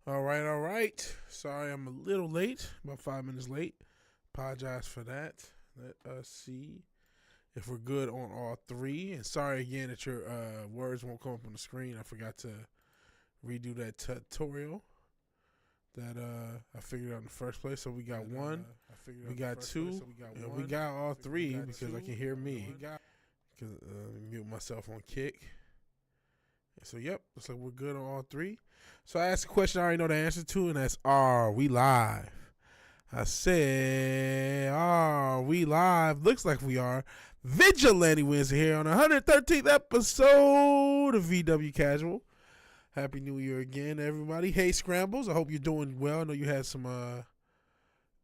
All right, all right. Sorry I'm a little late, about 5 minutes late. Apologize for that. Let us see if we're good on all three. And sorry again that your words won't come up on the screen. I forgot to redo that tutorial that I figured out in the first place. So we got one, we got two, and we got all three because I can hear me. Because mute myself on kick. So, yep, looks like we're good on all three. So, I asked a question I already know the answer to, and that's, are we live? I said, are we live? Looks like we are. VigilanteWilliamson here on the 113th episode of VW Casual. Happy New Year again, everybody. Hey, Scrambles, I hope you're doing well. I know you had some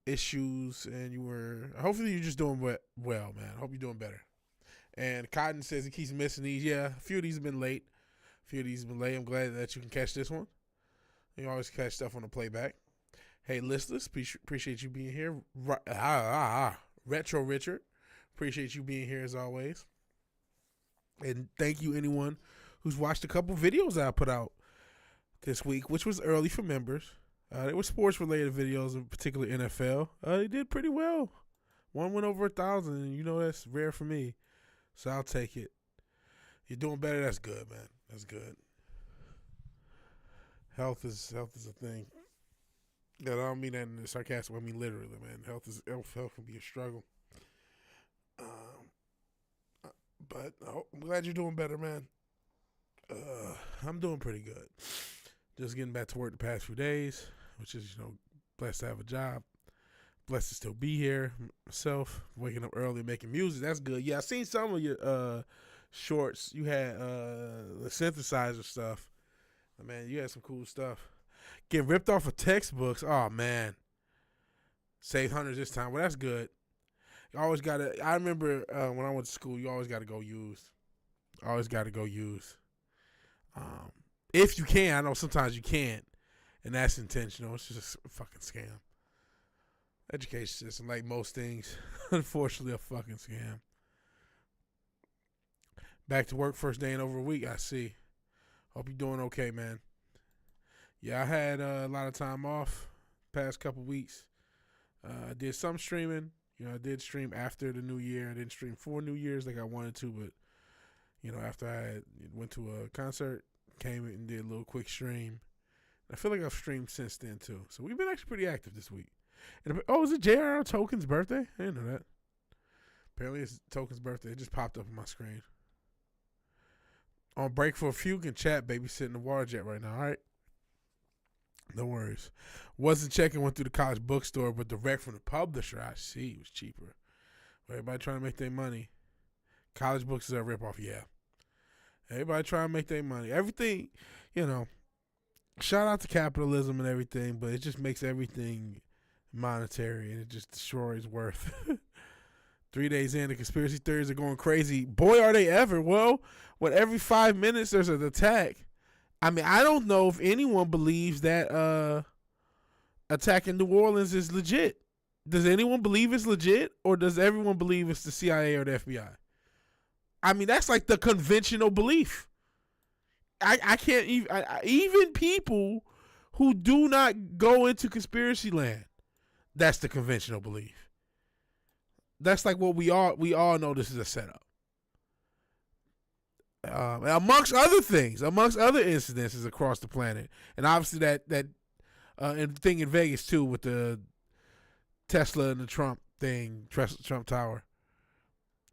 issues, and hopefully you're just doing well, man. I hope you're doing better. And Cotton says he keeps missing these. Yeah, a few of these have been late. I'm glad that you can catch this one. You always catch stuff on the playback. Hey, listeners, appreciate you being here. Retro Richard, appreciate you being here as always. And thank you anyone who's watched a couple videos that I put out this week, which was early for members. They were sports-related videos, in particular NFL. They did pretty well. One went over 1,000, and you know that's rare for me, so I'll take it. You're doing better. That's good, man. That's good. Health is a thing. Yeah, I don't mean that in a sarcastic way. I mean literally, man. Health can be a struggle. But I'm glad you're doing better, man. I'm doing pretty good. Just getting back to work the past few days, which is, blessed to have a job. Blessed to still be here myself. Waking up early, making music. That's good. Yeah, I seen some of your shorts. You had the synthesizer stuff. Man, you had some cool stuff. Getting ripped off of textbooks. Oh, man. Save hundreds this time. Well, that's good. You always got to. I remember when I went to school, you always got to go used. If you can. I know sometimes you can't. And that's intentional. It's just a fucking scam. Education system, like most things, unfortunately, a fucking scam. Back to work first day in over a week. I see. Hope you're doing okay, man. Yeah, I had a lot of time off past couple weeks. I did some streaming. I did stream after the New Year. I didn't stream for New Year's like I wanted to, but after I went to a concert, came in and did a little quick stream. I feel like I've streamed since then too. So we've been actually pretty active this week. And, is it J.R.R. Tolkien's birthday? I didn't know that. Apparently it's Tolkien's birthday. It just popped up on my screen. On break for a few, can chat, babysitting the water jet right now, all right? No worries. Wasn't checking, went through the college bookstore, but direct from the publisher, I see, it was cheaper. Everybody trying to make their money. College books is a ripoff, yeah. Everybody trying to make their money. Everything, shout out to capitalism and everything, but it just makes everything monetary, and it just destroys worth. 3 days in, the conspiracy theories are going crazy. Boy, are they ever. Well, when every 5 minutes there's an attack. I mean, I don't know if anyone believes that attack in New Orleans is legit. Does anyone believe it's legit, or does everyone believe it's the CIA or the FBI? I mean, that's like the conventional belief. I can't even people who do not go into conspiracy land, that's the conventional belief. That's like what we all know this is a setup. Amongst other things, amongst other incidences across the planet. And obviously that thing in Vegas too with the Tesla and the Trump thing, Trump Tower.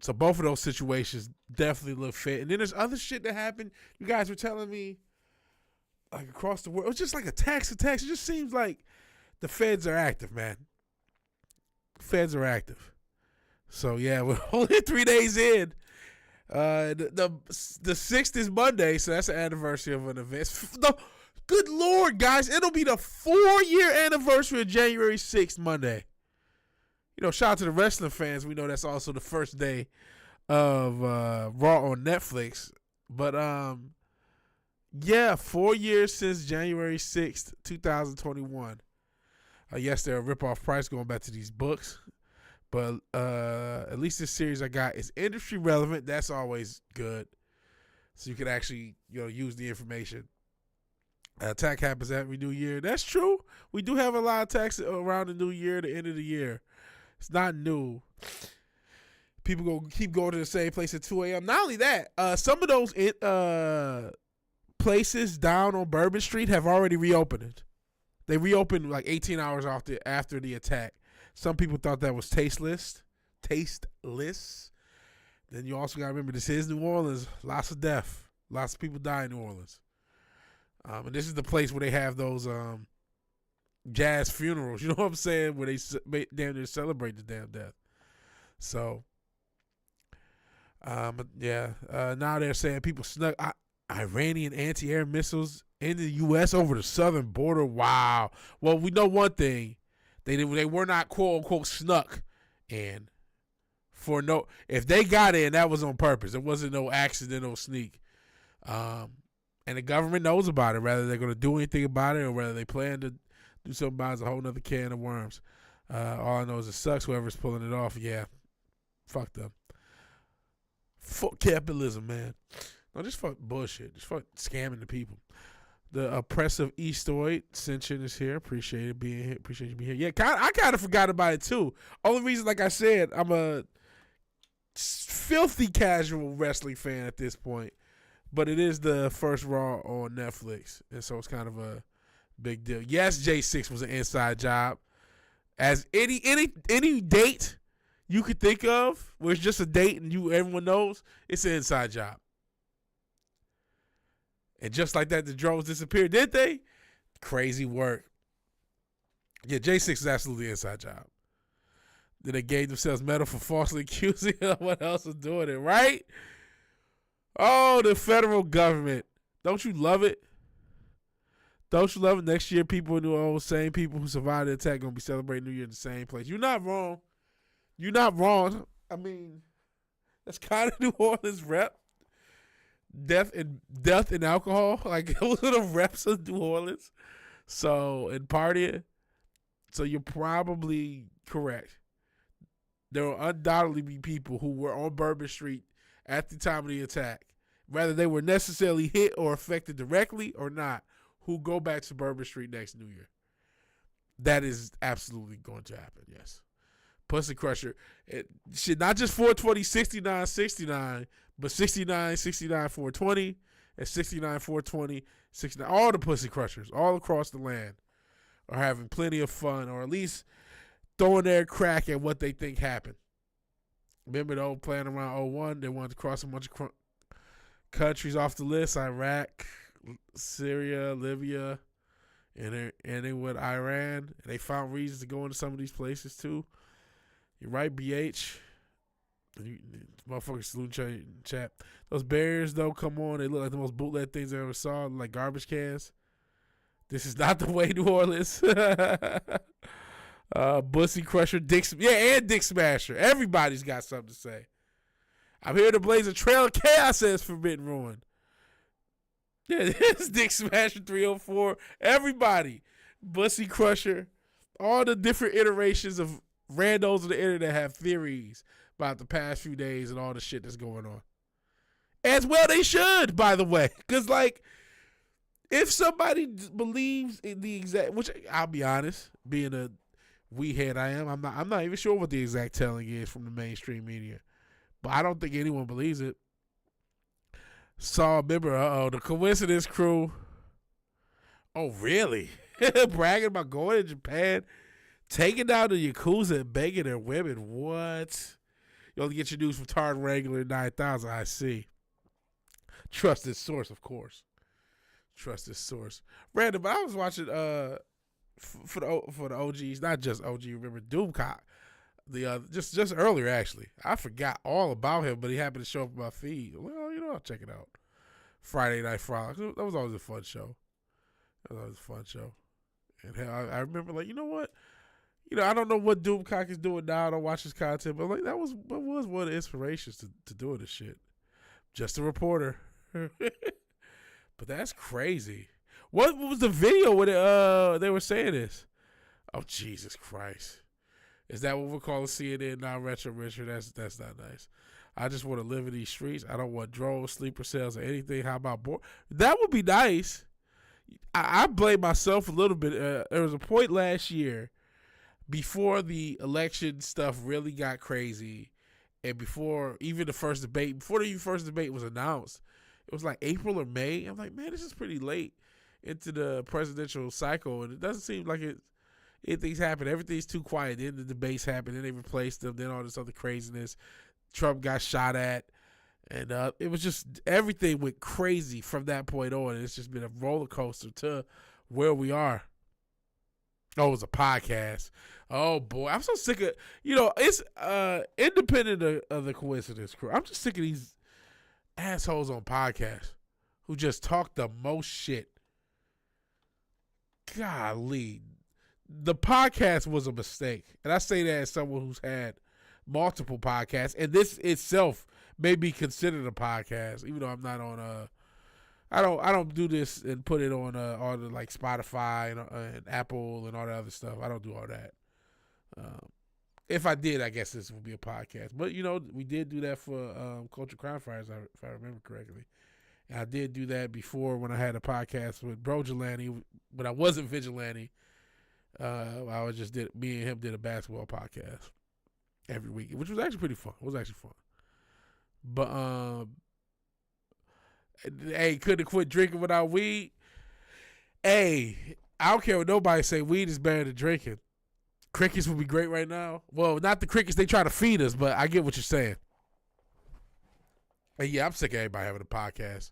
So both of those situations definitely look fit. And then there's other shit that happened. You guys were telling me like across the world. It was just like attacks. It just seems like the feds are active, man. Feds are active. So yeah, we're only 3 days in. The 6th is Monday, so that's the anniversary of an event. Good Lord, guys, it'll be the 4-year anniversary of January 6th, Monday. Shout out to the wrestling fans. We know that's also the first day of Raw on Netflix. But yeah, 4 years since January 6th, 2021. Yes, they're a rip-off price going back to these books. But at least this series I got is industry relevant. That's always good. So you can actually, use the information. Attack happens every New Year. That's true. We do have a lot of attacks around the New Year, the end of the year. It's not new. People keep going to the same place at 2 a.m. Not only that, some of those places down on Bourbon Street have already reopened. They reopened like 18 hours after the attack. Some people thought that was tasteless. Then you also got to remember, this is New Orleans. Lots of death. Lots of people die in New Orleans. And this is the place where they have those jazz funerals. You know what I'm saying? Where they damn near celebrate the damn death. So, but yeah. Now they're saying people snuck Iranian anti-air missiles in the U.S. over the southern border. Wow. Well, we know one thing. They were not quote-unquote snuck in. If they got in, that was on purpose. It wasn't no accidental sneak. And the government knows about it. Whether they're going to do anything about it or whether they plan to do something about it is a whole other can of worms. All I know is it sucks whoever's pulling it off. Yeah, fuck them. Fuck capitalism, man. No, just fuck bullshit. Just fuck scamming the people. The oppressive Eastoid Ascension is here. Appreciate it being here. Appreciate you being here. Yeah, I kind of forgot about it too. Only reason, like I said, I'm a filthy casual wrestling fan at this point. But it is the first Raw on Netflix, and so it's kind of a big deal. Yes, J6 was an inside job. As any date you could think of where it's just a date and everyone knows, it's an inside job. And just like that, the drones disappeared, did they? Crazy work. Yeah, J6 is absolutely an inside job. Then they gave themselves medal for falsely accusing someone else of doing it, right? Oh, the federal government. Don't you love it? Don't you love it? Next year, people in New Orleans, same people who survived the attack, going to be celebrating New Year in the same place. You're not wrong. You're not wrong. I mean, that's kind of New Orleans rep. Death and alcohol. Like, those are the reps of New Orleans. So, and partying. So, you're probably correct. There will undoubtedly be people who were on Bourbon Street at the time of the attack, whether they were necessarily hit or affected directly or not, who go back to Bourbon Street next New Year. That is absolutely going to happen, yes. Pussy Crusher. It should not just 420, 69, 69, but 69, 69, 420, and 69, 420, 69. All the Pussy Crushers all across the land are having plenty of fun, or at least throwing their crack at what they think happened. Remember the old plan around 01? They wanted to cross a bunch of countries off the list. Iraq, Syria, Libya, and then with Iran. And they found reasons to go into some of these places too. You're right, BH. Motherfuckers salute chat. Those barriers, though, come on. They look like the most bootleg things I ever saw, like garbage cans. This is not the way, New Orleans. Bussy Crusher, and Dick Smasher. Everybody's got something to say. I'm here to blaze a trail of chaos, says Forbidden Ruin. Yeah, this Dick Smasher 304. Everybody. Bussy Crusher. All the different iterations of randos on the internet have theories about the past few days and all the shit that's going on. As well they should, by the way. Because, like, if somebody believes in the exact, which I'll be honest, being a weehead I am, I'm not even sure what the exact telling is from the mainstream media. But I don't think anyone believes it. Saw a member, the Coincidence Crew. Oh, really? Bragging about going to Japan, taking down the Yakuza and begging their women. What? You only get your news from Tard Regular 9000, I see. Trusted source, of course. Trusted source. Random, but I was watching for the OGs, not just OG, remember Doomcock. Just earlier, actually. I forgot all about him, but he happened to show up on my feed. Well, I'll check it out. Friday Night Frolic. That was always a fun show. And hell, I remember, like, you know what? I don't know what Doomcock is doing now. I don't watch his content, but like that was one of the inspirations to doing this shit. Just a reporter. But that's crazy. What was the video where they were saying this? Oh, Jesus Christ. Is that what we're calling CNN now, Retro Richard? That's not nice. I just want to live in these streets. I don't want drones, sleeper cells, or anything. How about board? That would be nice. I blame myself a little bit. There was a point last year before the election stuff really got crazy, and before even the first debate, before the first debate was announced, it was like April or May. I'm like, man, this is pretty late into the presidential cycle, and it doesn't seem like anything's happened. Everything's too quiet. Then the debates happened. Then they replaced them. Then all this other craziness. Trump got shot at. And it was just, everything went crazy from that point on. And it's just been a roller coaster to where we are. Oh, it was a podcast. Oh, boy. I'm so sick of, it's independent of the coincidence crew. I'm just sick of these assholes on podcasts who just talk the most shit. Golly. The podcast was a mistake. And I say that as someone who's had multiple podcasts. And this itself may be considered a podcast, even though I'm not on I don't do this and put it on all the like Spotify and Apple and all that other stuff. I don't do all that. If I did, I guess this would be a podcast. But we did do that for Culture Crime Fighters, if I remember correctly. And I did do that before when I had a podcast with Vigilante, but I wasn't Vigilante. Me and him did a basketball podcast every week, which was actually pretty fun. It was actually fun. But hey, couldn't quit drinking without weed. Hey, I don't care what nobody say. Weed is better than drinking. Crickets would be great right now. Well, not the crickets they try to feed us, but I get what you're saying. And yeah, I'm sick of everybody having a podcast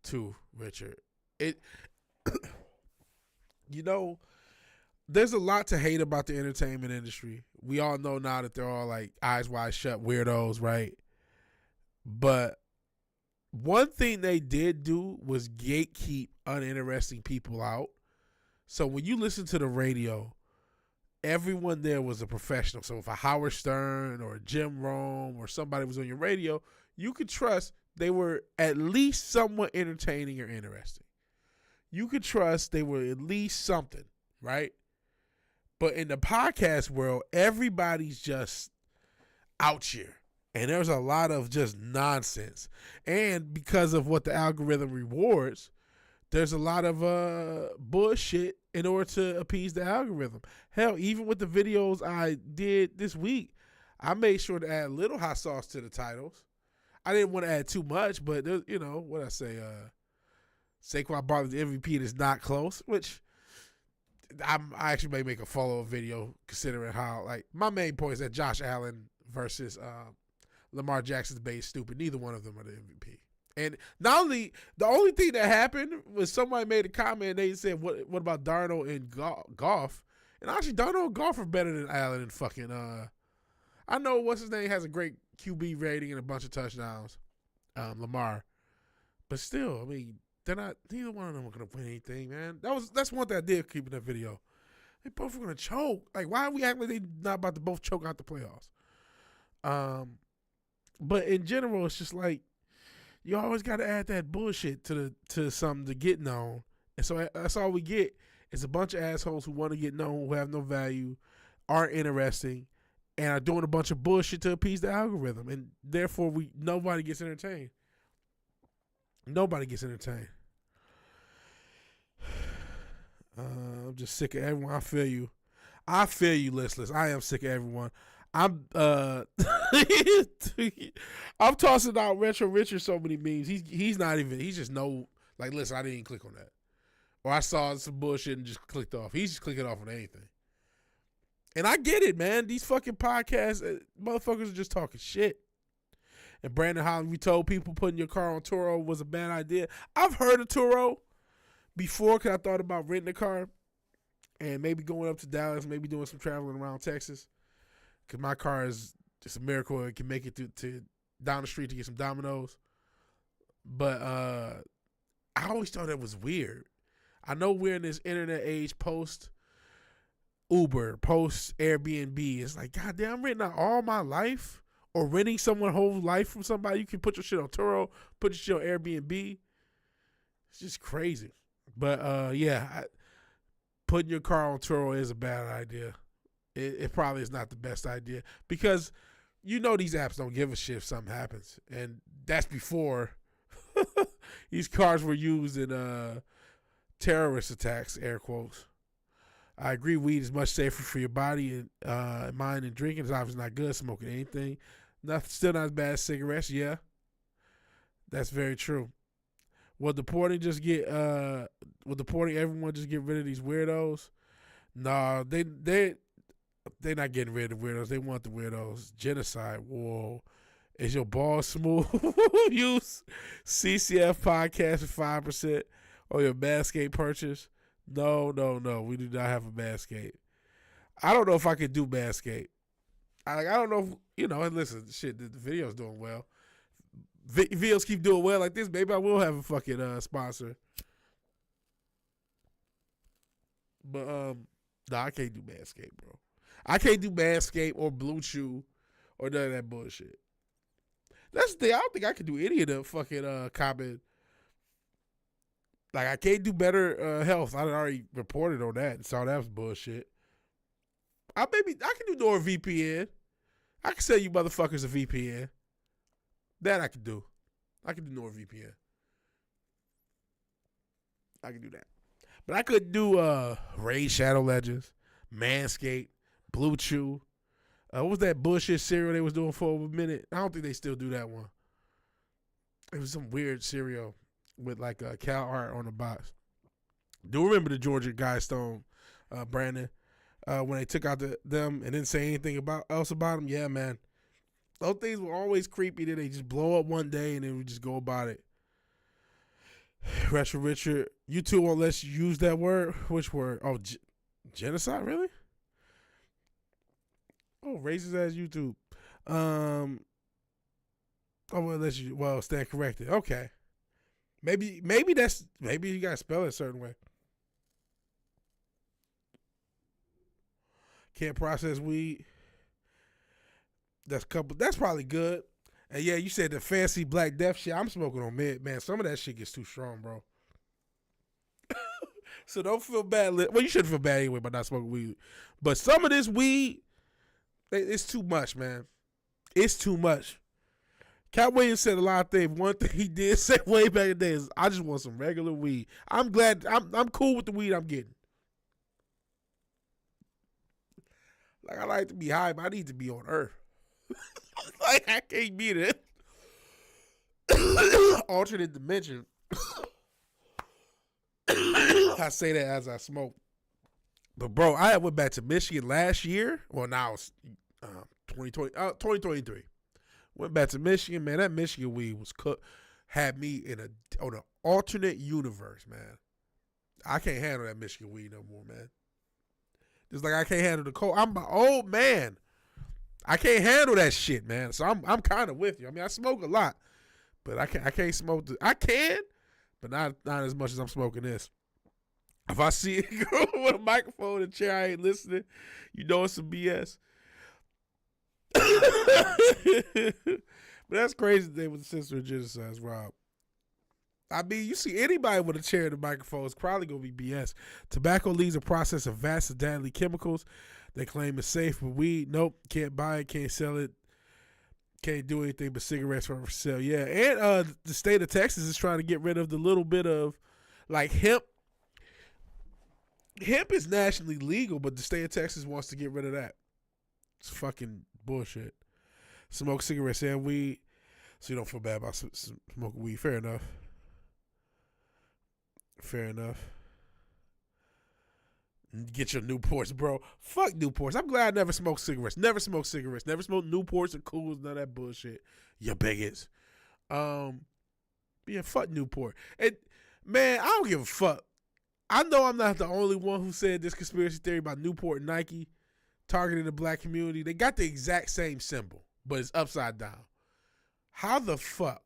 too, Richard. There's a lot to hate about the entertainment industry. We all know now that they're all like eyes wide shut weirdos, right? But one thing they did do was gatekeep uninteresting people out. So when you listen to the radio, everyone there was a professional. So if a Howard Stern or a Jim Rome or somebody was on your radio, you could trust they were at least somewhat entertaining or interesting. You could trust they were at least something, right? But in the podcast world, everybody's just out here. And there's a lot of just nonsense. And because of what the algorithm rewards, there's a lot of bullshit in order to appease the algorithm. Hell, even with the videos I did this week, I made sure to add a little hot sauce to the titles. I didn't want to add too much, but what I say, Saquon Barkley's MVP is not close, which I actually may make a follow-up video considering how, like, my main point is that Josh Allen versus Lamar Jackson's debate is stupid. Neither one of them are the MVP. And not only, the only thing that happened was somebody made a comment and they said, what about Darnold and Goff? And actually, Darnold and Goff are better than Allen and fucking, I know what's his name has a great QB rating and a bunch of touchdowns, Lamar. But still, I mean, neither one of them are going to win anything, man. That's one thing I did keep in that video. They both are going to choke. Like, why are we acting like they not about to both choke out the playoffs? But in general, it's just like, you always got to add that bullshit to something to get known. And so that's all we get is a bunch of assholes who want to get known, who have no value, aren't interesting, and are doing a bunch of bullshit to appease the algorithm. And therefore, nobody gets entertained. Nobody gets entertained. I'm just sick of everyone. I feel you. I feel you, listeners. I am sick of everyone. I'm tossing out Retro Richard so many memes. He's just like, listen, I didn't even click on that. Or I saw some bullshit and just clicked off. He's just clicking off on anything. And I get it, man. These fucking podcasts, motherfuckers are just talking shit. And Brandon Holland, we told people putting your car on Turo was a bad idea. I've heard of Turo before because I thought about renting a car and maybe going up to Dallas, maybe doing some traveling around Texas. Because my car is just a miracle. It can make it to down the street to get some Domino's. But I always thought that was weird. I know we're in this internet age post Uber, post Airbnb. It's like, goddamn, I'm renting out all my life or renting someone's whole life from somebody. You can put your shit on Turo, put your shit on Airbnb. It's just crazy. But putting your car on Turo is a bad idea. It probably is not the best idea because these apps don't give a shit if something happens. And that's before these cars were used in terrorist attacks, air quotes. I agree weed is much safer for your body and mind than drinking. It's obviously not good smoking anything. Still not as bad as cigarettes, yeah. That's very true. Will deporting everyone just get rid of these weirdos? No, they're not getting rid of the weirdos. They want the weirdos. Genocide. Whoa. Is your ball smooth? Use CCF podcast for 5% on your Manscaped purchase. No. We do not have a Manscaped. I don't know if I could do Manscaped. I don't know if, and listen, shit, the video's doing well. Videos keep doing well like this, maybe I will have a fucking sponsor. But, no, I can't do Manscaped, bro. I can't do Manscaped or Blue Chew or none of that bullshit. That's the thing. I don't think I can do any of the fucking comment. Like, I can't do Better Health. I already reported on that and saw that was bullshit. I can do NordVPN. I can sell you motherfuckers a VPN. That I can do. I can do NordVPN. I can do that. But I couldn't do Raid Shadow Legends, Manscaped, Blue Chew. What was that bullshit cereal they was doing for a minute? I don't think they still do that one. It was some weird cereal with like a cow art on the box. Do remember the Georgia Guidestone, Brandon, when they took out them and didn't say anything else about them? Yeah, man. Those things were always creepy. Then they just blow up one day and then we just go about it. Retro Richard, YouTube won't let you use that word. Which word? Oh, genocide? Really? Oh, racist ass YouTube. Oh, well, stand corrected. Okay. Maybe you gotta spell it a certain way. Can't process weed. That's probably good. And yeah, you said the fancy Black Death shit. I'm smoking on mid, man. Some of that shit gets too strong, bro. So don't feel bad. Well, you shouldn't feel bad anyway by not smoking weed. But some of this weed, it's too much, man. It's too much. Cat Williams said a lot of things. One thing he did say way back in the day is, I just want some regular weed. I'm glad. I'm cool with the weed I'm getting. Like, I like to be high, but I need to be on Earth. Like, I can't be there. Alternate dimension. I say that as I smoke. But, bro, I went back to Michigan last year. Well, now it's 2023. Went back to Michigan, man. That Michigan weed was cooked. Had me on an alternate universe, man. I can't handle that Michigan weed no more, man. Just like I can't handle the cold. I'm an old man. I can't handle that shit, man. So I'm kind of with you. I mean, I smoke a lot, but I can't smoke. I can, but not as much as I'm smoking this. If I see it go with a microphone and a chair, I ain't listening. You know it's some BS. But that's crazy. They was sister of genocide, Rob. I mean, you see anybody with a chair and a microphone, it's probably going to be BS. Tobacco leaves a process of vast and deadly chemicals. They claim it's safe, but weed, nope, can't buy it, can't sell it, can't do anything but cigarettes for sale. Yeah, and the state of Texas is trying to get rid of the little bit of, like, hemp. Hemp is nationally legal, but the state of Texas wants to get rid of that. It's fucking bullshit. Smoke cigarettes and weed, so you don't feel bad about smoking weed. Fair enough. Get your Newports, bro. Fuck Newports. I'm glad I never smoked cigarettes. Never smoked Newports or Cools, none of that bullshit. You bigots. Yeah, fuck Newport. And, man, I don't give a fuck. I know I'm not the only one who said this conspiracy theory about Newport and Nike targeting the black community. They got the exact same symbol, but it's upside down. How the fuck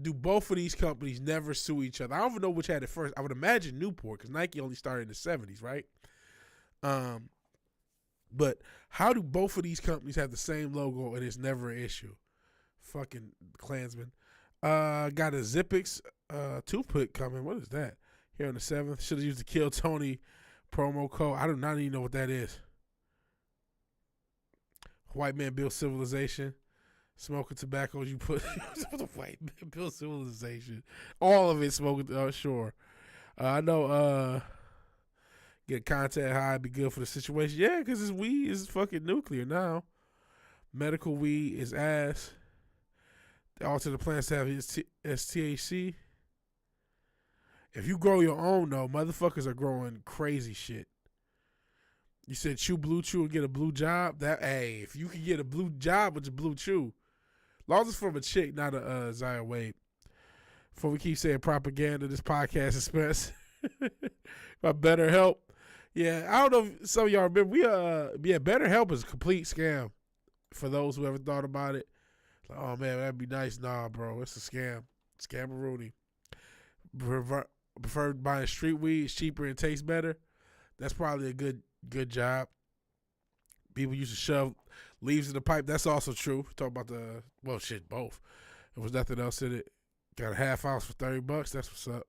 do both of these companies never sue each other? I don't even know which had it first. I would imagine Newport, because Nike only started in the 70s, right? But how do both of these companies have the same logo and it's never an issue? Fucking Klansman. Got a Zippix toothpick coming. What is that? Here on the 7th. Should have used the Kill Tony promo code. I do not even know what that is. White man build civilization. Smoking tobacco, you put the white man build civilization. All of it smoking, sure. I know get contact high be good for the situation. Yeah, because this weed is fucking nuclear now. Medical weed is ass. They alter the plants to have THC. If you grow your own, though, motherfuckers are growing crazy shit. You said chew blue chew and get a blue job. Hey, if you can get a blue job with your blue chew, long as it's from a chick, not a Zion Wade. Before we keep saying propaganda, this podcast is spent by BetterHelp. Yeah, I don't know if some of y'all remember. BetterHelp is a complete scam. For those who ever thought about it, like, oh man, that'd be nice. Nah, bro, it's a scam. Scammeroonie. Prefer buying street weed. It's cheaper and tastes better. That's probably a good job. People used to shove leaves in the pipe. That's also true. Talk about both. There was nothing else in it. Got a half ounce for $30. That's what's up.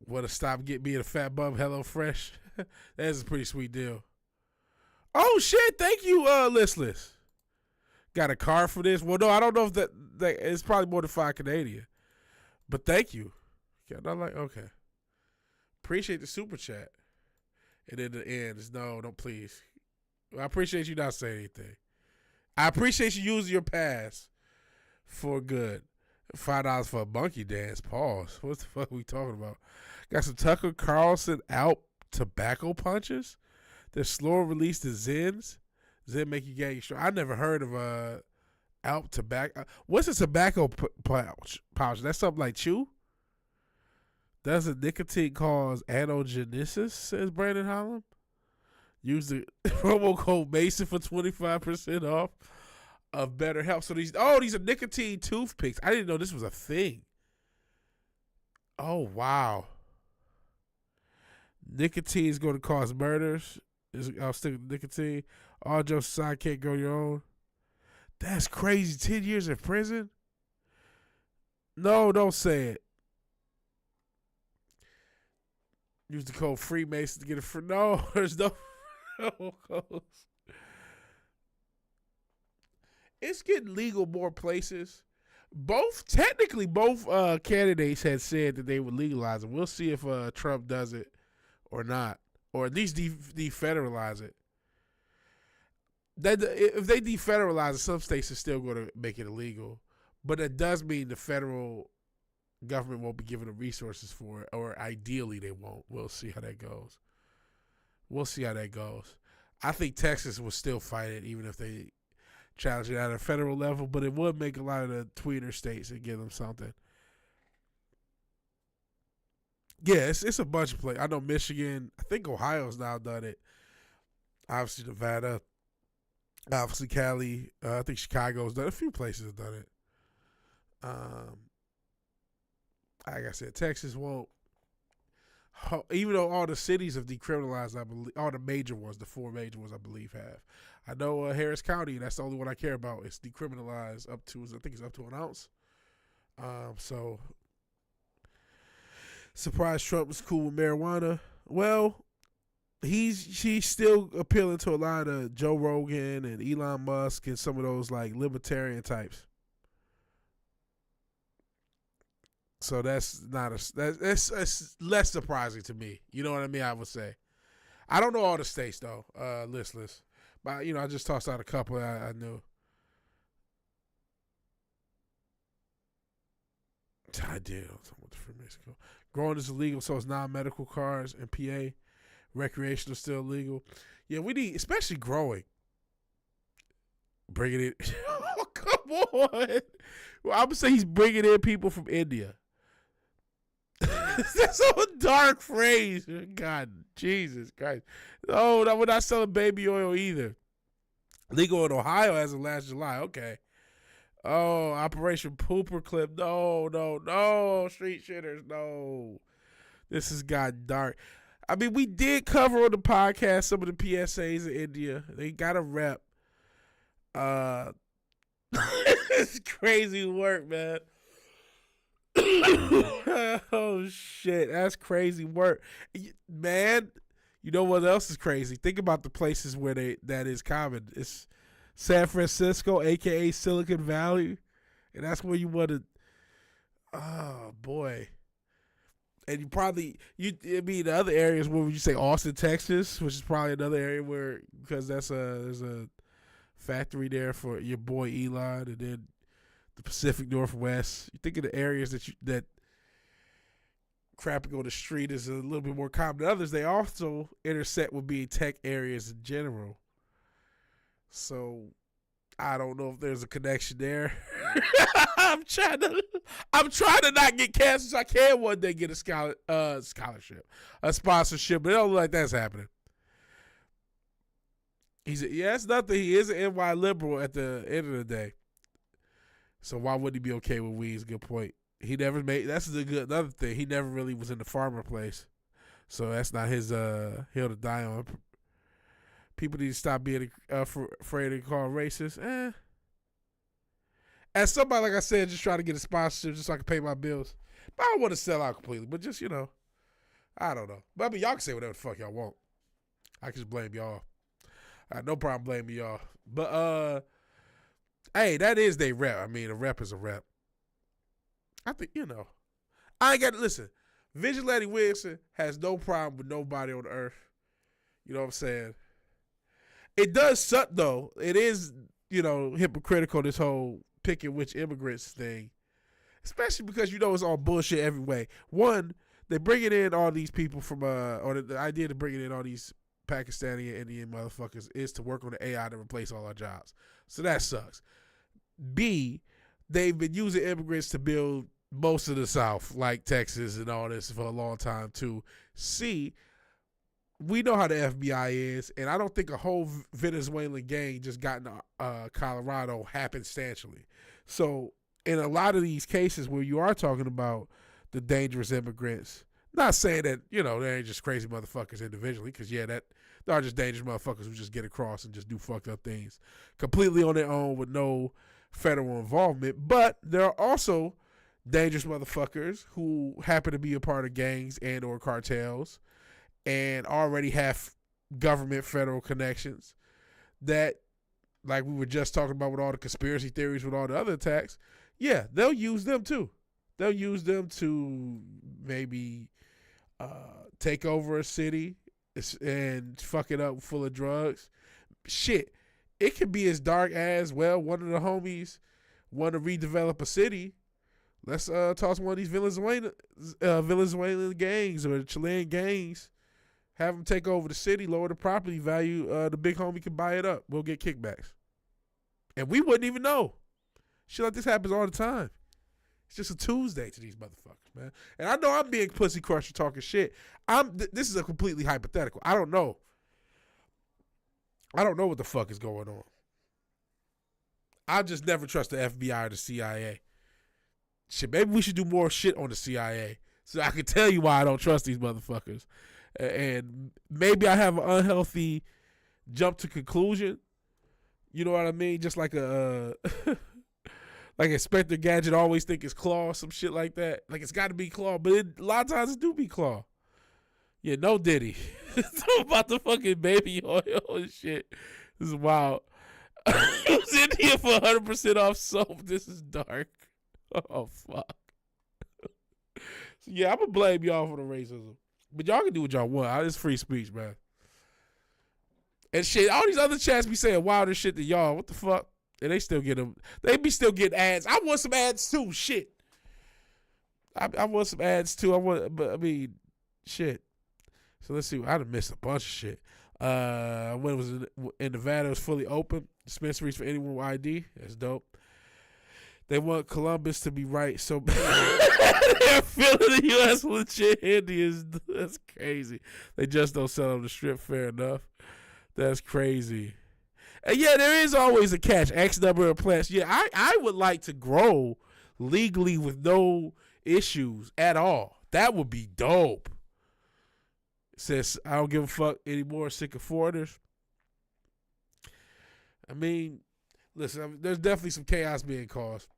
Want to stop being a fat bum? HelloFresh. That's a pretty sweet deal. Oh shit! Thank you, listless. Got a card for this? Well, no, I don't know if that it's probably more than $5 but thank you. Yeah, not like okay. Appreciate the super chat. And then the end is no, don't please. I appreciate you not saying anything. I appreciate you using your pass for good. $5 for a monkey dance. Pause. What the fuck are we talking about? Got some Tucker Carlson out tobacco punches. They're slower release than Zins. Zin make you gag strong. I never heard of out tobacco. What's a tobacco pouch? That's something like chew? Does a nicotine cause anogenesis, says Brandon Holland. Use the promo code Mason for 25% off of BetterHelp. So these are nicotine toothpicks. I didn't know this was a thing. Oh, wow. Nicotine is going to cause murders. I'll stick with nicotine. All jokes aside, can't go your own. That's crazy. 10 years in prison? No, don't say it. Use the code Freemason to get it free. No, there's no codes. It's getting legal more places. Both candidates had said that they would legalize it. We'll see if Trump does it or not. Or at least defederalize it. If they defederalize it, some states are still going to make it illegal. But it does mean the federal government won't be giving them resources for it, or ideally they won't. We'll see how that goes. I think Texas will still fight it, even if they challenge it at a federal level, but it would make a lot of the tweener states and give them something. Yeah, it's a bunch of places. I know Michigan. I think Ohio's now done it. Obviously, Nevada. Obviously, Cali. I think Chicago's done it. A few places have done it. Like I said, Texas won't. Even though all the cities have decriminalized, I believe all the major ones, the 4 major ones, I believe have. I know Harris County. That's the only one I care about. It's decriminalized up to. I think it's up to an ounce. So. Surprised Trump was cool with marijuana. Well, she's still appealing to a lot of Joe Rogan and Elon Musk and some of those like libertarian types. So that's less surprising to me. You know what I mean? I would say. I don't know all the states though, listless. But I just tossed out a couple I knew. I did. I'm talking about the Freemason Code. Growing is illegal, so it's non-medical cars and PA. Recreational is still illegal. Yeah, we need, especially growing. Bringing it. Oh, come on. Well, I'm going to say he's bringing in people from India. That's so dark phrase. God, Jesus Christ. No, we're not selling baby oil either. Legal in Ohio as of last July. Okay. Oh, Operation Pooper Clip. No. Street shitters, no. This has gotten dark. I mean, we did cover on the podcast some of the PSAs in India. They got a rep. It's crazy work, man. Oh, shit. That's crazy work. Man, you know what else is crazy? Think about the places where that is common. It's San Francisco, a.k.a. Silicon Valley. And that's where you want to... Oh, boy. And the other areas where would you say Austin, Texas, which is probably another area where, because there's a factory there for your boy Elon, and then the Pacific Northwest. You think of the areas that crapping on the street is a little bit more common than others. They also intersect with being tech areas in general. So I don't know if there's a connection there. I'm trying to not get canceled so I can one day get a scholarship, a sponsorship, but it don't look like that's happening. He said, yeah, it's nothing. He is an NY liberal at the end of the day. So why wouldn't he be okay with weed? Good point. He never made, that's another thing. He never really was in the farmer place. So that's not his hill to die on. People need to stop being afraid to call racist. As somebody, like I said, just trying to get a sponsorship just so I can pay my bills. But I don't want to sell out completely. But just, I don't know. But I mean, y'all can say whatever the fuck y'all want. I can just blame y'all. I have no problem blaming y'all. But, hey, that is their rep. I mean, a rep is a rep. I think, I ain't got to listen. Vigilante Williamson has no problem with nobody on the earth. You know what I'm saying? It does suck, though. It is, hypocritical, this whole picking which immigrants thing. Especially because, it's all bullshit every way. One, they're bringing in all these people from, or the idea of bringing in all these Pakistani and Indian motherfuckers is to work on the AI to replace all our jobs. So that sucks. B, they've been using immigrants to build most of the South, like Texas and all this, for a long time, too. C, we know how the FBI is, and I don't think a whole Venezuelan gang just got into Colorado happenstantially. So in a lot of these cases where you are talking about the dangerous immigrants, not saying that, they ain't just crazy motherfuckers individually, because, that they are just dangerous motherfuckers who just get across and just do fucked up things completely on their own with no federal involvement. But there are also dangerous motherfuckers who happen to be a part of gangs and or cartels and already have government federal connections that, like we were just talking about with all the conspiracy theories with all the other attacks, they'll use them too. They'll use them to maybe take over a city and fuck it up full of drugs. Shit, it could be as dark as, well, one of the homies want to redevelop a city. Let's toss one of these Venezuelan gangs or Chilean gangs, have them take over the city, lower the property value. The big homie can buy it up. We'll get kickbacks. And we wouldn't even know. Shit like this happens all the time. It's just a Tuesday to these motherfuckers, man. And I know I'm being pussy crusher talking shit. This is a completely hypothetical. I don't know. I don't know what the fuck is going on. I just never trust the FBI or the CIA. Shit, maybe we should do more shit on the CIA so I can tell you why I don't trust these motherfuckers. And maybe I have an unhealthy jump to conclusion. You know what I mean? Just like like Inspector Gadget always think it's Claw, some shit like that. Like it's got to be Claw, but a lot of times it do be Claw. Yeah, no Diddy. Talk about the fucking baby oil and shit. This is wild. It was in here for 100% off soap. This is dark. Oh, fuck. So, yeah, I'm going to blame y'all for the racism. But y'all can do what y'all want. It's free speech, man. And shit, all these other chats be saying wilder shit than y'all. What the fuck? And they still get them. They be still getting ads. I want some ads too. Shit. I want some ads too. Shit. So let's see. I done missed a bunch of shit. When it was in Nevada, it was fully open. Dispensaries for anyone with ID. That's dope. They want Columbus to be right so bad. They're filling the U.S. with legit Indians. That's crazy. They just don't sell on the strip fair enough. That's crazy. And yeah, there is always a catch. X number of plants. Yeah, I would like to grow legally with no issues at all. That would be dope. It says, I don't give a fuck anymore, sick of foreigners. I mean, listen, there's definitely some chaos being caused.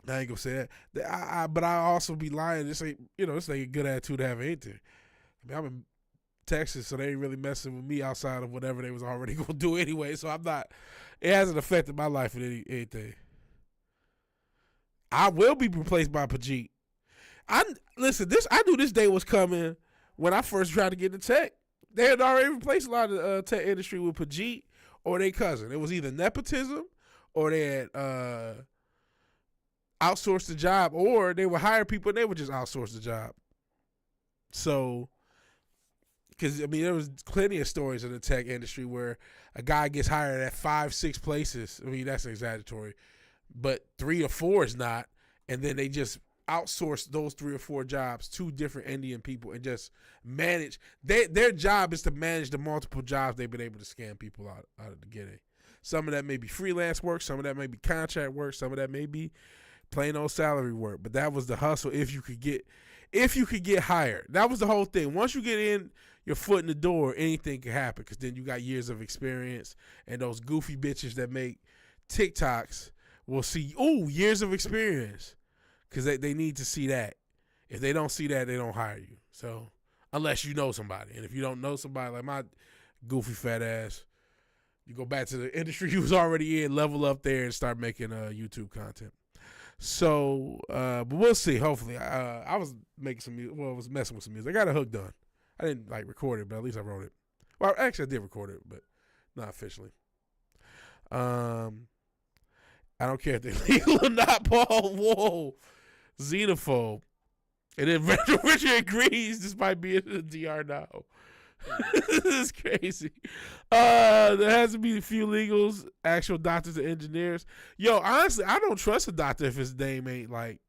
I ain't gonna say that. But I also be lying. This ain't a good attitude to have anything. I mean, I'm in Texas, so they ain't really messing with me outside of whatever they was already gonna do anyway. So it hasn't affected my life with anything. I will be replaced by Pajit. Listen. I knew this day was coming when I first tried to get into tech. They had already replaced a lot of the tech industry with Pajit or their cousin. It was either nepotism or they had outsourced the job, or they would hire people and they would just outsource the job. So, because I mean, there was plenty of stories in the tech industry where a guy gets hired at 5-6 places. I mean, that's exaggeratory, but 3 or 4 is not, and then they just outsource those 3 or 4 jobs to different Indian people and just manage. Their job is to manage the multiple jobs they've been able to scam people out of the beginning. Some of that may be freelance work, some of that may be contract work, some of that may be plain old salary work. But that was the hustle. If you could get hired, that was the whole thing. Once you get in your foot in the door, anything can happen, because then you got years of experience, and those goofy bitches that make TikToks will see, years of experience, because they need to see that. If they don't see that, they don't hire you. So unless you know somebody, and if you don't know somebody like my goofy fat ass, you go back to the industry you was already in, level up there, and start making YouTube content. So, but we'll see. Hopefully, I was making some music. Well, I was messing with some music. I got a hook done. I didn't record it, but at least I wrote it. Well, actually, I did record it, but not officially. I don't care if they're legal or not, Paul. Whoa, xenophobe. And then Richard agrees, despite being in the DR now. This is crazy. There has to be a few legals, actual doctors and engineers. Yo, honestly, I don't trust a doctor if his name ain't like,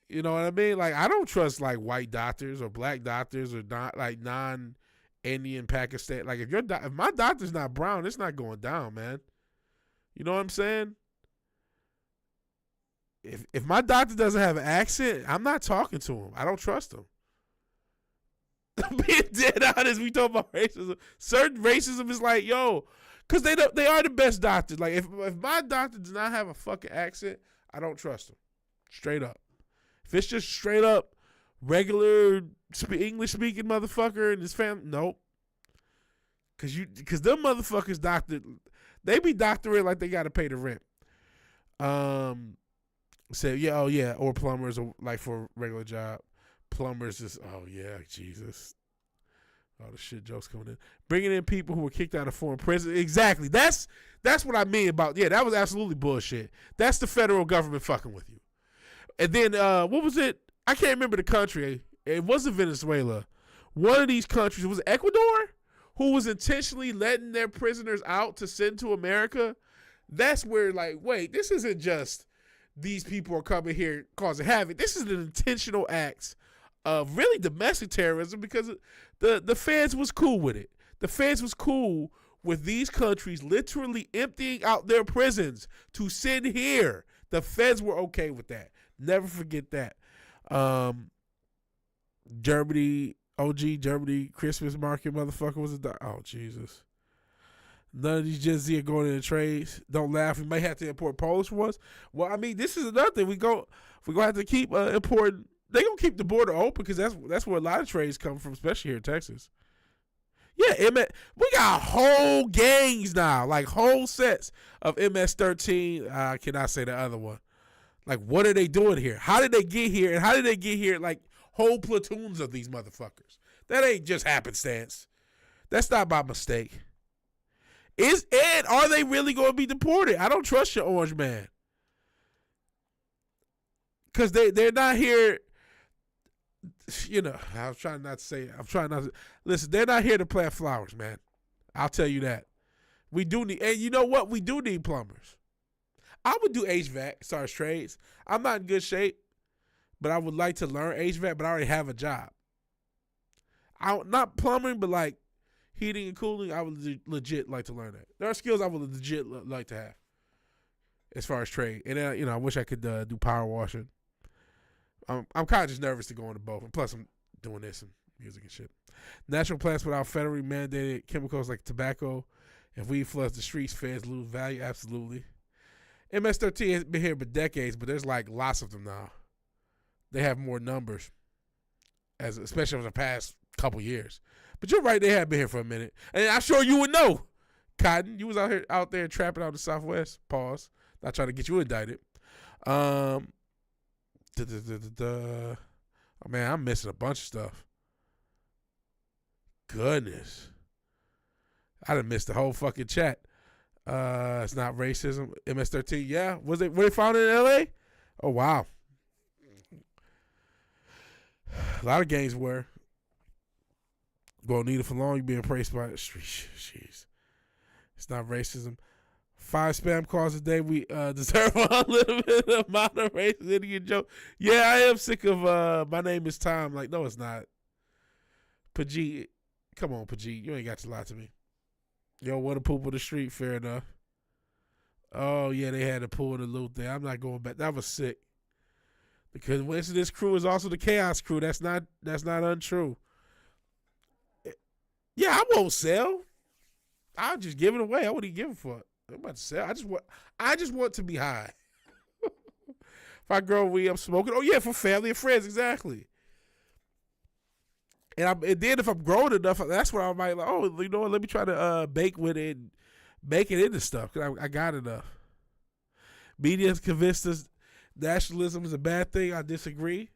you know what I mean? Like, I don't trust like white doctors or black doctors or not like non-Indian Pakistan. Like, if my doctor's not brown, it's not going down, man. You know what I'm saying? If my doctor doesn't have an accent, I'm not talking to him. I don't trust him. Being dead honest, we talk about racism. Certain racism is like, yo, because they are the best doctors. Like, if my doctor does not have a fucking accent, I don't trust him. Straight up. If it's just straight up regular English speaking motherfucker and his family, nope. Because them motherfuckers they be doctoring like they got to pay the rent. Say, yeah, oh yeah, or plumbers, or like for a regular job. Plumbers just, oh yeah, Jesus. All the shit jokes coming in. Bringing in people who were kicked out of foreign prison. Exactly. That's what I mean about, yeah, that was absolutely bullshit. That's the federal government fucking with you. And then, what was it? I can't remember the country. It wasn't Venezuela. One of these countries, was it Ecuador? Who was intentionally letting their prisoners out to send to America? That's where, like, wait, this isn't just these people are coming here causing havoc. This is an intentional act of really domestic terrorism, because the feds was cool with it. The feds was cool with these countries literally emptying out their prisons to send here. The feds were okay with that. Never forget that. Germany Christmas market motherfucker was oh Jesus. None of these Gen Z are going into trades. Don't laugh. We may have to import Polish ones. Well, I mean, this is another thing. We're gonna have to keep importing. They're gonna keep the border open, because that's where a lot of trades come from, especially here in Texas. Yeah, we got whole gangs now, like whole sets of MS-13. I cannot say the other one. Like, what are they doing here? How did they get here? And how did they get here? Like, whole platoons of these motherfuckers. That ain't just happenstance. That's not by mistake. Are they really going to be deported? I don't trust your orange man. Because they're not here, you know, I'm trying not to. Listen, they're not here to plant flowers, man. I'll tell you that. We do need, and you know what? We do need plumbers. I would do HVAC, as far as trades. I'm not in good shape, but I would like to learn HVAC, but I already have a job. Not plumbing, but like heating and cooling, I would legit like to learn that. There are skills I would legit like to have as far as trade. And, you know, I wish I could do power washing. I'm kind of just nervous to go into both. And plus, I'm doing this and music and shit. Natural plants without federally mandated chemicals like tobacco. If weed floods the streets, feds lose value. Absolutely. MS-13 has been here for decades, but there's like lots of them now. They have more numbers, especially over the past couple years. But you're right, they have been here for a minute. And I'm sure you would know, Cotton. You was out there trapping out in the Southwest. Pause. Not trying to get you indicted. Oh, man, I'm missing a bunch of stuff. Goodness. I done missed the whole fucking chat. It's not racism. MS-13, yeah. Were they found in LA? Oh, wow. A lot of gangs were. Won't need it for long. You being praised by it. Jeez. It's not racism. 5 spam calls a day. We deserve a little bit of amount of racism. Idiot joke. Yeah, I am sick of my name is Tom. Like, no, it's not. Pajit. Come on, Pajit. You ain't got to lie to me. Yo, what a poop on the street. Fair enough. Oh, yeah, they had to pull the loot there. I'm not going back. That was sick. Because Winston, this crew is also the Chaos crew. That's not untrue. Yeah, I won't sell. I'll just give it away. I wouldn't even give a fuck. I'm about to sell. I just want to be high. If I grow weed, I'm smoking. Oh yeah, for family and friends, exactly. And then if I'm growing enough, that's when I might like. Oh, you know what? Let me try to bake with it, and make it into stuff. Cause I got enough. Media's convinced us nationalism is a bad thing. I disagree.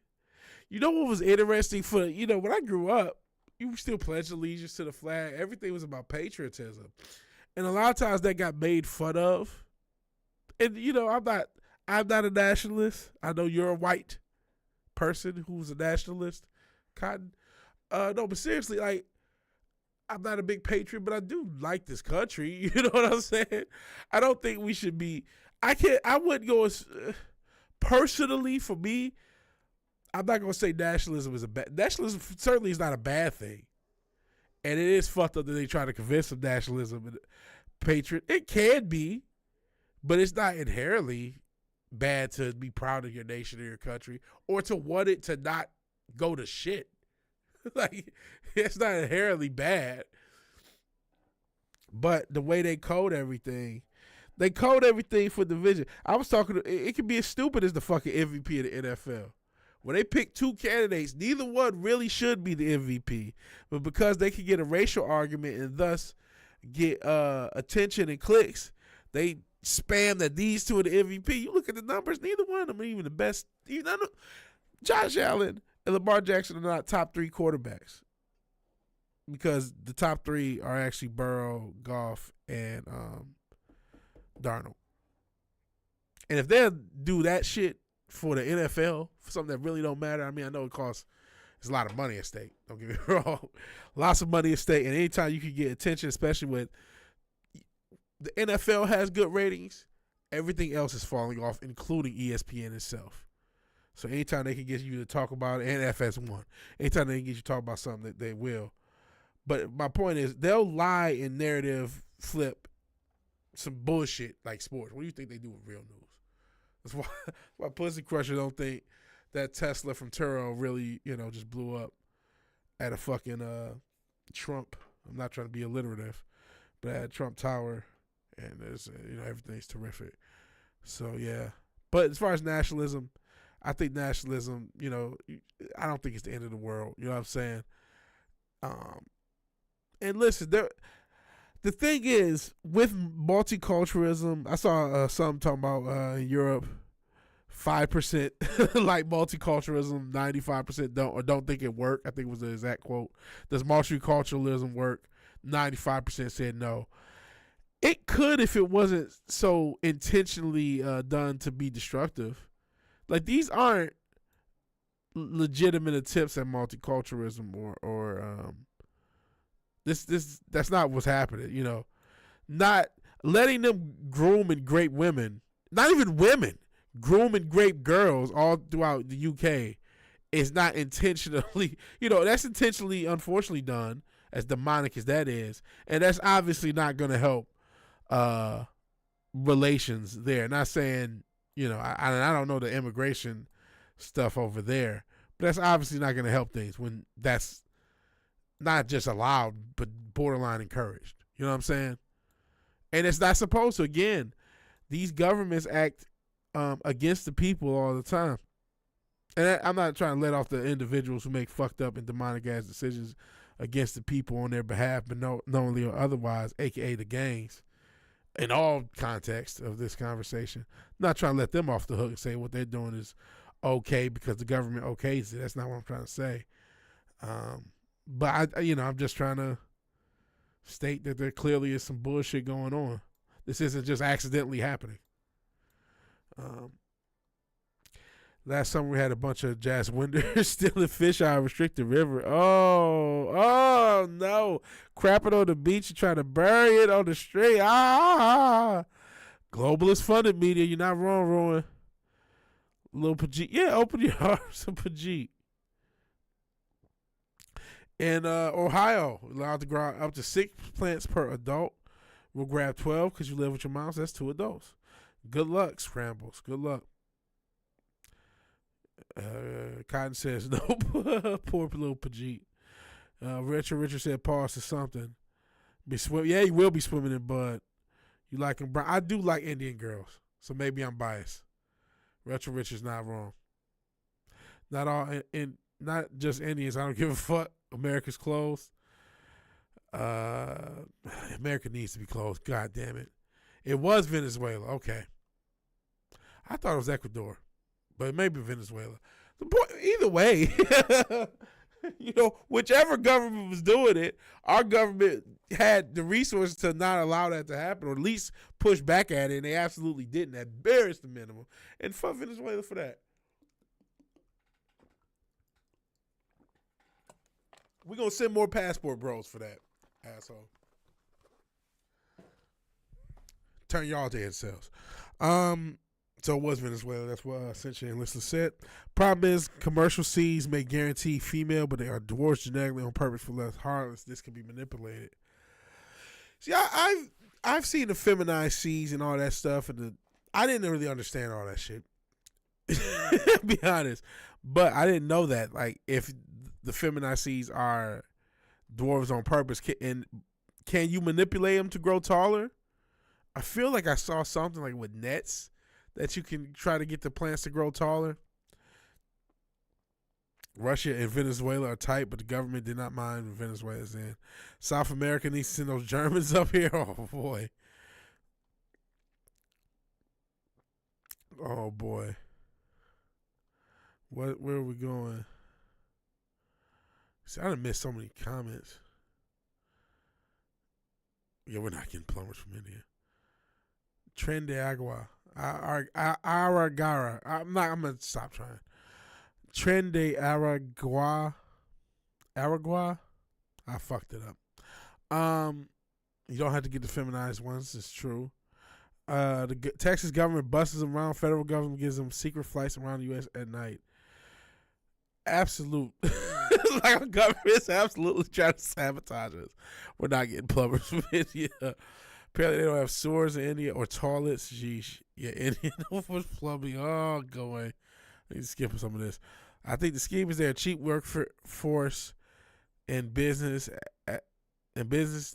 You know what was interesting when I grew up. You still pledged allegiance to the flag. Everything was about patriotism. And a lot of times that got made fun of. And, I'm not a nationalist. I know you're a white person who's a nationalist. Cotton. No, but seriously, like, I'm not a big patriot, but I do like this country. You know what I'm saying? I don't think we should be. I wouldn't go as, personally for me, I'm not going to say nationalism is nationalism certainly is not a bad thing. And it is fucked up that they try to convince of nationalism and patriot. It can be, but it's not inherently bad to be proud of your nation or your country or to want it to not go to shit. Like, it's not inherently bad. But the way they code everything for division. I was talking, it can be as stupid as the fucking MVP of the NFL. When they pick 2 candidates, neither one really should be the MVP. But because they can get a racial argument and thus get attention and clicks, they spam that these 2 are the MVP. You look at the numbers, neither one of them are even the best. Josh Allen and Lamar Jackson are not top 3 quarterbacks. Because the top 3 are actually Burrow, Goff, and Darnold. And if they do that shit for the NFL, for something that really don't matter, I mean, I know there's a lot of money at stake. Don't get me wrong. Lots of money at stake. And anytime you can get attention, especially with the NFL has good ratings, everything else is falling off, including ESPN itself. So anytime they can get you to talk about it, and FS1, anytime they can get you to talk about something, that they will. But my point is, they'll lie and narrative flip some bullshit like sports. What do you think they do with real news? That's why Pussy Crusher don't think that Tesla from Turo really, just blew up at a fucking Trump. I'm not trying to be alliterative, but at Trump Tower, and there's everything's terrific. So yeah, but as far as nationalism, I think nationalism, I don't think it's the end of the world. You know what I'm saying? And listen, the thing is, with multiculturalism, I saw something talking about in Europe, 5% like multiculturalism, 95% don't think it worked. I think it was the exact quote. Does multiculturalism work? 95% said no. It could if it wasn't so intentionally done to be destructive. Like, these aren't legitimate attempts at multiculturalism or that's not what's happening, Not letting them groom and grape women, not even women, groom and grape girls all throughout the UK is not intentionally, that's intentionally, unfortunately done, as demonic as that is. And that's obviously not going to help relations there. Not saying, I don't know the immigration stuff over there, but that's obviously not going to help things when that's not just allowed, but borderline encouraged. You know what I'm saying? And it's not supposed to. Again, these governments act against the people all the time. And I'm not trying to let off the individuals who make fucked up and demonic ass decisions against the people on their behalf, but knowingly or otherwise, aka the gangs, in all contexts of this conversation. I'm not trying to let them off the hook and say what they're doing is okay because the government okays it. That's not what I'm trying to say. But I'm just trying to state that there clearly is some bullshit going on. This isn't just accidentally happening. Last summer we had a bunch of Jazz Winders stealing fish out of restricted river. Oh no. Crapping on the beach and trying to bury it on the street. Globalist funded media. You're not wrong, Rowan. Little Pajit. Yeah, open your arms to Pajit. In Ohio, allowed to grow up to 6 plants per adult. We'll grab 12 because you live with your moms. That's 2 adults. Good luck, Scrambles. Good luck. Cotton says nope. Poor little Pajit. Richard said pause to something. Yeah, you will be swimming in Bud. You like him brown. I do like Indian girls, so maybe I'm biased. Retro Richard's not wrong. Not all, and not just Indians. I don't give a fuck. America's closed. America needs to be closed. God damn it. It was Venezuela. Okay. I thought it was Ecuador, but maybe Venezuela. Either way, whichever government was doing it, our government had the resources to not allow that to happen, or at least push back at it, and they absolutely didn't. At barest the minimum. And fuck Venezuela for that. We're going to send more passport bros for that, asshole. Turn y'all dead selves. So it was Venezuela. That's what essentially Enlisted said. Problem is, commercial seeds may guarantee female, but they are divorced genetically on purpose for less harmless. This can be manipulated. See, I've seen the feminized seeds and all that stuff, and I didn't really understand all that shit. To be honest. But I didn't know that. Like, if the feminized seeds are dwarves on purpose, can you manipulate them to grow taller? I feel like I saw something like with nets that you can try to get the plants to grow taller. Russia and Venezuela are tight, but the government did not mind when Venezuela's in. South America needs to send those Germans up here. Oh, boy. Oh, boy. Where are we going? See, I done missed so many comments. Yeah, we're not getting plumbers from India. Tren de Agua. Aragara. I'm going to stop trying. Tren de Aragua. Aragua? I fucked it up. You don't have to get the feminized ones. It's true. The Texas government buses them around. Federal government gives them secret flights around the U.S. at night. Absolute. Like our government is absolutely trying to sabotage us. We're not getting plumbers from India. Apparently they don't have sewers in India or toilets. Jeez. Yeah, India was plumbing. Oh, go away. I need to skip some of this. I think the scheme is they're a cheap workforce in business. The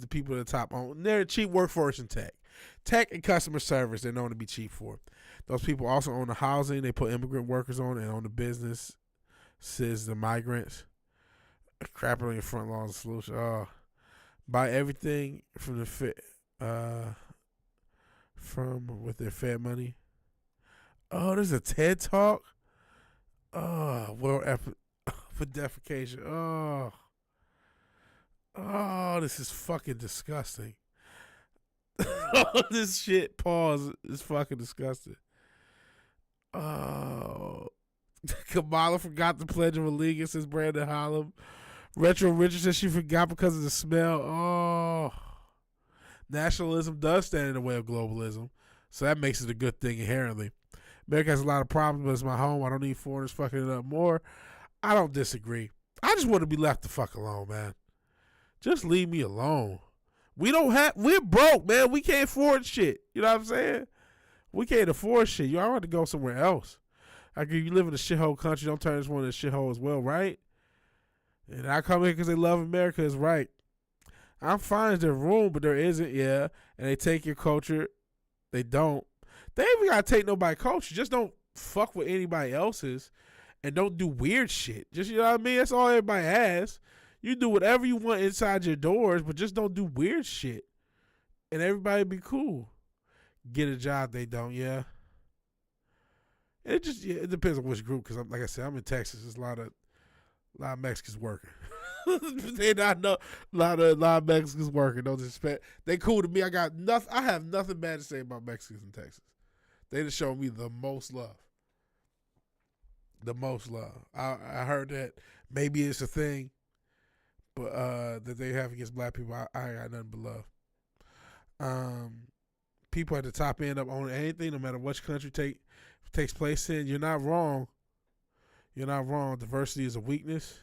people at the top own. They're a cheap workforce in tech. Tech and customer service, they're known to be cheap for. Those people also own the housing. They put immigrant workers on and own the business. Says the migrants. Crapping on your front lawn is a solution. Oh. Buy everything from with their Fed money. Oh, there's a TED Talk. Oh, world effort for defecation. Oh, this is fucking disgusting. This shit, pause, is fucking disgusting. Oh. Kamala forgot the Pledge of Allegiance, says Brandon Hollum. Retro Richard says she forgot because of the smell. Oh. Nationalism does stand in the way of globalism, so that makes it a good thing inherently. America has a lot of problems, but it's my home. I don't need foreigners fucking it up more. I don't disagree. I just want to be left the fuck alone, man. Just leave me alone. We're broke, man. We can't afford shit. You know what I'm saying? We can't afford shit. I want to go somewhere else. Like, if you live in a shithole country, don't turn this one into a shithole as well, right? And I come here because they love America is right. I'm fine as there's room, but there isn't, yeah. And they take your culture. They don't. They ain't even got to take nobody's culture. Just don't fuck with anybody else's and don't do weird shit. Just, you know what I mean? That's all everybody has. You do whatever you want inside your doors, but just don't do weird shit. And everybody be cool. Get a job, they don't, yeah. And it depends on which group, because like I said, I'm in Texas. There's a lot of Mexicans working. They not know a lot of Mexicans working. No disrespect. They cool to me. I have nothing bad to say about Mexicans in Texas. They just show me the most love. The most love. I heard that maybe it's a thing, but that they have against black people. I ain't got nothing but love. People at the top end up owning anything, no matter which country takes place in. You're not wrong. You're not wrong. Diversity is a weakness.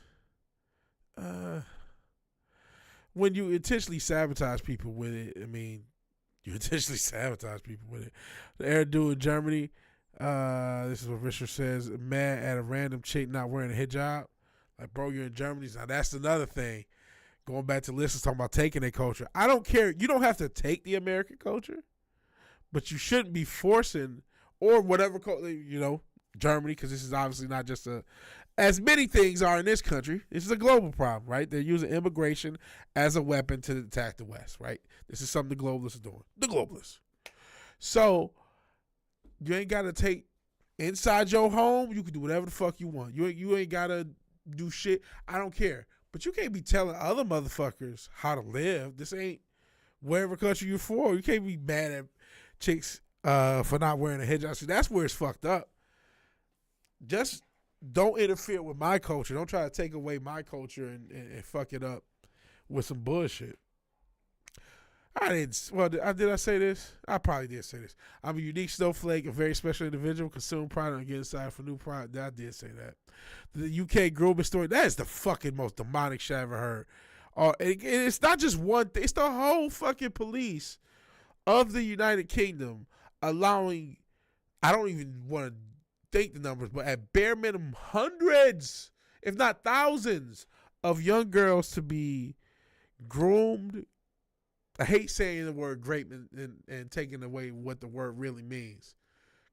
When you intentionally sabotage people with it, I mean, you intentionally sabotage people with it. The air dude in Germany, this is what Richard says, mad at a random chick not wearing a hijab. Like, bro, you're in Germany. Now, that's another thing. Going back to listeners talking about taking their culture. I don't care. You don't have to take the American culture, but you shouldn't be forcing, or whatever, Germany, because this is obviously not just as many things are in this country. This is a global problem, right? They're using immigration as a weapon to attack the West, right? This is something the globalists are doing. The globalists. So you ain't got to take inside your home. You can do whatever the fuck you want. You ain't got to do shit. I don't care. But you can't be telling other motherfuckers how to live. This ain't wherever country you're for. You can't be mad at chicks for not wearing a hijab. See, that's where it's fucked up. Just don't interfere with my culture. Don't try to take away my culture and fuck it up with some bullshit. Did I say this? I probably did say this. I'm a unique snowflake, a very special individual, consume product and get inside for new product. I did say that. The UK grooming story, that is the fucking most demonic shit I ever heard. And it's not just one thing. It's the whole fucking police of the United Kingdom allowing, I don't even want to think the numbers, but at bare minimum, hundreds, if not thousands, of young girls to be groomed. I hate saying the word grape and taking away what the word really means,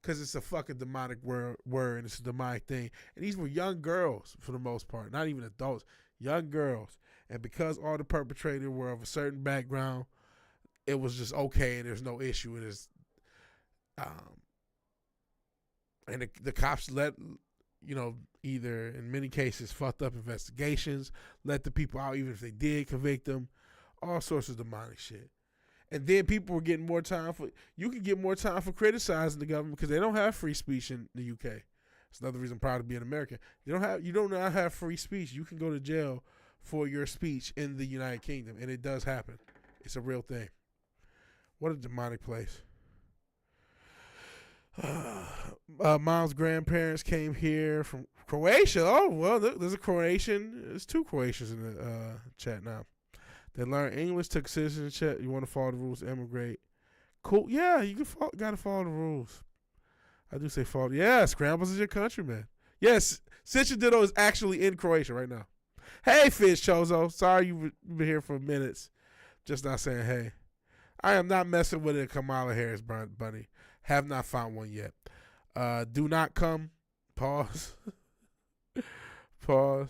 because it's a fucking demonic word and it's a demonic thing. And these were young girls for the most part, not even adults, young girls. And because all the perpetrators were of a certain background, it was just okay and there's no issue. It is, and the cops let, either in many cases fucked up investigations, let the people out even if they did convict them, all sorts of demonic shit. And then people were getting more time you can get more time for criticizing the government because they don't have free speech in the UK. It's another reason I'm proud to be an American. You don't not have free speech. You can go to jail for your speech in the United Kingdom, and it does happen. It's a real thing. What a demonic place. Mom's grandparents came here from Croatia. Oh, well, there's a Croatian. There's two Croatians in the chat now. They learned English, took citizenship. You want to follow the rules, emigrate. Cool. Yeah, you got to follow the rules. I do say follow. Yeah, Scrambles is your country, man. Yes, Citadino is actually in Croatia right now. Hey, Fish Chozo. Sorry you've been here for minutes. Just not saying hey. I am not messing with a Kamala Harris bunny. Have not found one yet. Do not come. Pause. Pause.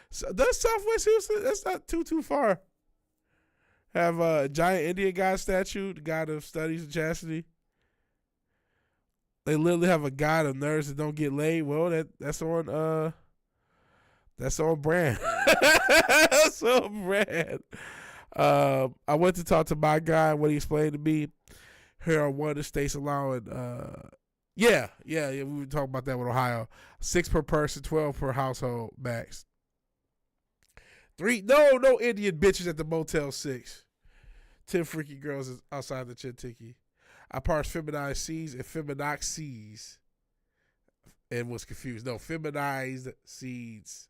So does Southwest Houston? That's not too far. Have a giant Indian god statue, the god of studies and chastity. They literally have a god of nerds that don't get laid. Well, that's on brand. That's on brand. I went to talk to my guy. What he explained to me, here are one of the states allowing. We were talking about that with Ohio. 6 per person, 12 per household max. 3, no Indian bitches at the Motel 6. 10 freaky girls outside the Chintiki. I parsed feminized C's and feminax C's and was confused. No, feminized seeds.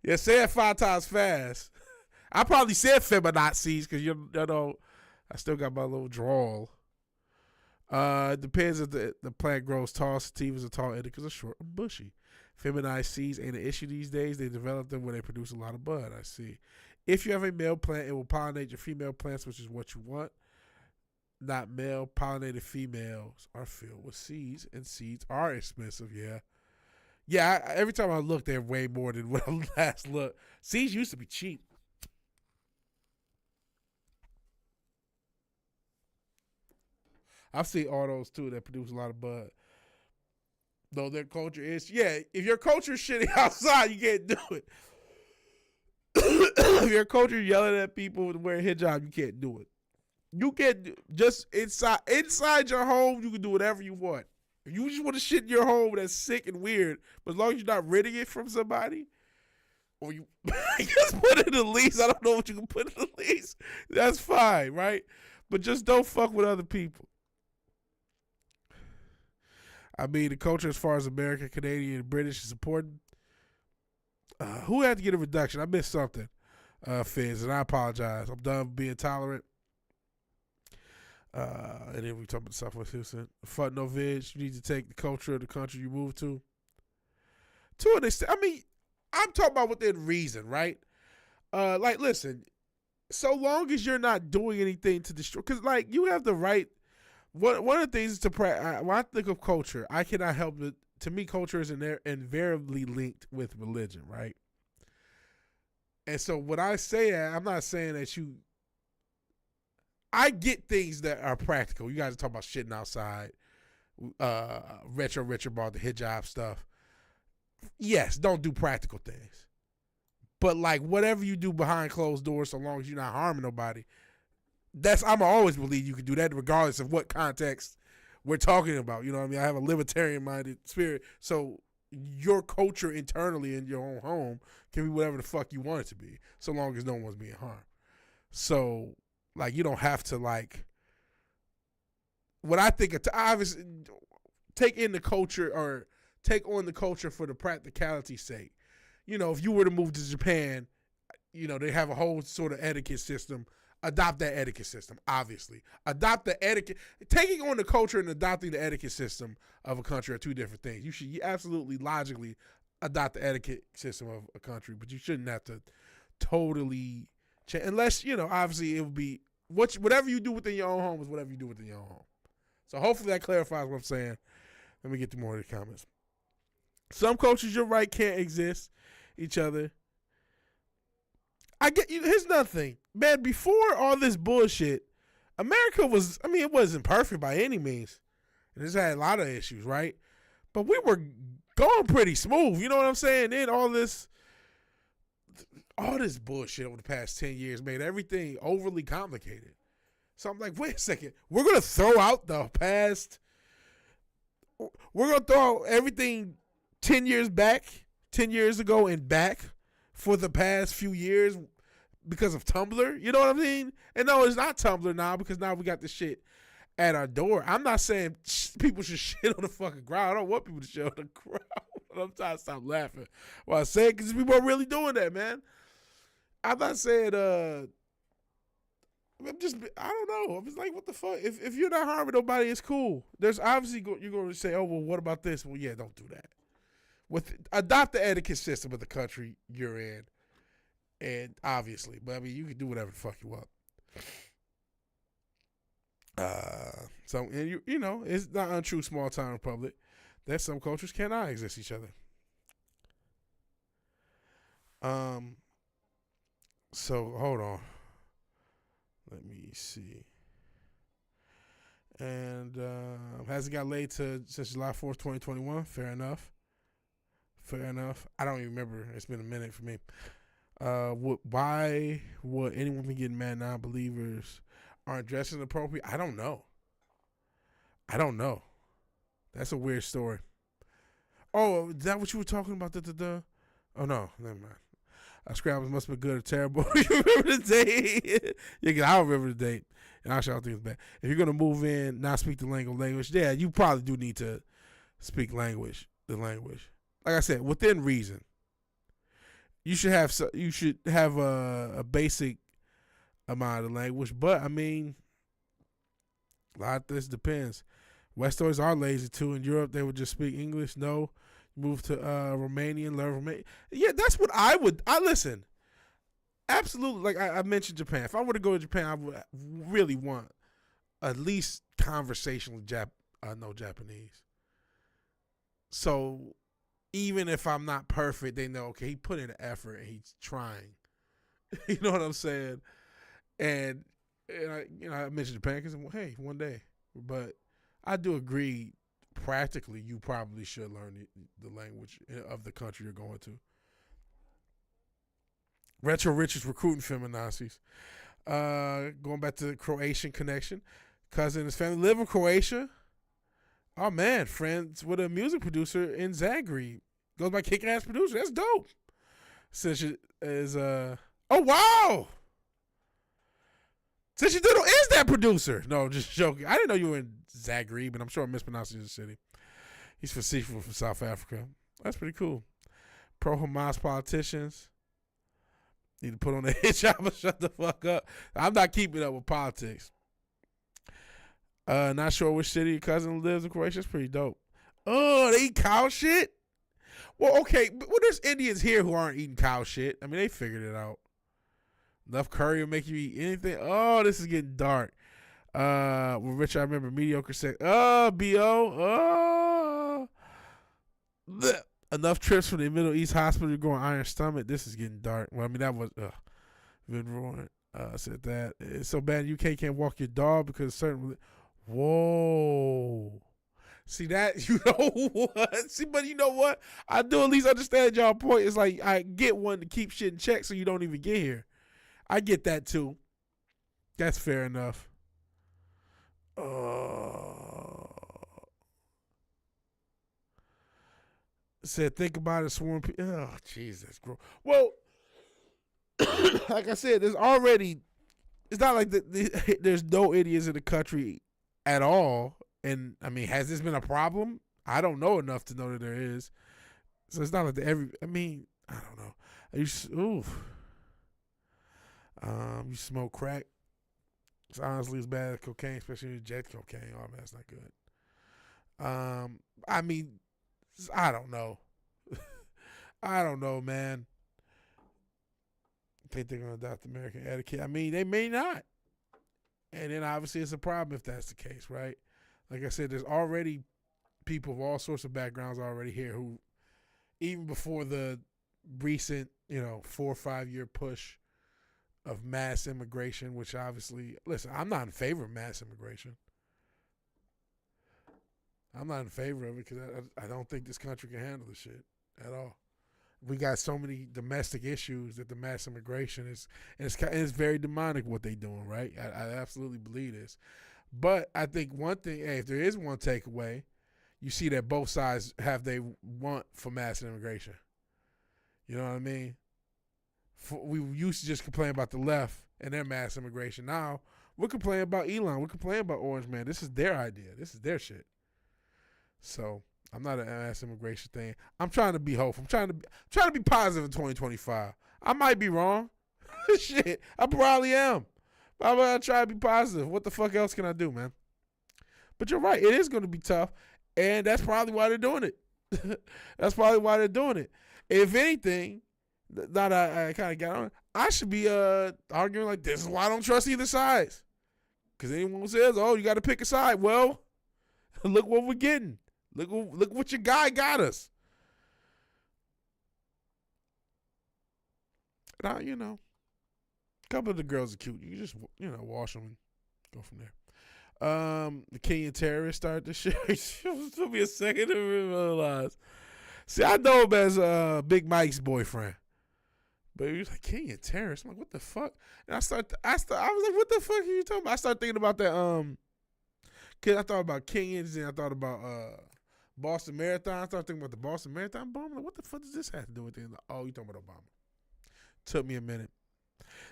Yeah, say it 5 times fast. I probably said feminax C's because I still got my little drawl. It depends if the plant grows tall. Sativas are tall, indicas are short and bushy. Feminized seeds ain't an issue these days. They develop them when they produce a lot of bud. I see. If you have a male plant, it will pollinate your female plants, which is what you want. Not male. Pollinated females are filled with seeds, and seeds are expensive, yeah. Yeah, every time I look, they're way more than when I last looked. Seeds used to be cheap. I've seen all those too that produce a lot of bud. Though their culture is, if your culture is shitty outside, you can't do it. If your culture is yelling at people wearing hijab, you can't do it. You can't just inside your home, you can do whatever you want. If you just want to shit in your home that's sick and weird, but as long as you're not ridding it from somebody, or you just put it in the lease, I don't know what you can put in the lease, that's fine, right? But just don't fuck with other people. I mean, the culture as far as American, Canadian, and British is important. Who had to get a reduction? I missed something, Fizz, and I apologize. I'm done being tolerant. And then we talk about Southwest Houston. Fuck no vig. You need to take the culture of the country you move to. To an extent, I mean, I'm talking about within reason, right? Like, listen, so long as you're not doing anything to destroy, because, like, you have the right. One of the things is to when I think of culture, I cannot help it. To me, culture is invariably linked with religion, right? And so when I say that, I'm not saying that you. I get things that are practical. You guys are talking about shitting outside, retro about the hijab stuff. Yes, don't do practical things. But like whatever you do behind closed doors, so long as you're not harming nobody, I'm always believe you can do that regardless of what context we're talking about. You know what I mean? I have a libertarian-minded spirit. So your culture internally in your own home can be whatever the fuck you want it to be, so long as no one's being harmed. So, like, you don't have to, like, what I think, obviously, take in the culture or take on the culture for the practicality's sake. You know, if you were to move to Japan, you know, they have a whole sort of etiquette system. Adopt that etiquette system, obviously. Adopt the etiquette. Taking on the culture and adopting the etiquette system of a country are two different things. You should absolutely logically adopt the etiquette system of a country, but you shouldn't have to totally change. Unless, you know, obviously it would be, whatever you do within your own home is whatever you do within your own home. So hopefully that clarifies what I'm saying. Let me get to more of the comments. Some cultures, you're right, can't exist each other. I get you. Here's another thing, man. Before all this bullshit, America was, I mean, it wasn't perfect by any means. It just had a lot of issues, right? But we were going pretty smooth. You know what I'm saying? Then all this bullshit over the past 10 years made everything overly complicated. So I'm like, wait a second. We're going to throw out the past. We're going to throw out everything 10 years ago and back for the past few years because of Tumblr. You know what I mean? And no, it's not Tumblr now because now we got this shit at our door. I'm not saying people should shit on the fucking ground. I don't want people to shit on the ground. I'm trying to stop laughing while I say it because people are really doing that, man. I'm not saying, I don't know. I'm just like, what the fuck? If you're not harming nobody, it's cool. There's obviously, you're going to say, oh, well, what about this? Well, yeah, don't do that. Adopt the etiquette system of the country you're in. And obviously, but I mean, you can do whatever the fuck you want. So, and you know, it's not untrue, small town republic, that some cultures cannot exist each other. So hold on. Let me see. And hasn't got laid since July 4th, 2021. Fair enough. I don't even remember. It's been a minute for me. Why would anyone be getting mad non-believers aren't dressing appropriate? I don't know. That's a weird story. Oh, is that what you were talking about? Oh, no. Never mind. Scrambles must have been good or terrible. You remember the date? Yeah, 'cause I don't remember the date. And actually, I don't think it's bad. If you're going to move in, not speak the language, yeah, you probably do need to speak the language. Like I said, within reason. You should have a basic amount of language, but I mean, a lot of this depends. Westerners are lazy too. In Europe, they would just speak English. No, move to Romanian, learn Romanian. Yeah, that's what I would. Listen. Absolutely, like I mentioned Japan. If I were to go to Japan, I would really want at least conversational know Japanese. So even if I'm not perfect, they know, okay, he put in an effort and he's trying. You know what I'm saying? And I mentioned Japan because, hey, one day. But I do agree. Practically, you probably should learn the language of the country you're going to. Retro Richards recruiting feminazis. Going back to the Croatian connection. Cousin and his family live in Croatia. Oh man, friends with a music producer in Zagreb. Goes by Kick Ass Producer. That's dope. Since she is oh wow. Since you did is that producer? No, just joking. I didn't know you were in Zagreb, and I'm sure I'm mispronouncing the city. He's from South Africa. That's pretty cool. Pro Hamas politicians need to put on the hijab and shut the fuck up. I'm not keeping up with politics. Not sure which city your cousin lives in Croatia. It's pretty dope. Oh, they eat cow shit? Well, okay. Well, there's Indians here who aren't eating cow shit. I mean, they figured it out. Enough curry will make you eat anything. Oh, this is getting dark. Well, Rich, I remember mediocre sex. Oh, B.O. Oh. Enough trips from the Middle East hospital to go on iron stomach. This is getting dark. Well, I mean, that was Vidroin said that. It's so bad you can't walk your dog because certain. Whoa. See that? You know what? See, but you know what? I do at least understand y'all point. It's like I get one to keep shit in check so you don't even get here. I get that too. That's fair enough. Said, think about it, sworn people. Oh, Jesus, gross. Well, like I said, there's already. It's not like there's no idiots in the country at all. And I mean, has this been a problem? I don't know enough to know that there is. So it's not like I mean, I don't know. You smoke crack. It's honestly as bad as cocaine, especially jet cocaine. Oh man, that's not good. I mean, I don't know. I don't know, man. Think they're gonna adopt American etiquette? I mean, they may not. And then obviously it's a problem if that's the case, right? Like I said, there's already people of all sorts of backgrounds already here who, even before the recent, 4 or 5 year push of mass immigration, which obviously, listen, I'm not in favor of mass immigration. I'm not in favor of it because I don't think this country can handle the shit at all. We got so many domestic issues that the mass immigration it's very demonic what they doing, right? I absolutely believe this. But I think one thing, if there is one takeaway, you see that both sides have they want for mass immigration. You know what I mean? We used to just complain about the left and their mass immigration. Now we're complaining about Elon. We're complaining about Orange Man. This is their idea. This is their shit. So I'm not an mass immigration thing. I'm trying to be hopeful. I'm trying to be positive in 2025. I might be wrong. Shit, I probably am. But I'm gonna try to be positive. What the fuck else can I do, man? But you're right. It is going to be tough, and that's probably why they're doing it. That's probably why they're doing it. If anything, now that I kind of got on, I should be arguing like this is why I don't trust either side. Because anyone who says, "Oh, you got to pick a side," well, look what we're getting. Look what your guy got us. Now, a couple of the girls are cute. You just, wash them and go from there. The Kenyan terrorists started the shit. It took me a second to realize. See, I know him as Big Mike's boyfriend. But he was like, Kenyan terrorists? I'm like, what the fuck? And I was like, what the fuck are you talking about? I started thinking about that, cause I thought about Kenyans and I thought about Boston Marathon. I started thinking about the Boston Marathon bomb. Like, what the fuck does this have to do with it? Like, oh, you talking about Obama. Took me a minute.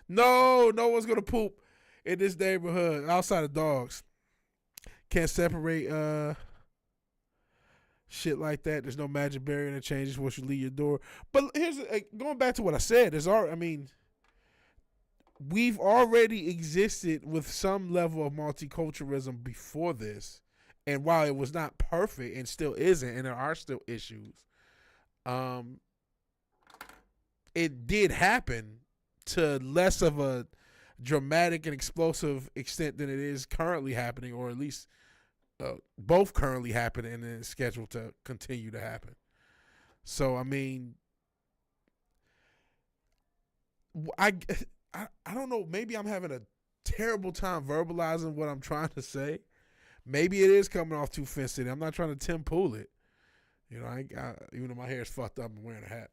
No one's gonna poop in this neighborhood outside of dogs. Can't separate shit like that. There's no magic barrier that changes once you leave your door. But here's going back to what I said. We've already existed with some level of multiculturalism before this, and while it was not perfect and still isn't, and there are still issues, it did happen to less of a dramatic and explosive extent than it is currently happening, or at least both currently happening and is scheduled to continue to happen. So, I mean, I don't know. Maybe I'm having a terrible time verbalizing what I'm trying to say, Maybe it is coming off too fancy. I'm not trying to Tim Pool it. You know, even though my hair is fucked up, I'm wearing a hat.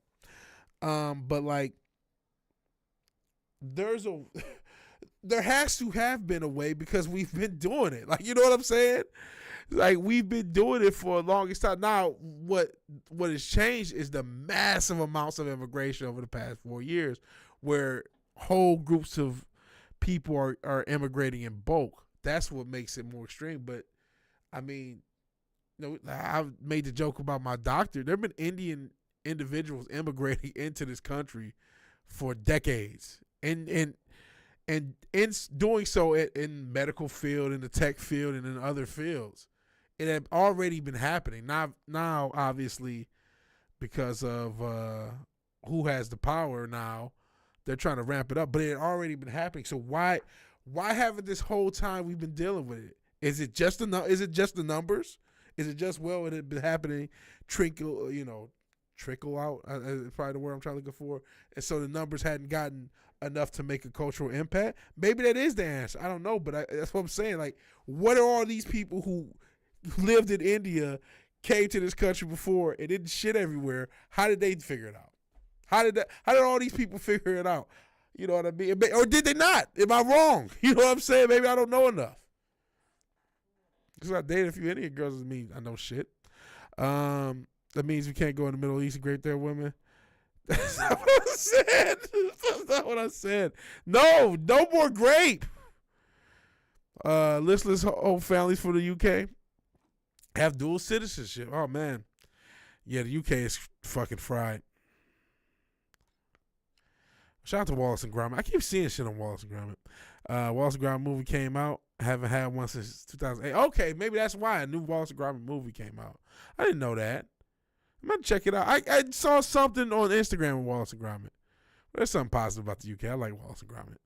But like, there has to have been a way because we've been doing it. Like, you know what I'm saying? Like, we've been doing it for the longest time. Now, what has changed is the massive amounts of immigration over the past 4 years, where whole groups of people are immigrating in bulk. That's what makes it more extreme. But I mean, you know, I've made the joke about my doctor. There have been Indian individuals immigrating into this country for decades, and in doing so in medical field, in the tech field, and in other fields. It had already been happening. Now, obviously, because of who has the power now, they're trying to ramp it up. But it had already been happening. So why haven't this whole time we've been dealing with it? Is it just the numbers? Is it just, well, it had been happening, trickle out? Is probably the word I'm trying to look for. And so the numbers hadn't gotten enough to make a cultural impact. Maybe that is the answer. I don't know, but that's what I'm saying. Like, what are all these people who lived in India, came to this country before, and didn't shit everywhere? How did they figure it out? How did all these people figure it out? You know what I mean? Or did they not? Am I wrong? You know what I'm saying? Maybe I don't know enough. Because I dated a few Indian girls doesn't mean I know shit. That means we can't go in the Middle East and grape their women. That's not what I said. That's not what I said. No more grape. Listless whole families for the UK have dual citizenship. Oh, man. Yeah, the UK is fucking fried. Shout out to Wallace and Gromit. I keep seeing shit on Wallace and Gromit. Wallace and Gromit movie came out. I haven't had one since 2008. Okay, maybe that's why a new Wallace and Gromit movie came out. I didn't know that. I'm going to check it out. I saw something on Instagram with Wallace and Gromit. There's something positive about the UK. I like Wallace and Gromit.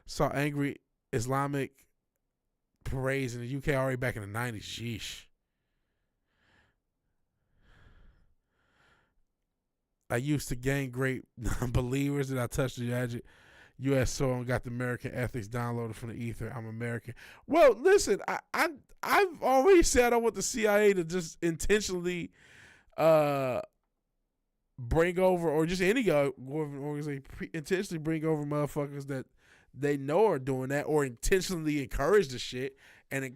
Saw angry Islamic parades in the UK already back in the 90s. Sheesh. I used to gang rape non-believers that I touched the U.S. soil and got the American ethics downloaded from the ether. I'm American. Well, listen, I've already said I don't want the CIA to just intentionally bring over, or just any organization intentionally bring over motherfuckers that they know are doing that, or intentionally encourage the shit and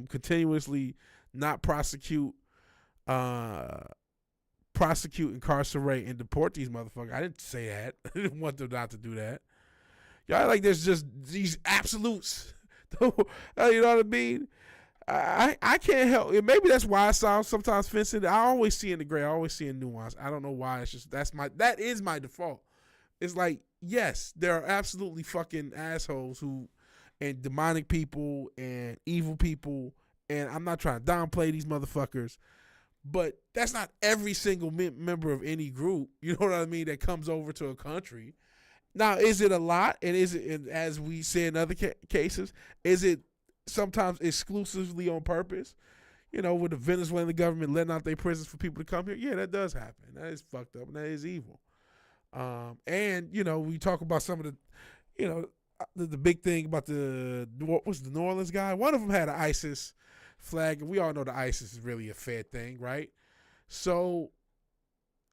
continuously not prosecute, incarcerate, and deport these motherfuckers. I didn't say that. I didn't want them not to do that. Y'all like there's just these absolutes. You know what I mean? I can't help it. Maybe that's why I sound sometimes fencing. I always see in the gray. I always see in nuance. I don't know why. It's just that is my default. It's like, yes, there are absolutely fucking assholes and demonic people and evil people, and I'm not trying to downplay these motherfuckers, but that's not every single member of any group, you know what I mean, that comes over to a country. Now, is it a lot? And is it, as we say in other cases, is it sometimes exclusively on purpose? You know, with the Venezuelan government letting out their prisons for people to come here? Yeah, that does happen. That is fucked up, and that is evil. And, you know, we talk about some of the, you know, the big thing about what was the New Orleans guy? One of them had an ISIS flag, and we all know the ISIS is really a fair thing, right? So,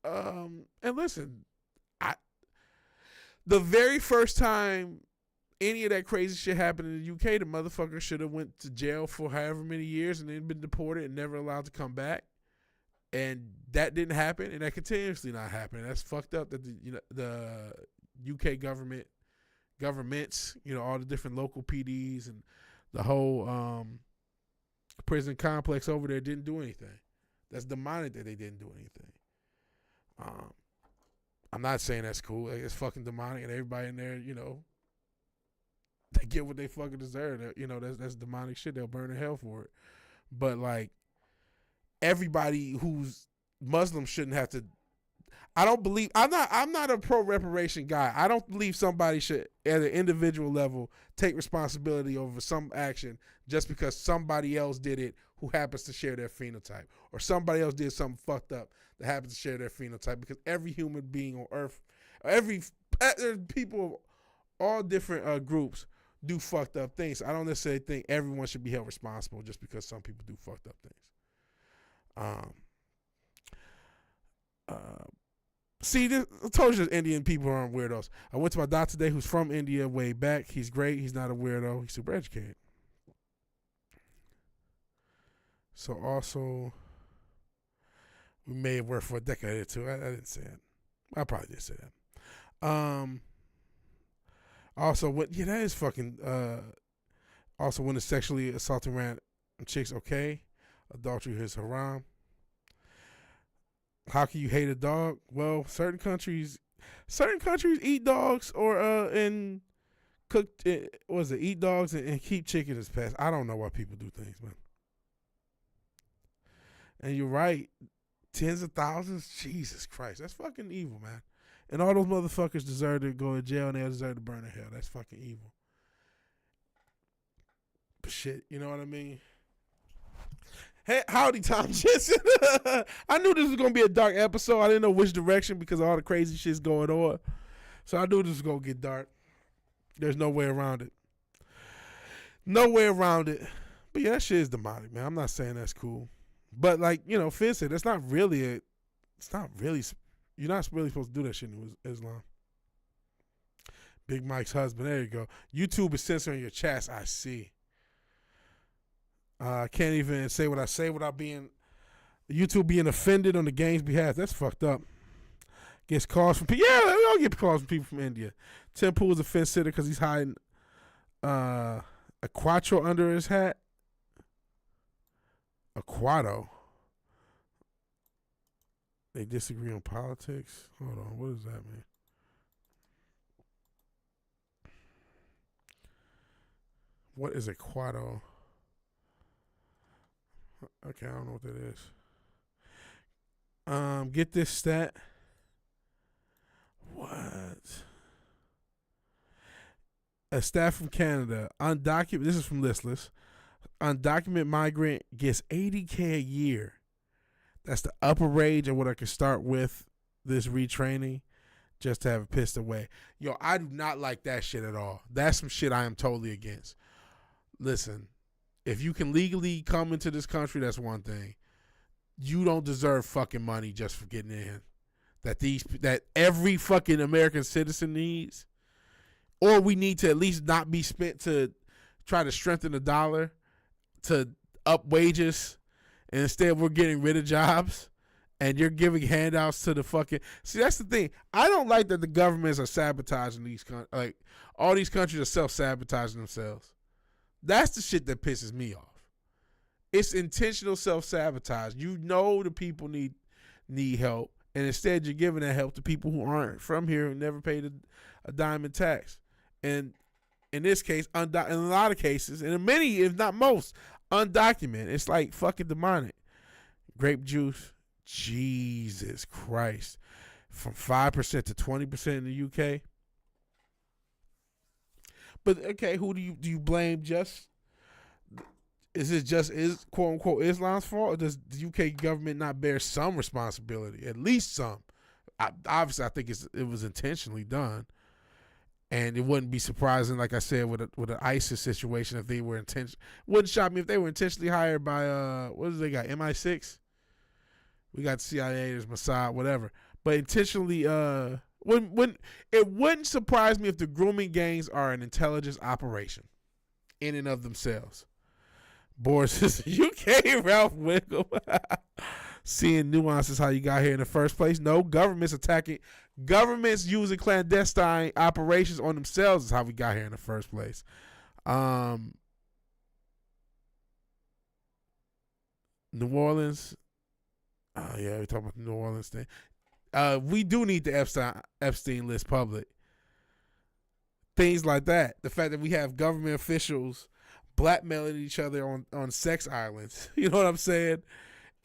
and listen, the very first time any of that crazy shit happened in the UK, the motherfucker should have went to jail for however many years and then been deported and never allowed to come back. And that didn't happen, and that continuously not happening. That's fucked up that the UK governments, you know, all the different local PDs and the whole prison complex over there didn't do anything. That's demonic that they didn't do anything. I'm not saying that's cool. Like, it's fucking demonic, and everybody in there, you know, they get what they fucking deserve. You know, that's demonic shit. They'll burn in hell for it. But like, everybody who's Muslim shouldn't have to. I'm not a pro reparation guy. I don't believe somebody should, at an individual level, take responsibility over some action just because somebody else did it who happens to share their phenotype, or somebody else did something fucked up that happens to share their phenotype. Because every human being on earth, there's people of all different groups do fucked up things. I don't necessarily think everyone should be held responsible just because some people do fucked up things. See, I told you Indian people aren't weirdos. I went to my doctor today who's from India way back. He's great. He's not a weirdo. He's super educated. So also, we may have worked for a decade or two. I didn't say that. I probably did say that. Also, that is fucking. Also, when it's sexually assaulting random chicks, okay. Adultery is haram. How can you hate a dog? Well, certain countries eat dogs or and cook. Eat dogs and keep chicken as pets. I don't know why people do things, man. And you're right, tens of thousands. Jesus Christ, that's fucking evil, man. And all those motherfuckers deserve to go to jail and they deserve to burn in hell. That's fucking evil. But shit, you know what I mean? Hey, howdy, Tom Jensen. I knew this was going to be a dark episode. I didn't know which direction because of all the crazy shit's going on. So I knew this was going to get dark. There's no way around it. No way around it. But yeah, that shit is demonic, man. I'm not saying that's cool. But like, Finn said, you're not really supposed to do that shit in Islam. Big Mike's husband, there you go. YouTube is censoring your chats, I see. I can't even say what I say without YouTube being offended on the gang's behalf. That's fucked up. Gets calls from people. Yeah, we all get calls from people from India. Tim Pool's a fence sitter because he's hiding a quattro under his hat. A quatto. They disagree on politics. Hold on, what does that mean? What is a quatto? Okay, I don't know what that is. Get this stat. What? A stat from Canada. Undocumented. This is from Listless. Undocumented migrant gets $80K a year. That's the upper range of what I could start with this retraining just to have it pissed away. Yo, I do not like that shit at all. That's some shit I am totally against. Listen, if you can legally come into this country, that's one thing. You don't deserve fucking money just for getting in. That every fucking American citizen needs. Or we need to at least not be spent to try to strengthen the dollar to up wages, and instead we're getting rid of jobs and you're giving handouts to the fucking. See, that's the thing. I don't like that the governments are sabotaging these like all these countries are self-sabotaging themselves. That's the shit that pisses me off. It's intentional self-sabotage. You know the people need help, and instead you're giving that help to people who aren't from here and never paid a dime in tax. And in this case, in a lot of cases, and in many, if not most, undocumented. It's like fucking demonic. Grape juice, Jesus Christ, from 5% to 20% in the UK. But okay, who do you blame? Is quote unquote Islam's fault, or does the UK government not bear some responsibility? At least some. Obviously, I think it was intentionally done. And it wouldn't be surprising, like I said, with an ISIS situation if they were wouldn't shock me if they were intentionally hired by what do they got? MI6? We got CIA, there's Mossad, whatever. But intentionally, when it wouldn't surprise me if the grooming gangs are an intelligence operation in and of themselves. Boris is UK Ralph Wiggum. Seeing nuances how you got here in the first place. No, governments using clandestine operations on themselves is how we got here in the first place. New Orleans. Oh yeah, we're talking about the New Orleans thing. We do need the Epstein list public. Things like that. The fact that we have government officials blackmailing each other on sex islands. You know what I'm saying?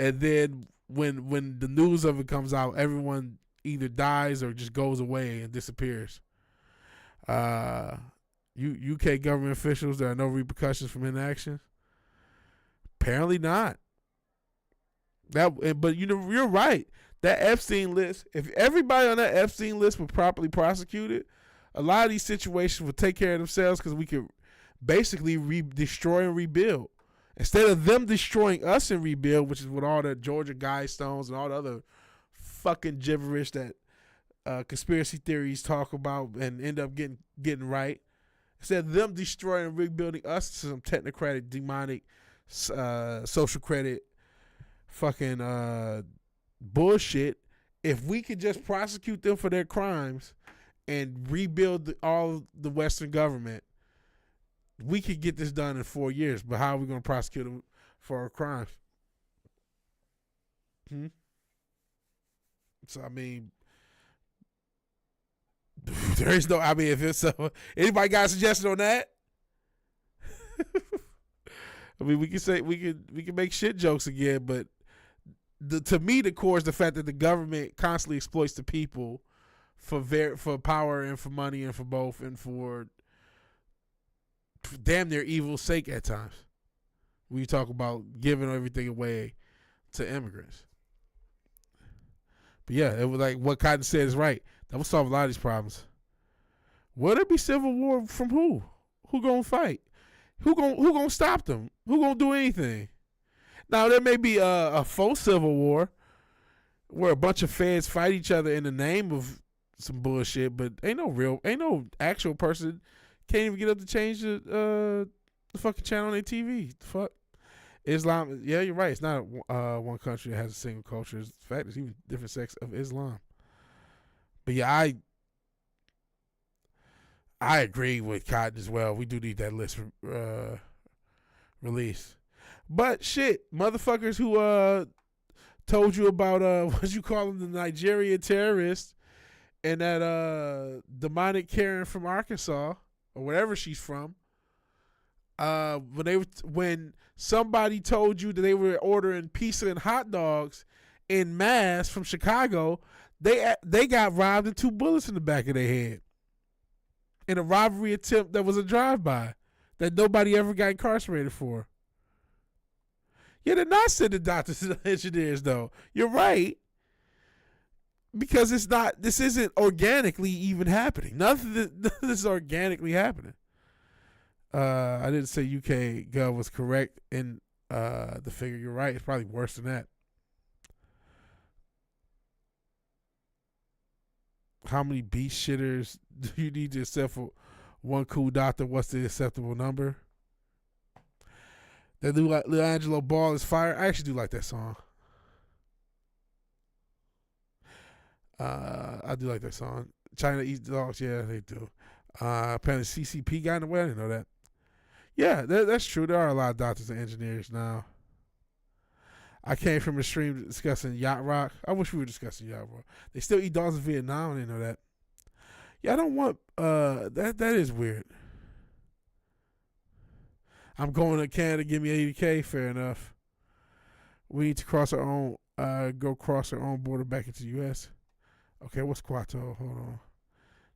And then when the news of it comes out, everyone either dies or just goes away and disappears. UK government officials, there are no repercussions from inaction? Apparently not. But you're right. That Epstein list, if everybody on that Epstein list were properly prosecuted, a lot of these situations would take care of themselves because we could basically destroy and rebuild. Instead of them destroying us and rebuild, which is what all the Georgia Guidestones and all the other fucking gibberish that conspiracy theories talk about and end up getting right. Instead of them destroying and rebuilding us to some technocratic, demonic, social credit fucking bullshit, if we could just prosecute them for their crimes and rebuild all the Western government, we could get this done in 4 years. But how are we going to prosecute them for our crimes? So, I mean, there is no, I mean, if it's, anybody got a suggestion on that? I mean, we can make shit jokes again, but to me, the core is the fact that the government constantly exploits the people for power and for money and for both and for damn near evil's sake at times. We talk about giving everything away to immigrants. But yeah, it was like what Cotton said is right. That will solve a lot of these problems. Will there be civil war from who? Who gonna fight? Who gonna stop them? Who gonna do anything? Now there may be a faux civil war where a bunch of feds fight each other in the name of some bullshit, but ain't no actual person can't even get up to change the fucking channel on their TV. The fuck? Islam, yeah, you're right. It's not one country that has a single culture. In fact, there's even different sects of Islam. But yeah, I agree with Cotton as well. We do need that list released. But shit, motherfuckers who told you about what you call them, the Nigerian terrorist, and that demonic Karen from Arkansas or wherever she's from. When somebody told you that they were ordering pizza and hot dogs in mass from Chicago, they got robbed and 2 bullets in the back of their head in a robbery attempt that was a drive-by that nobody ever got incarcerated for. Yeah, they're not sending doctors and engineers though. You're right. Because this isn't organically even happening. Nothing this is organically happening. I didn't say UK Gov was correct in the figure. You're right. It's probably worse than that. How many beast shitters do you need to accept for one cool doctor? What's the acceptable number? That Lil Angelo Ball is fire. I actually do like that song. I do like that song. China eats dogs. Yeah, they do. Apparently CCP got in the way. I didn't know that. Yeah, that's true. There are a lot of doctors and engineers now. I came from a stream discussing yacht rock. I wish we were discussing yacht rock. They still eat dogs in Vietnam. I didn't know that. Yeah, I don't want that is weird. I'm going to Canada, give me $80K, fair enough. We need to cross our own border back into the US. Okay, what's Quato? Hold on.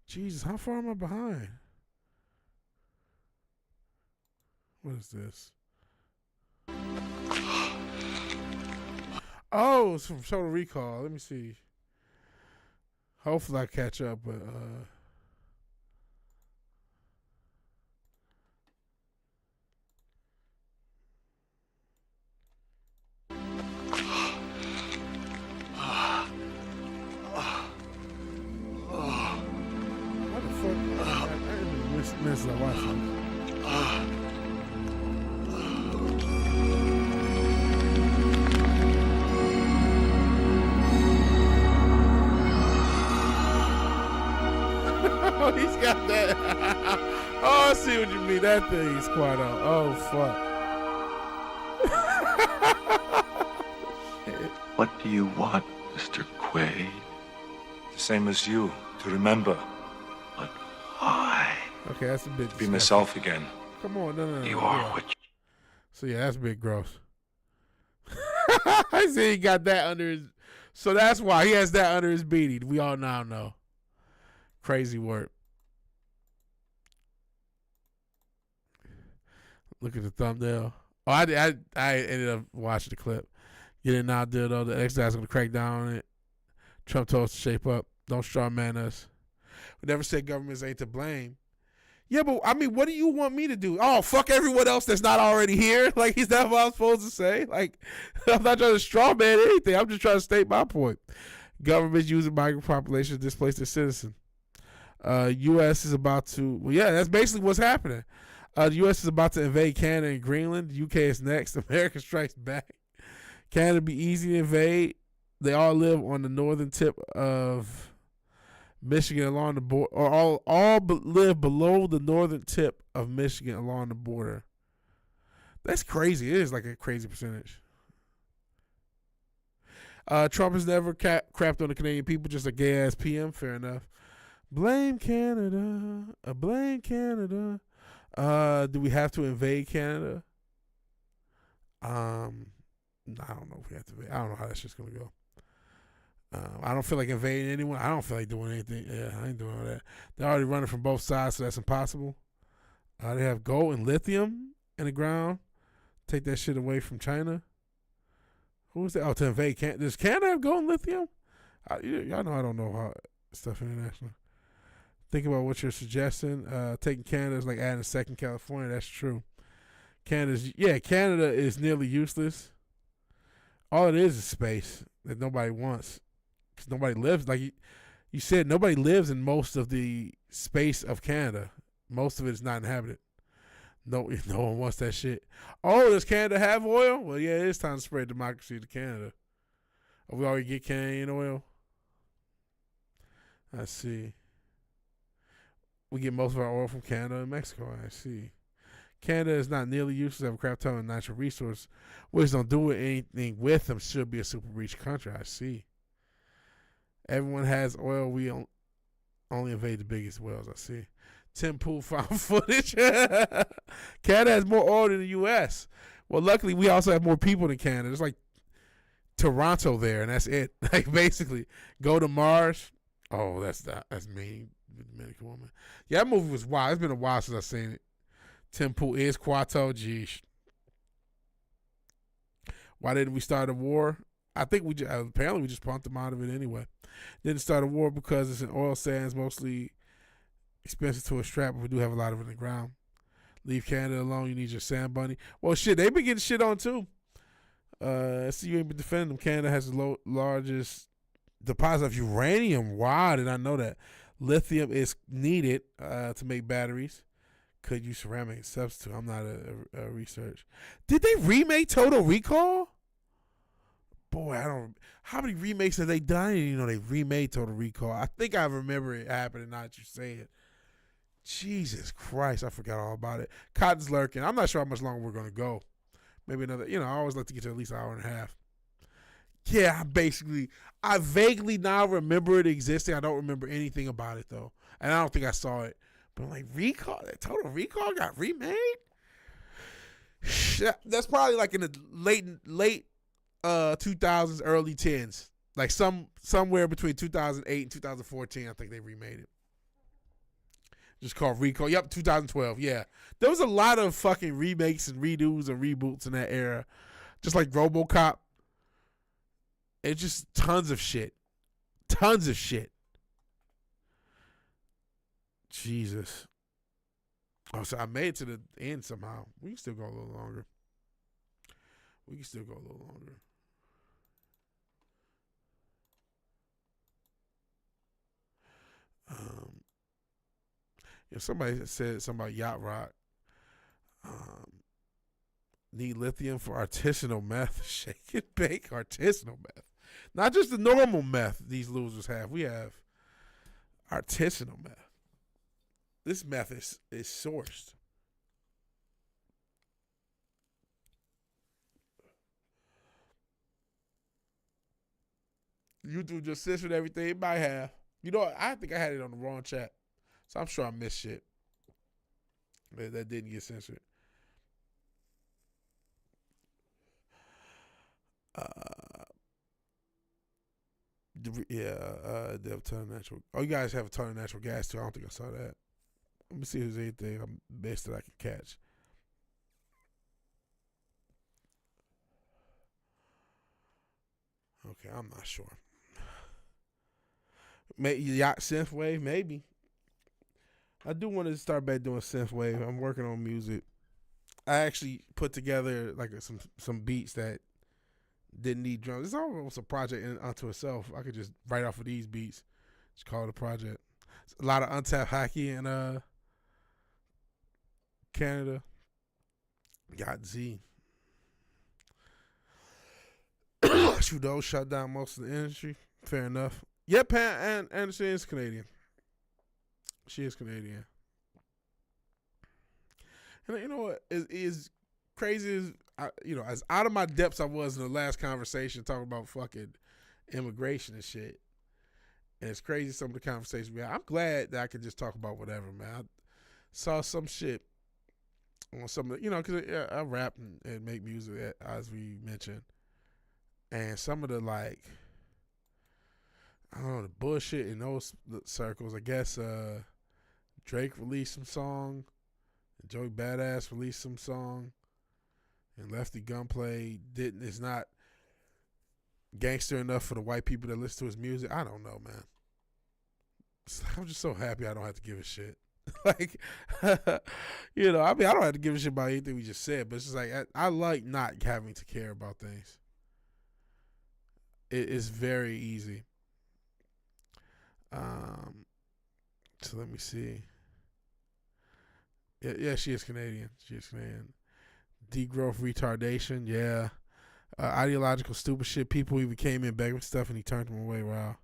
Jesus, how far am I behind? What is this? Oh, it's from Total Recall. Let me see. Hopefully I catch up, but what the fuck? I didn't miss that watching. Oh, he's got that. Oh, I see what you mean. That thing is quite out. Oh, fuck. What do you want, Mr. Quaid? The same as you, to remember. But why? Okay, that's a bit Be myself again. Come on, no. You are what you... So, yeah, that's a bit gross. I see he got that under his... So that's why he has that under his beanie. We all now know. Crazy work. Look at the thumbnail. Oh, I ended up watching the clip. Get it now, dildo. The X guy's gonna crack down on it. Trump told us to shape up. Don't straw man us. We never said governments ain't to blame. Yeah, but I mean, what do you want me to do? Oh, fuck everyone else that's not already here. Like, is that what I'm supposed to say? Like, I'm not trying to straw man anything. I'm just trying to state my point. Governments using migrant populations to displace their citizens. U.S. is about to. Well, yeah, that's basically what's happening. The U.S. is about to invade Canada and Greenland. The U.K. is next. America strikes back. Canada be easy to invade. They all live on the northern tip of Michigan along the border, or all live below the northern tip of Michigan along the border. That's crazy. It is like a crazy percentage. Trump has never crapped on the Canadian people, just a gay ass PM. Fair enough. Blame Canada. Blame Canada. Do we have to invade Canada? I don't know if we have to invade. I don't know how that's just gonna go. I don't feel like invading anyone. I don't feel like doing anything. Yeah, I ain't doing all that. They're already running from both sides, so that's impossible. They have gold and lithium in the ground. Take that shit away from China. Who is that? Oh, to invade Canada. Does Canada have gold and lithium? Y'all know I don't know how stuff international. Think about what you're suggesting. Taking Canada is like adding a second California. That's true. Canada is nearly useless. All it is space that nobody wants. Because nobody lives, like you said, nobody lives in most of the space of Canada. Most of it is not inhabited. No one wants that shit. Oh, does Canada have oil? Well, yeah, it's time to spread democracy to Canada. Oh, we already get Canadian oil? I see. We get most of our oil from Canada and Mexico. I see. Canada is not nearly useless. Have a crap ton of natural resources. We just don't do anything with them. Should be a super rich country. I see. Everyone has oil. We only invade the biggest wells. I see. Tim Pool found footage. Canada has more oil than the U.S. Well, luckily, we also have more people than Canada. There's like Toronto there, and that's it. Like, basically, go to Mars. Oh, that's me, Dominican woman. Yeah, that movie was wild. It's been a while since I've seen it. Tim Pool is Quato. Geesh. Why didn't we start a war? I think apparently we just pumped them out of it anyway. Didn't start a war because it's in oil sands, mostly expensive to extract, but we do have a lot of it in the ground. Leave Canada alone. You need your sand bunny. Well, shit, they've been getting shit on too. See, you ain't been defending them. Canada has the largest deposit of uranium. Wow, did I know that? Lithium is needed to make batteries. Could use ceramic substitute. I'm not a research. Did they remake Total Recall? Boy, I don't. How many remakes have they done? I didn't even know they remade Total Recall. I think I remember it happening. Now that you say it, Jesus Christ, I forgot all about it. Cotton's lurking. I'm not sure how much longer we're gonna go. Maybe another. I always like to get to at least an hour and a half. Yeah, I vaguely now remember it existing. I don't remember anything about it though, and I don't think I saw it. But I'm like, Total Recall got remade? That's probably like in the late 2000s, early 10s. Like somewhere between 2008 and 2014, I think they remade it. Just called Recall. Yep, 2012. Yeah. There was a lot of fucking remakes and redos and reboots in that era. Just like RoboCop. It's just tons of shit. Tons of shit. Jesus. Oh, so I made it to the end somehow. We can still go a little longer. Somebody said something about Yacht Rock. Need lithium for artisanal meth. Shake and bake artisanal meth. Not just the normal meth these losers have. We have artisanal meth. This meth is sourced. YouTube just censored everything it might have. I think I had it on the wrong chat. So I'm sure I missed shit that didn't get censored. They have a ton of natural. Oh, you guys have a ton of natural gas too. I don't think I saw that. Let me see if there's anything I missed that I can catch. Okay, I'm not sure. Maybe Yacht Synthwave, maybe. I do want to start back doing synthwave. I'm working on music. I actually put together like some beats that didn't need drums. It's almost a project in unto itself. I could just write off of these beats. Just call it a project. It's a lot of untapped hockey in Canada. Got Z. Trudeau shut down most of the industry. Fair enough. Yep, Pam Anderson is Canadian. She is Canadian. And you know what is crazy is, as out of my depths I was in the last conversation talking about fucking immigration and shit. And it's crazy some of the conversations we had. I'm glad that I could just talk about whatever, man. I saw some shit on some of the, because I rap and make music, as we mentioned. And some of the, like, I don't know, the bullshit in those circles. I guess Drake released some song. Joey Badass released some song. And Lefty Gunplay is not gangster enough for the white people that listen to his music. I don't know, man. I'm just so happy I don't have to give a shit. Like, I don't have to give a shit about anything we just said, but it's just like, I like not having to care about things. It is very easy. So let me see. Yeah, she is Canadian. Degrowth retardation, yeah. Ideological stupid shit. People even came in begging stuff and he turned them away. Wow.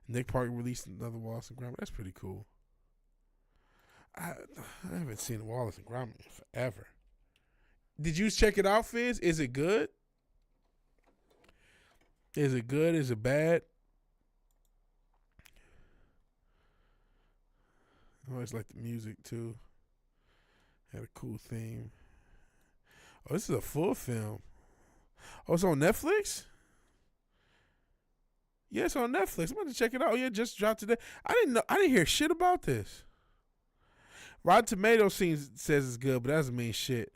Nick Park released another Wallace and Gromit. That's pretty cool. I haven't seen Wallace and Gromit in forever. Did you check it out, Fizz? Is it good? Is it good? Is it bad? I always like the music too. Had a cool theme. Oh, this is a full film. Oh, it's on Netflix? Yeah, it's on Netflix. I'm about to check it out. Yeah, it just dropped today. I didn't hear shit about this. Rotten Tomatoes says it's good, but that doesn't mean shit.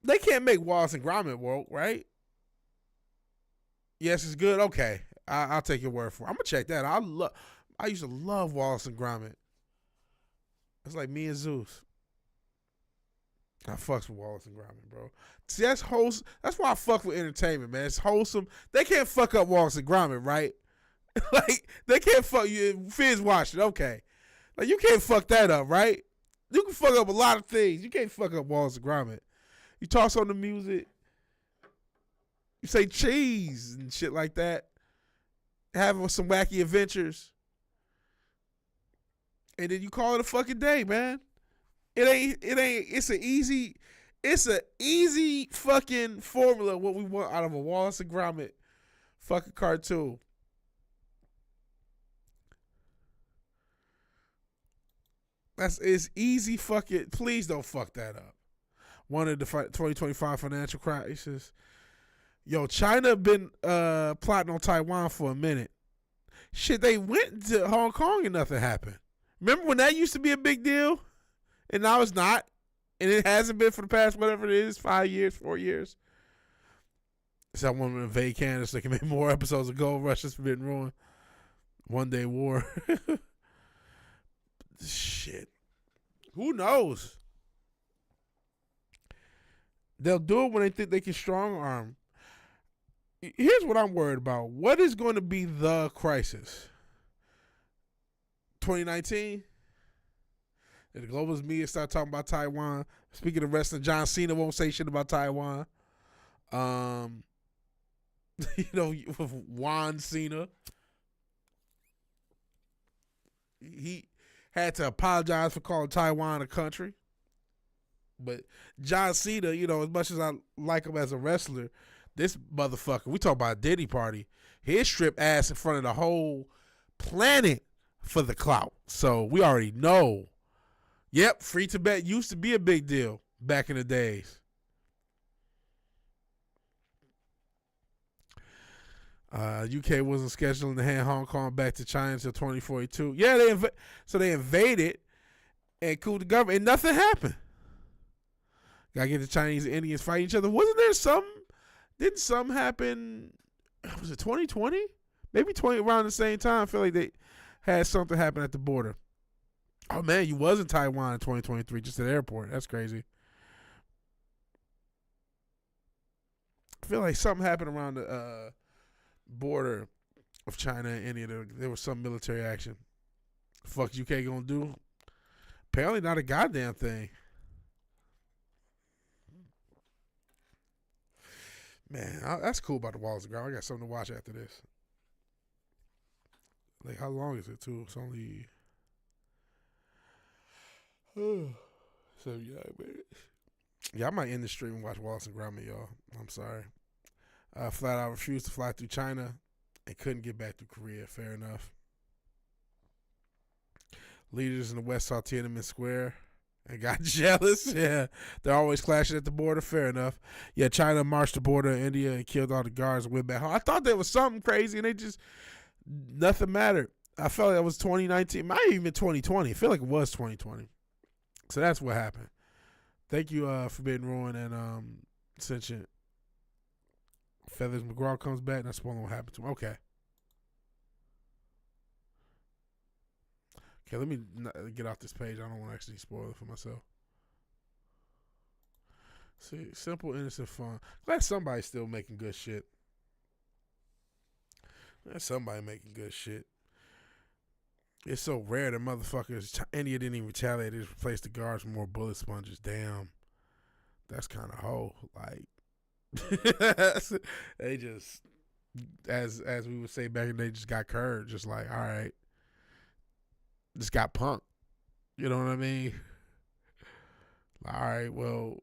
They can't make Wallace and Gromit work, right? Yes, it's good. Okay, I'll take your word for it. I'm gonna check that out. I used to love Wallace and Gromit. It's like me and Zeus. I fucks with Wallace and Gromit, bro. See, that's wholesome. That's why I fuck with entertainment, man. It's wholesome. They can't fuck up Wallace and Gromit, right? Like, they can't fuck you. Fizz watched it, okay. Like, you can't fuck that up, right? You can fuck up a lot of things. You can't fuck up Wallace and Gromit. You toss on the music. You say cheese and shit like that. Having some wacky adventures. And then you call it a fucking day, man. It's an easy fucking formula what we want out of a Wallace and Gromit fucking cartoon. It's easy fucking, please don't fuck that up. One of the 2025 financial crisis. Yo, China been plotting on Taiwan for a minute. Shit, they went to Hong Kong and nothing happened. Remember when that used to be a big deal? And now it's not. And it hasn't been for the past, whatever it is, 5 years, 4 years. So I want to invade Canada so they can make more episodes of Gold Rush. It's been ruined. One Day War. Shit. Who knows? They'll do it when they think they can strong arm. Here's what I'm worried about. What is going to be the crisis? 2019? The globalist media start talking about Taiwan. Speaking of wrestling, John Cena won't say shit about Taiwan. With Juan Cena. He had to apologize for calling Taiwan a country. But John Cena, as much as I like him as a wrestler, this motherfucker, we talk about Diddy Party, his strip ass in front of the whole planet for the clout. So we already know. Yep, Free Tibet used to be a big deal back in the days. UK wasn't scheduling to hand Hong Kong back to China until 2042. Yeah, they invaded and cooled the government, and nothing happened. Gotta get the Chinese and Indians fighting each other. Wasn't there didn't some happen, was it 2020? Maybe around the same time. I feel like they had something happen at the border. Oh man, you was in Taiwan in 2023, just at the airport. That's crazy. I feel like something happened around the border of China and India. There was some military action. Fuck UK gonna do? Apparently not a goddamn thing. Man, that's cool about the walls of ground. I got something to watch after this. Like, how long is it, too? It's only 79 minutes. Yeah, I might end the stream and watch Wallace and Gromit, y'all. I'm sorry. Flat out refused to fly through China and couldn't get back to Korea. Fair enough. Leaders in the West saw Tiananmen Square and got jealous. Yeah, they're always clashing at the border. Fair enough. Yeah, China marched the border of India and killed all the guards and went back home. I thought there was something crazy, and they just nothing mattered. I felt like that was 2019. Might even been 2020. I feel like it was 2020. So that's what happened. Thank you, Forbidden Ruin and Sentient. Feathers McGraw comes back, and that's what happened to him. Okay. Okay, let me get off this page. I don't want to actually spoil it for myself. See, simple, innocent fun. Glad somebody's still making good shit. Glad somebody making good shit. It's so rare that motherfuckers, India didn't even retaliate. They just replaced the guards with more bullet sponges. Damn. That's kind of hoe. Like, they just, as we would say back in the day, just got curved. Just like, all right. Just got punked. You know what I mean? All right, well,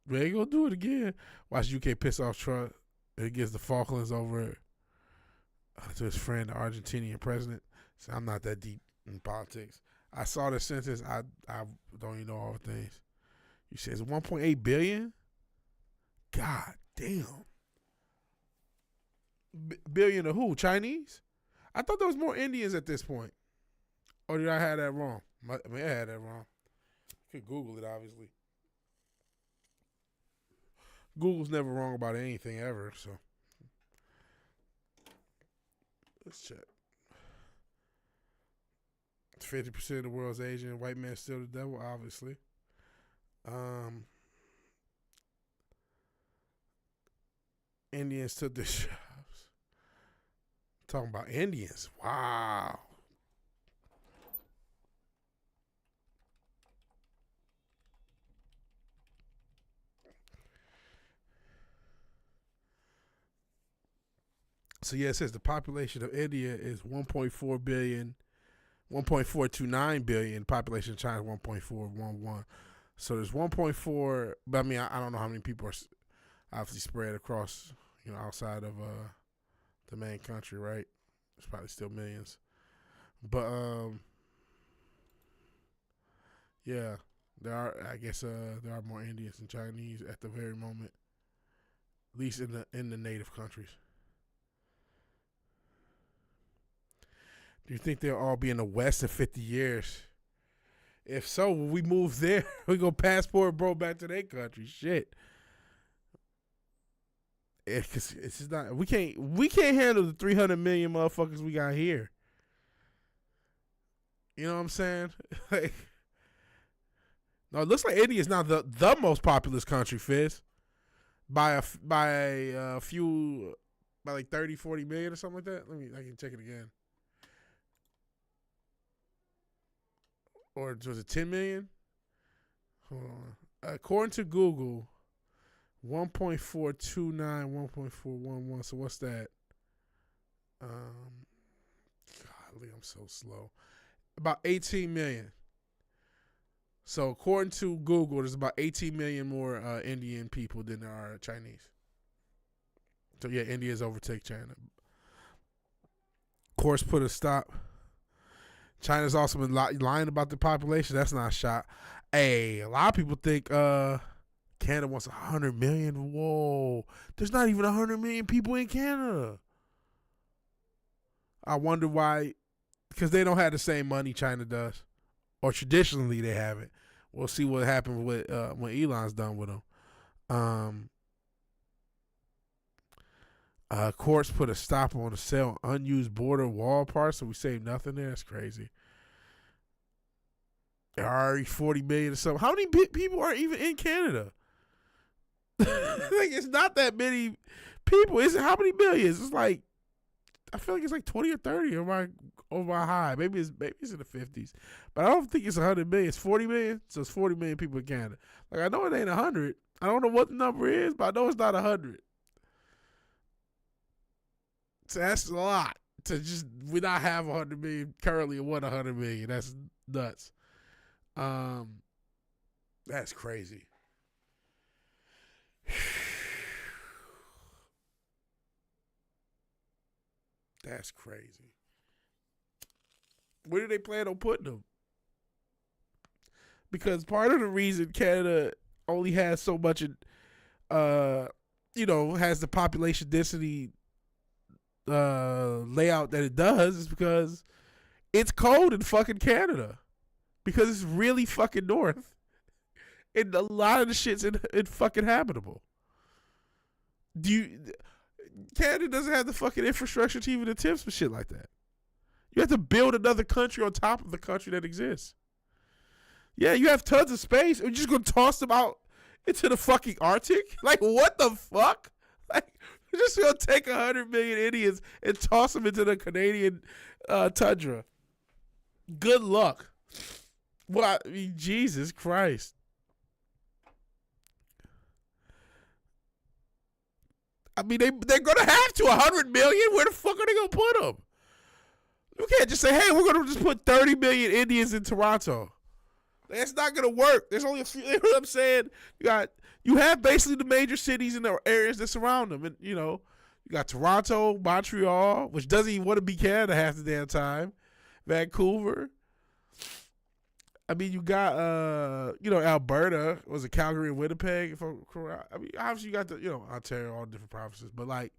we ain't gonna do it again. Watch UK piss off Trump. He gives the Falklands over to his friend, the Argentinian president. So I'm not that deep in politics. I saw the sentence. I don't even know all the things. You said it's 1.8 billion? God damn. Billion of who? Chinese? I thought there was more Indians at this point. Or did I have that wrong? I had that wrong. You could Google it, obviously. Google's never wrong about anything ever, so. Let's check. 50% of the world's Asian. White man still the devil, obviously. Indians took the jobs. Talking about Indians. Wow. So yeah, it says the population of India is 1.4 billion, 1.429 billion. Population of China is 1.411. So there's 1.4. But I mean, I don't know how many people are obviously spread across, outside of the main country, right? There's probably still millions. But yeah, there are more Indians than Chinese at the very moment, at least in the native countries. Do you think they'll all be in the West in 50 years? If so, when we move there, we go passport bro back to their country. Shit. It's just not. We can't handle the 300 million motherfuckers we got here. You know what I'm saying? Like, no, it looks like India is now the most populous country, Fizz, by a few, by like 30, 40 million or something like that. I can check it again. Or was it 10 million? Hold on. According to Google, 1.429, 1.411. So what's that? Golly, I'm so slow. About 18 million. So according to Google, there's about 18 million more Indian people than there are Chinese. So yeah, India's overtake China. Of course, put a stop. China's also been lying about the population. That's not a shot. Hey, a lot of people think Canada wants 100 million. Whoa. There's not even 100 million people in Canada. I wonder why. Because they don't have the same money China does. Or traditionally they haven't. We'll see what happens with when Elon's done with them. Courts put a stop on the sale of unused border wall parts, so we saved nothing there. That's crazy. already 40 million or something. How many people are even in Canada? Like, it's not that many people. It's how many millions? It's like, I feel like it's like 20 or 30 over my high. Maybe it's in the 50s, but I don't think it's 100 million. It's 40 million, so it's 40 million people in Canada. Like, I know it ain't 100. I don't know what the number is, but I know it's not 100. So that's a lot to just we not have 100 million currently and 100 million. That's nuts. That's crazy. That's crazy. Where do they plan on putting them? Because part of the reason Canada only has so much, has the population density layout that it does is because it's cold in fucking Canada. Because it's really fucking north. And a lot of the shit's in fucking habitable. Canada doesn't have the fucking infrastructure to even attempt some shit like that. You have to build another country on top of the country that exists. Yeah, you have tons of space. You're just gonna toss them out into the fucking Arctic? Like, what the fuck? Like, you're just gonna take 100 million Indians and toss them into the Canadian tundra. Good luck. Well, I mean, Jesus Christ. I mean, they're going to have to 100 million. Where the fuck are they going to put them? You can't just say, hey, we're going to just put 30 million Indians in Toronto. That's not going to work. There's only a few. You know what I'm saying? You have basically the major cities and the areas that surround them. And, you got Toronto, Montreal, which doesn't even want to be Canada half the damn time. Vancouver. I mean, you got, Alberta. Was it Calgary and Winnipeg? If I'm correct. I mean, obviously you got Ontario, all different provinces. But, like,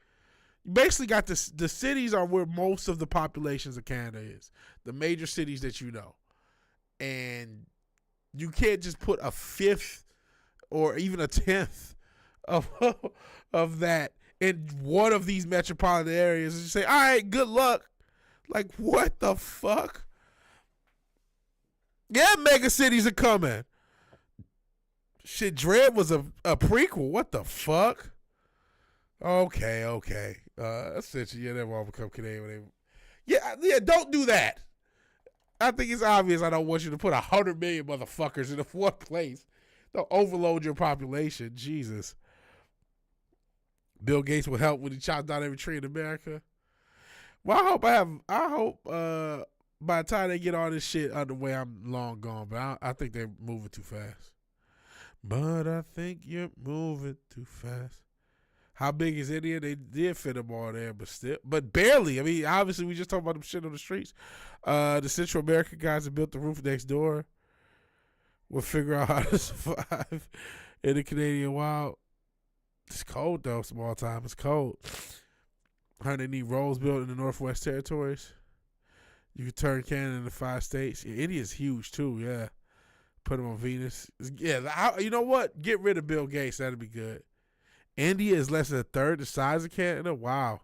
you basically got the cities are where most of the populations of Canada is. The major cities that you know. And you can't just put a fifth or even a tenth of that in one of these metropolitan areas and just say, all right, good luck. Like, what the fuck? Yeah, mega cities are coming. Shit, Dread was a prequel. What the fuck? Okay. Essentially, yeah, they won't become Canadian. Yeah, don't do that. I think it's obvious I don't want you to put 100 million motherfuckers in one place. Don't overload your population. Jesus. Bill Gates will help when he chops down every tree in America. Well, I hope by the time they get all this shit underway, I'm long gone. But I think they're moving too fast. But I think you're moving too fast. How big is India? They did fit them all there, but barely. I mean, obviously, we just talking about them shit on the streets. The Central American guys that built the roof next door will figure out how to survive in the Canadian wild. It's cold, though, small time. It's cold. They need roads built in the Northwest Territories. You can turn Canada into 5 states. Yeah, India's huge, too, yeah. Put them on Venus. Yeah, you know what? Get rid of Bill Gates. That'd be good. India is less than a third the size of Canada. Wow.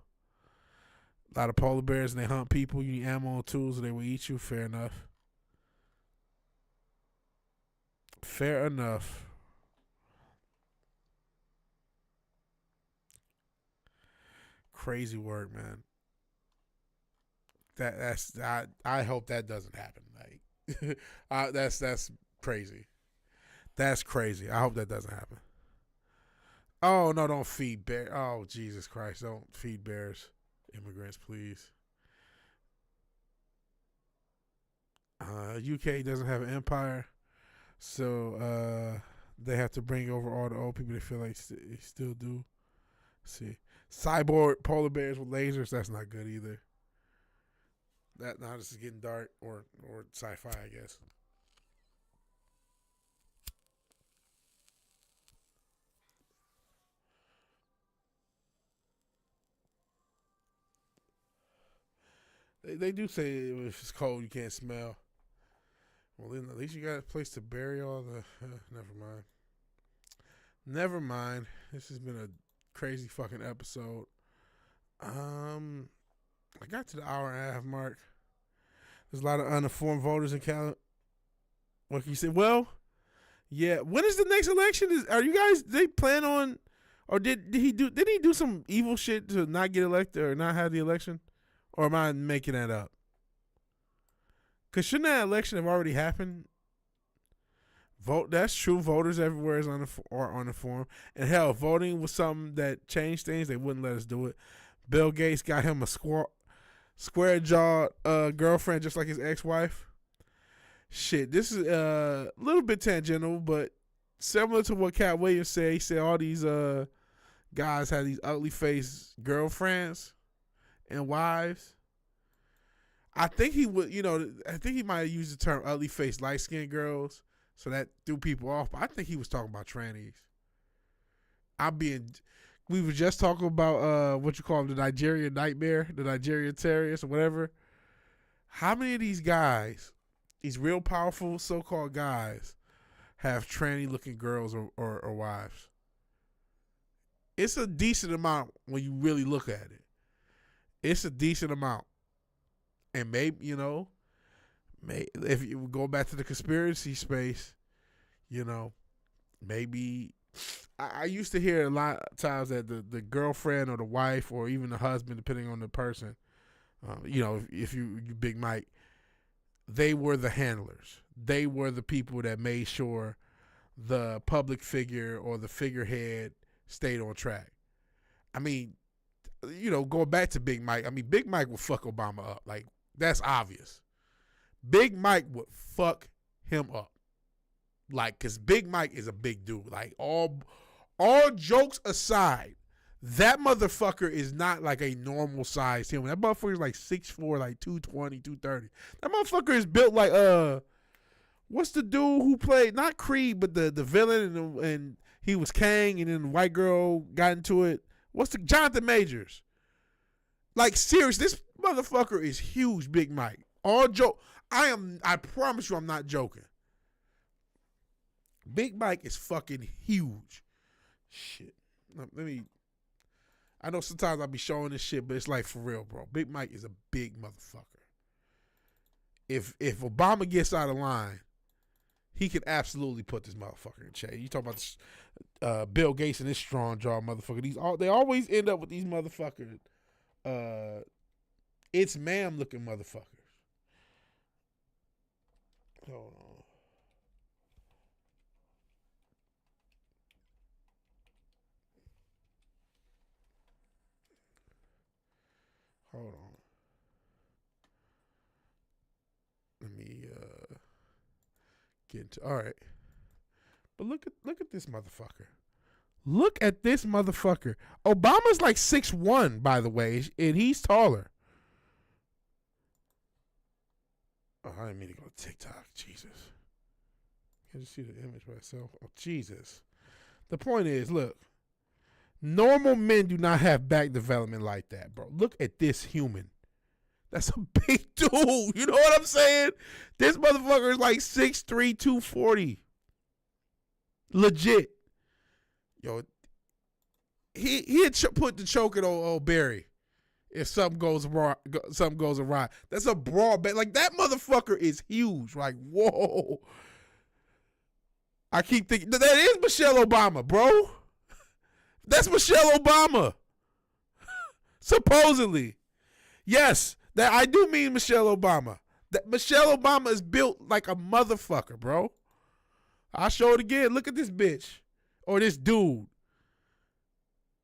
A lot of polar bears and they hunt people. You need ammo and tools and they will eat you. Fair enough. Fair enough. Crazy work, man. I hope that doesn't happen. Like, that's crazy. That's crazy. I hope that doesn't happen. Oh no! Don't feed bears. Oh Jesus Christ! Don't feed bears, immigrants, please. UK doesn't have an empire, so they have to bring over all the old people. They feel like they still do. Let's see, cyborg polar bears with lasers. That's not good either. That now this is getting dark or sci-fi, I guess. They do say if it's cold, you can't smell. Well, then at least you got a place to bury all the. Never mind. Never mind. This has been a crazy fucking episode. I got to the hour and a half mark. There's a lot of uninformed voters in Canada. What can you say? Well, yeah. When is the next election? Are you guys? They plan on, or did he do some evil shit to not get elected or not have the election, or am I making that up? Cause shouldn't that election have already happened? Vote. That's true. Voters everywhere is on the form, and hell, voting was something that changed things. They wouldn't let us do it. Bill Gates got him a square jawed girlfriend, just like his ex-wife. Shit, this is a little bit tangential, but similar to what Cat Williams said. He said all these guys had these ugly faced girlfriends and wives. I think he would, I think he might have used the term ugly faced light skinned girls, so that threw people off. But I think he was talking about trannies. We were just talking about what you call them, the Nigerian nightmare, the Nigerian terrorists or whatever. How many of these guys, these real powerful so-called guys, have tranny-looking girls or wives? It's a decent amount when you really look at it. It's a decent amount. And maybe, if you go back to the conspiracy space, maybe I used to hear a lot of times that the girlfriend or the wife or even the husband, depending on the person, if you Big Mike, they were the handlers. They were the people that made sure the public figure or the figurehead stayed on track. I mean, going back to Big Mike, Big Mike would fuck Obama up. Like, that's obvious. Big Mike would fuck him up. Like, because Big Mike is a big dude. Like, all jokes aside, that motherfucker is not like a normal sized human. That motherfucker is like 6'4", like 220, 230. That motherfucker is built like, what's the dude who played, not Creed, but the villain, and he was Kang, and then the white girl got into it. Jonathan Majors. Like, seriously, this motherfucker is huge, Big Mike. All joke. I promise you I'm not joking. Big Mike is fucking huge. Shit. I know sometimes I'll be showing this shit, but it's like for real, bro. Big Mike is a big motherfucker. If Obama gets out of line, he could absolutely put this motherfucker in check. You talk about this, Bill Gates and his strong jaw motherfucker. They always end up with these motherfuckers. It's ma'am looking motherfuckers. Hold on. Hold on. Let me get into. All right. But look at this motherfucker. Look at this motherfucker. Obama's like 6'1", by the way, and he's taller. Oh, I didn't mean to go to TikTok. Jesus. Can't you see the image by itself? Oh, Jesus. The point is, look. Normal men do not have back development like that, bro. Look at this human. That's a big dude. You know what I'm saying? This motherfucker is like 6'3", 240. Legit. Yo, he'd put the choke at old Barry if something goes awry. That's a broad bet. Like, that motherfucker is huge. Like, whoa. I keep thinking, that is Michelle Obama, bro. That's Michelle Obama. Supposedly. Yes, that I do mean Michelle Obama. That Michelle Obama is built like a motherfucker, bro. I'll show it again. Look at this bitch. Or this dude.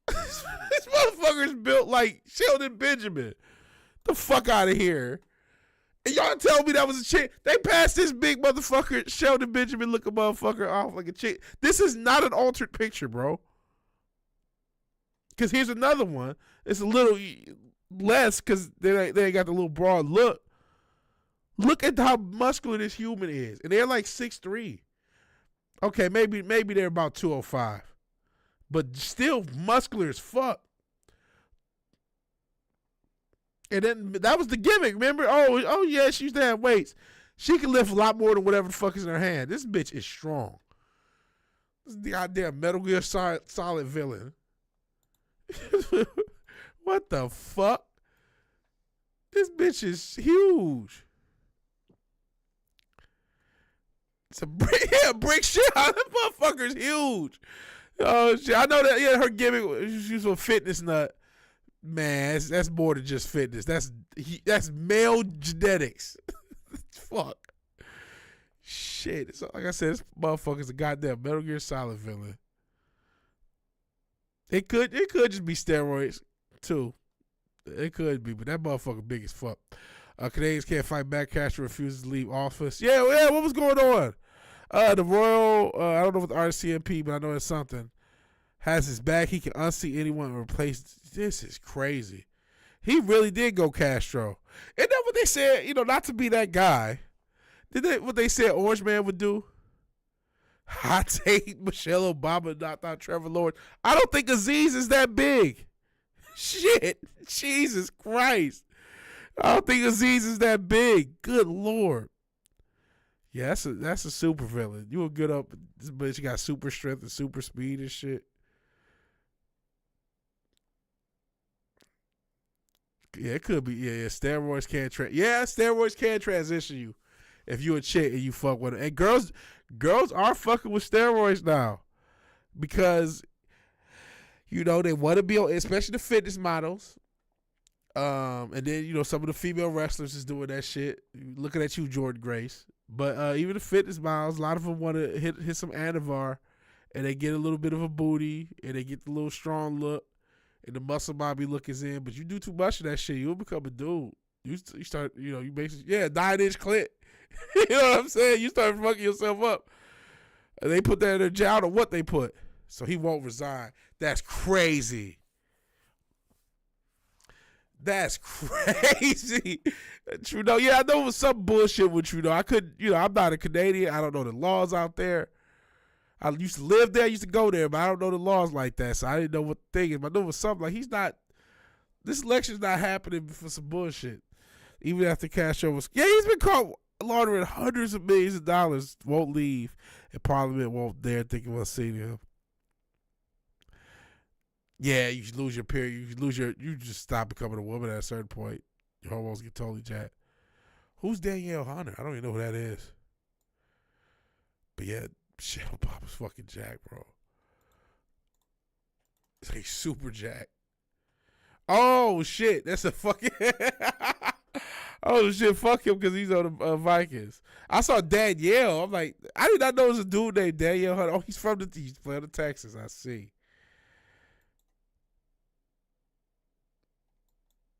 This motherfucker is built like Sheldon Benjamin. The fuck out of here. And y'all tell me that was a chick. They passed this big motherfucker, Sheldon Benjamin looking motherfucker off like a chick. This is not an altered picture, bro. Because here's another one. It's a little less because they ain't got the little broad look. Look at how muscular this human is. And they're like 6'3". Okay, maybe they're about 205. But still muscular as fuck. And then that was the gimmick, remember? Oh yeah, she used to have weights. She can lift a lot more than whatever the fuck is in her hand. This bitch is strong. This is the goddamn Metal Gear Solid villain. What the fuck? This bitch is huge. It's a brick, yeah, brick shit. That motherfucker's huge. Oh shit! I know that. Yeah, her gimmick. She was a fitness nut. Man, that's more than just fitness. That's male genetics. Fuck. Shit. So, like I said, this motherfucker's a goddamn Metal Gear Solid villain. It could just be steroids too. It could be, but that motherfucker big as fuck. Canadians can't fight back. Castro refuses to leave office. Yeah. What was going on? The Royal, I don't know what the RCMP, but I know it's something. Has his back. He can unseat anyone and replace. This is crazy. He really did go Castro. Isn't that what they said? You know, not to be that guy. What they said Orange Man would do? Hot take Michelle Obama knocked out Trevor Lawrence. I don't think Aziz is that big. Shit. Jesus Christ. I don't think Aziz is that big. Good Lord. Yeah, that's a super villain. You were good up, but you got super strength and super speed and shit. Yeah, it could be. Yeah. Steroids can transition you if you a chick and you fuck with it. And girls are fucking with steroids now because you know they want to be on, especially the fitness models. And then you know some of the female wrestlers is doing that shit. Looking at you, Jordan Grace. But even the fitness models, a lot of them want to hit some Anavar, and they get a little bit of a booty, and they get the little strong look. And the muscle bobby look is in, but you do too much of that shit, you'll become a dude. You start, you know, you basically, 9-inch clit. You know what I'm saying? You start fucking yourself up. And they put that in their job or what they put. So he won't resign. That's crazy. That's crazy. Trudeau, yeah, I know it was some bullshit with Trudeau. I couldn't, you know, I'm not a Canadian. I don't know the laws out there. I used to live there, I used to go there, but I don't know the laws like that, so I didn't know what the thing is. But I knew it was something like this election's not happening for some bullshit. Even after Castro was, he's been caught laundering hundreds of millions of dollars, won't leave, and Parliament won't dare think about seeing him. Yeah, you lose your period, you just stop becoming a woman at a certain point. Your hormones get totally jacked. Who's Danielle Hunter? I don't even know who that is. But yeah, Michelle Obama's fucking jacked, bro. It's like super jacked. Oh shit, that's a fucking. Oh shit, fuck him because he's on the Vikings. I saw Danielle. I'm like, I did not know it was a dude named Danielle Hunter. Oh, he's from Texas. I see.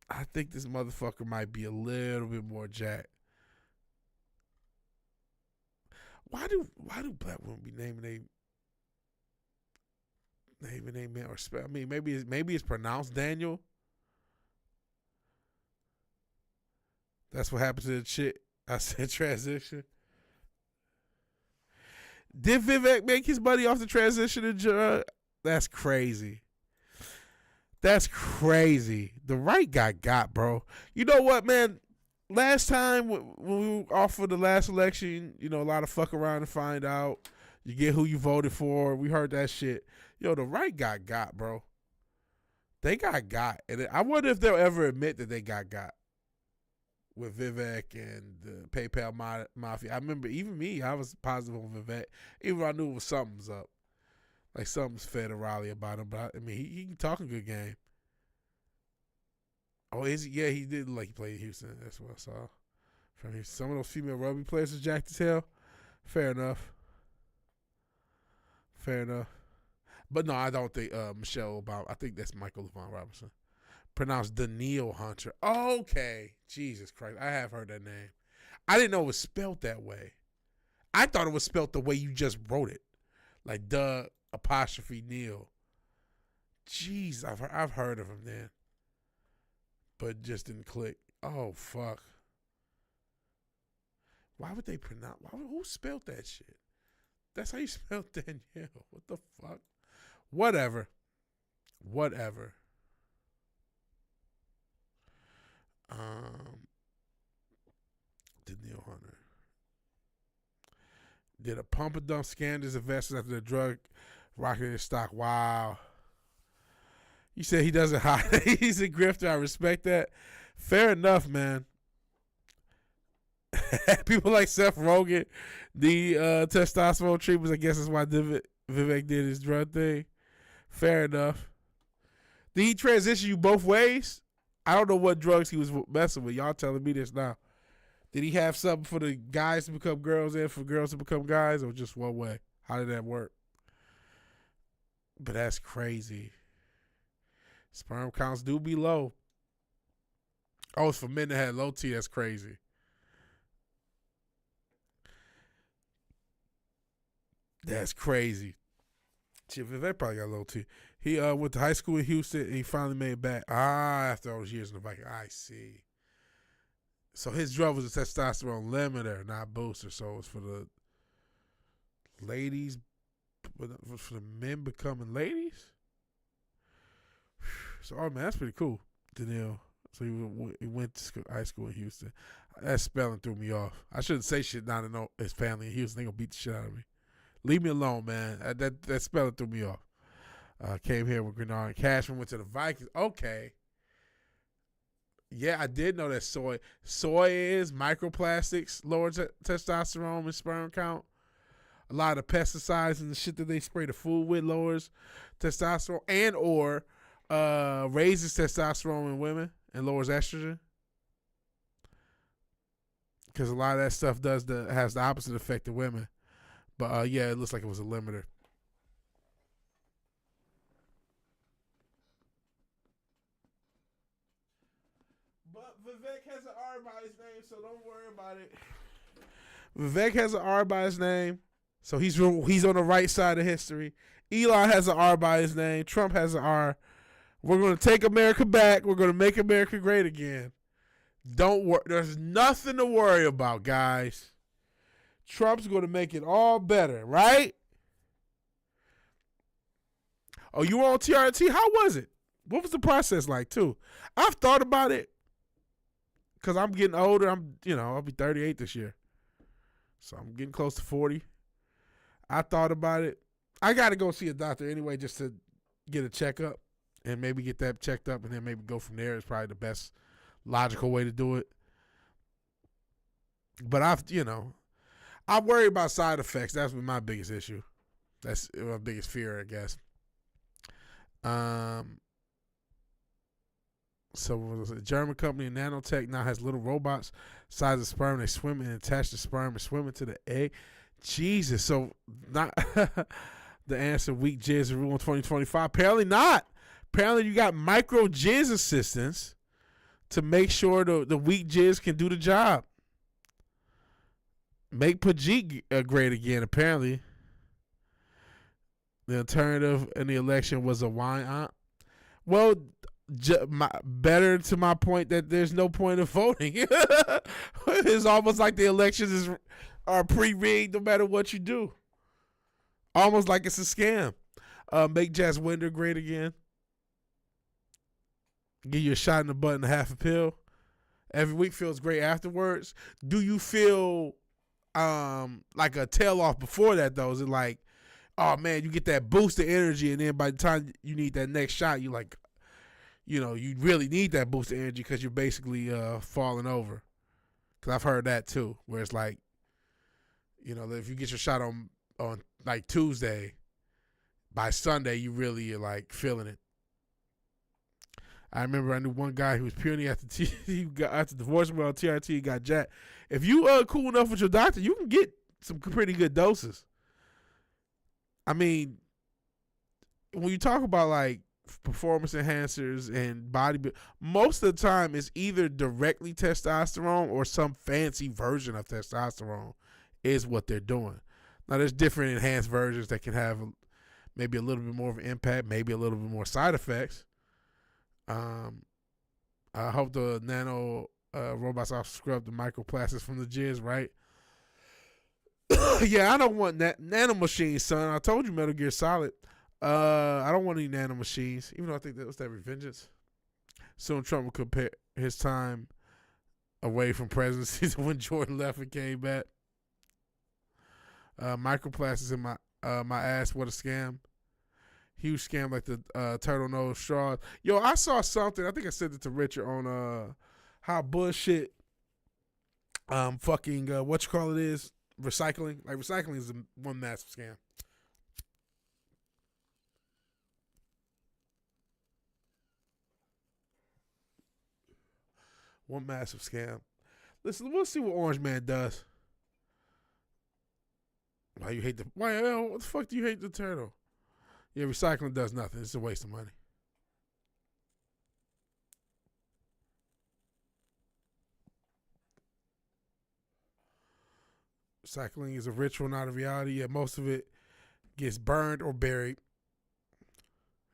I think this motherfucker might be a little bit more jacked. Why do black women be naming a man or spell? I mean, maybe it's pronounced Daniel. That's what happened to the chick. I said transition. Did Vivek make his money off the transition in drug? That's crazy. That's crazy. The right guy got, bro. You know what, man? Last time when we were off for the last election, you know, a lot of fuck around and find out. You get who you voted for. We heard that shit. Yo, the right guy got, bro. They got. And I wonder if they'll ever admit that they got. With Vivek and the PayPal Mafia. I remember even me, I was positive on Vivek. Even though I knew it was something's up. Like something's fed to Raleigh about him. But I mean, he can talk a good game. Oh, is he? Yeah, he did like he played Houston. That's what I saw. From Houston. Some of those female rugby players are jacked as hell. Fair enough. But no, I don't think Michelle Obama. I think that's Michael LaVon Robinson. Pronounced Danielle Hunter. Okay. Jesus Christ. I have heard that name. I didn't know it was spelled that way. I thought it was spelled the way you just wrote it. Like apostrophe Neil. Jeez, I've heard of him then. But just didn't click. Oh, fuck. Why would they pronounce? Who spelled that shit? That's how you spell Danielle. What the fuck? Whatever. Danielle Hunter. Did a pump and dump scam his investors after the drug rocketed his stock. Wow. You said he doesn't hide. He's a grifter. I respect that. Fair enough, man. People like Seth Rogen, the testosterone treatments. I guess that's why Vivek did his drug thing. Fair enough. Did he transition you both ways? I don't know what drugs he was messing with. Y'all telling me this now. Did he have something for the guys to become girls and for girls to become guys, or just one way? How did that work? But that's crazy. Sperm counts do be low. Oh, it's for men that had low T. That's crazy. That's crazy. Shit, Vivek probably got low T. He went to high school in Houston, and he finally made it back. After all those years in the Viking. I see. So his drug was a testosterone limiter, not booster. So it was for the ladies, for the men becoming ladies. So, oh man, that's pretty cool. Daniil. So he went to high school in Houston. That spelling threw me off. I shouldn't say shit now to know his family in Houston. They gonna beat the shit out of me. Leave me alone, man. That spelling threw me off. Came here with Grenard and Cashman, went to the Vikings. Okay. Yeah, I did know that soy is microplastics, lower testosterone and sperm count. A lot of pesticides and the shit that they spray the food with lowers testosterone and or raises testosterone in women and lowers estrogen. Because a lot of that stuff has the opposite effect in women. But yeah, it looks like it was a limiter. But Vivek has an R by his name, so don't worry about it. Vivek has an R by his name, so he's on the right side of history. Elon has an R by his name. Trump has an R. We're going to take America back. We're going to make America great again. Don't worry. There's nothing to worry about, guys. Trump's going to make it all better, right? Oh, you were on TRT? How was it? What was the process like, too? I've thought about it because I'm getting older. I'll be 38 this year. So I'm getting close to 40. I thought about it. I got to go see a doctor anyway just to get a checkup and maybe get that checked up and then maybe go from there. It's probably the best logical way to do it. But I worry about side effects. That's my biggest issue. That's my biggest fear, I guess. So a German company, Nanotech, now has little robots size of sperm. They swim and attach the sperm and swim into the egg. Jesus. So not the answer, weak jizz rule in 2025. Apparently not. Apparently you got micro jizz assistants to make sure the weak jizz can do the job. Make Pajit great again, apparently. The alternative in the election was a wine. Well, better to my point that there's no point of voting. It's almost like the elections are pre-rigged no matter what you do. Almost like it's a scam. Make Jazz Winder great again. Give you a shot in the butt and a half a pill. Every week feels great afterwards. Do you feel like a tail off before that, though? Is it like, oh man, you get that boost of energy, and then by the time you need that next shot, you like, you really need that boost of energy because you're basically falling over. Because I've heard that too, where it's like, if you get your shot on like Tuesday, by Sunday you really are like feeling it. I remember I knew one guy who was puny after divorcing on TRT. He got jacked. If you are cool enough with your doctor, you can get some pretty good doses. I mean, when you talk about like performance enhancers and body, most of the time it's either directly testosterone or some fancy version of testosterone is what they're doing. Now there's different enhanced versions that can have maybe a little bit more of an impact, maybe a little bit more side effects. I hope the nano robots also scrub the microplastics from the jizz, right? Yeah, I don't want nano machines, son. I told you Metal Gear Solid. I don't want any nano machines, even though I think that was that Revengeance. Soon Trump will compare his time away from presidency to when Jordan left and came back. Microplastics in my ass, what a scam. Huge scam like the turtle nose straws. Yo, I saw something. I think I said it to Richard on how bullshit Fucking what you call it is recycling. Like recycling is one massive scam. One massive scam. Listen, we'll see what Orange Man does. Why you hate the? Why? What the fuck do you hate the turtle? Yeah, recycling does nothing. It's a waste of money. Recycling is a ritual, not a reality. Yeah, most of it gets burned or buried.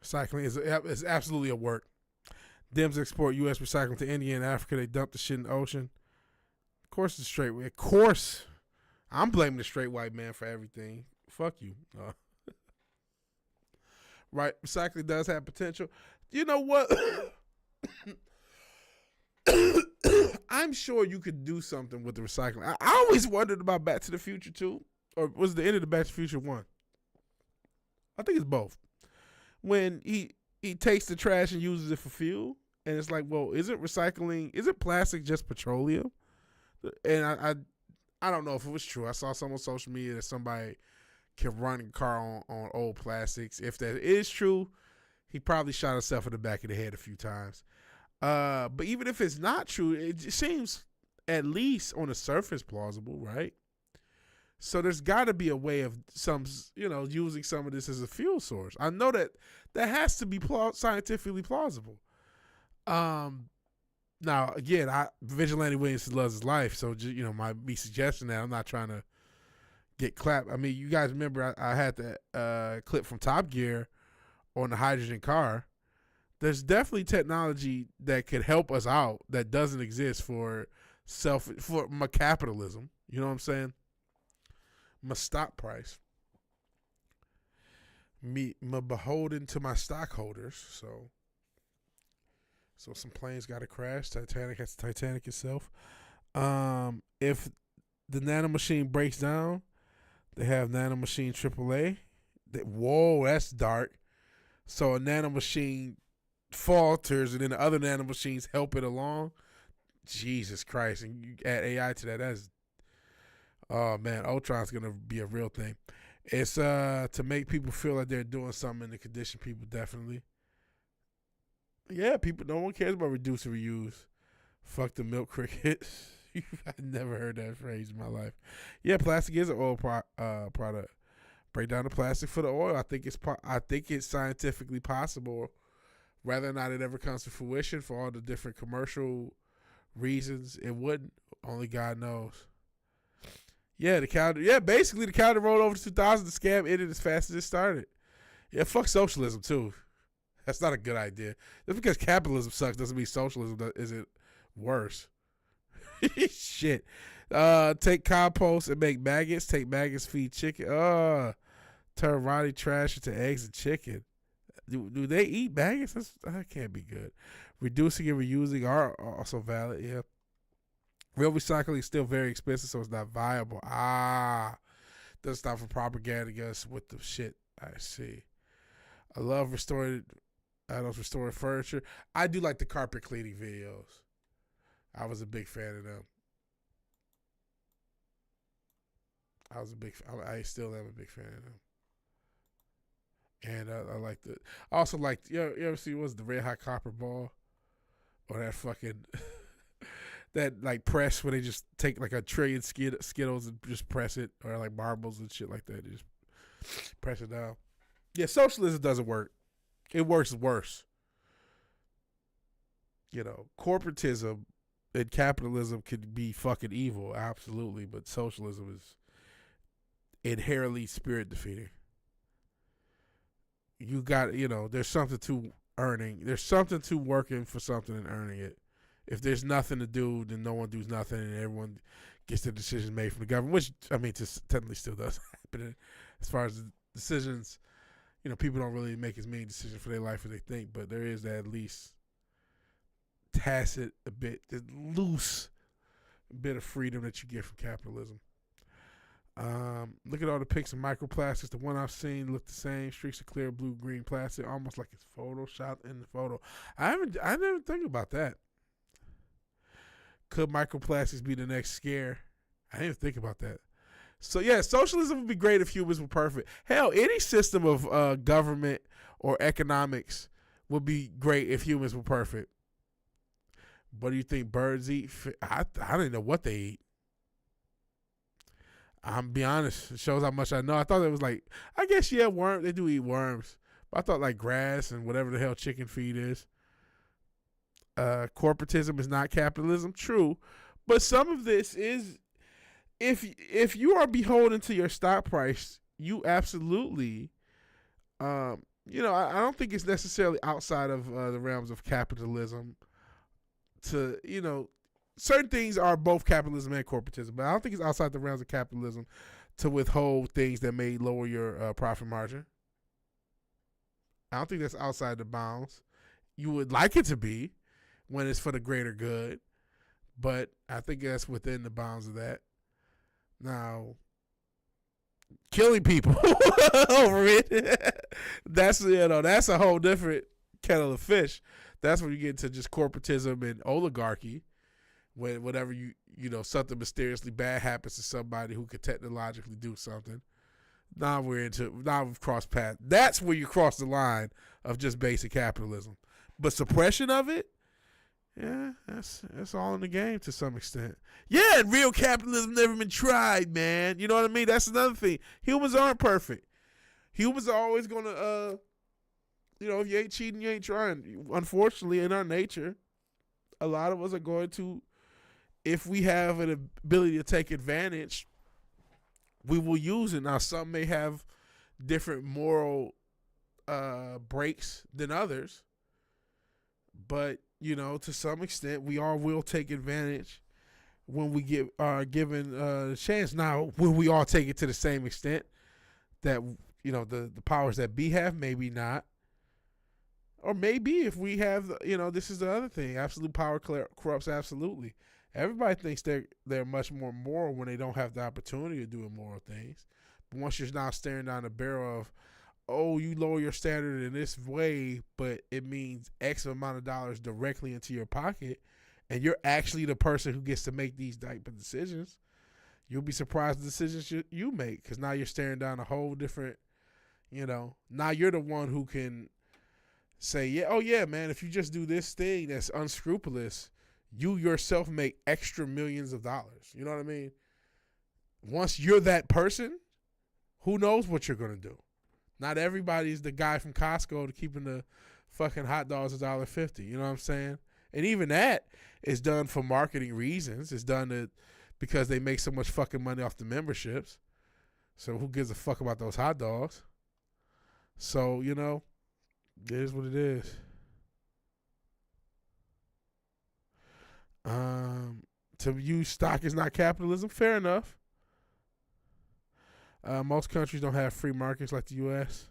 Recycling is absolutely a work. Dems export U.S. recycling to India and Africa. They dump the shit in the ocean. Of course, it's straight. Of course, I'm blaming the straight white man for everything. Fuck you. Right, recycling does have potential. You know what? I'm sure you could do something with the recycling. I always wondered about Back to the Future 2. Or was it the end of the Back to the Future 1? I think it's both. When he takes the trash and uses it for fuel. And it's like, well, isn't plastic just petroleum? And I don't know if it was true. I saw some on social media that somebody can run a car on old plastics. If that is true, he probably shot himself in the back of the head a few times. But even if it's not true, it just seems at least on the surface plausible, right? So there's got to be a way of using some of this as a fuel source. I know that has to be scientifically plausible. Now again, Vigilante Williamson loves his life, so me suggesting that, I'm not trying to get clapped. I mean, you guys remember I had that clip from Top Gear on the hydrogen car. There's definitely technology that could help us out that doesn't exist for my capitalism. You know what I'm saying? My stock price. My beholden to my stockholders. So some planes got to crash. Titanic itself. If the nanomachine breaks down, they have nanomachine AAA. Whoa, that's dark. So a nanomachine falters and then the other nanomachines help it along. Jesus Christ. And you add AI to that, that's, oh man, Ultron's gonna be a real thing. It's to make people feel like they're doing something to condition people, definitely. Yeah, no one cares about reduce and reuse. Fuck the milk crickets. I've never heard that phrase in my life. Yeah, plastic is an oil product. Break down the plastic for the oil. I think it's scientifically possible. Whether or not it ever comes to fruition for all the different commercial reasons, it wouldn't. Only God knows. Yeah, basically the calendar rolled over to 2000. The scam ended as fast as it started. Yeah, fuck socialism too. That's not a good idea. Just because capitalism sucks doesn't mean socialism isn't worse. Shit. Take compost and make maggots. Take maggots, feed chicken. Turn rotting trash into eggs and chicken. Do they eat maggots? That can't be good. Reducing and reusing are also valid. Yeah. Real recycling is still very expensive, so it's not viable. Doesn't stop for propaganda us with the shit. I see. I love restoring furniture. I do like the carpet cleaning videos. I was a big fan of them. I still am a big fan of them. And I also liked, you ever see what's the Red Hot Copper Ball? Or that fucking, that like press where they just take like a trillion Skittles and just press it, or like marbles and shit like that. They just press it down. Yeah, socialism doesn't work. It works worse. Corporatism and capitalism could be fucking evil, absolutely, but socialism is inherently spirit defeating. You got, there's something to earning. There's something to working for something and earning it. If there's nothing to do, then no one does nothing, and everyone gets the decisions made from the government, which, I mean, just technically still does happen. As far as decisions, people don't really make as many decisions for their life as they think, but there is that at least tacit, a bit loose bit of freedom that you get from capitalism. Look at all the pics of microplastics. The one I've seen look the same. Streaks of clear blue-green plastic, almost like it's photoshopped in the photo. I never think about that. Could microplastics be the next scare? I didn't even think about that. So yeah, socialism would be great if humans were perfect. Hell, any system of government or economics would be great if humans were perfect. What do you think birds eat? I don't even know what they eat. I'm be honest. It shows how much I know. I thought it was like, I guess, yeah, worms. They do eat worms. But I thought like grass and whatever the hell chicken feed is. Corporatism is not capitalism. True. But some of this is, if you are beholden to your stock price, you absolutely, I don't think it's necessarily outside of the realms of capitalism to, certain things are both capitalism and corporatism, but I don't think it's outside the realms of capitalism to withhold things that may lower your profit margin. I don't think that's outside the bounds. You would like it to be when it's for the greater good, but I think that's within the bounds of that. Now, killing people over it, that's a whole different kettle of fish. That's when you get into just corporatism and oligarchy. When whenever something mysteriously bad happens to somebody who could technologically do something, now we've crossed paths. That's where you cross the line of just basic capitalism. But suppression of it, yeah, that's all in the game to some extent. Yeah, and real capitalism never been tried, man. You know what I mean? That's another thing. Humans aren't perfect. Humans are always gonna, if you ain't cheating, you ain't trying. Unfortunately, in our nature, a lot of us are going to. If we have an ability to take advantage, we will use it. Now, some may have different moral breaks than others, but to some extent, we all will take advantage when we are given a chance. Now, will we all take it to the same extent that the powers that be have? Maybe not, or maybe if we have, this is the other thing. Absolute power corrupts absolutely. Everybody thinks they're much more moral when they don't have the opportunity to do immoral things. But once you're now staring down the barrel of, oh, you lower your standard in this way, but it means X amount of dollars directly into your pocket, and you're actually the person who gets to make these type of decisions, you'll be surprised the decisions you make, because now you're staring down a whole different, now you're the one who can say, yeah, oh yeah, man, if you just do this thing that's unscrupulous, you yourself make extra millions of dollars. You know what I mean? Once you're that person, who knows what you're going to do? Not everybody's the guy from Costco to keeping the fucking hot dogs $1.50. You know what I'm saying? And even that is done for marketing reasons. It's done because they make so much fucking money off the memberships. So who gives a fuck about those hot dogs? So, it is what it is. To use stock is not capitalism. Fair enough. Most countries don't have free markets like the U.S.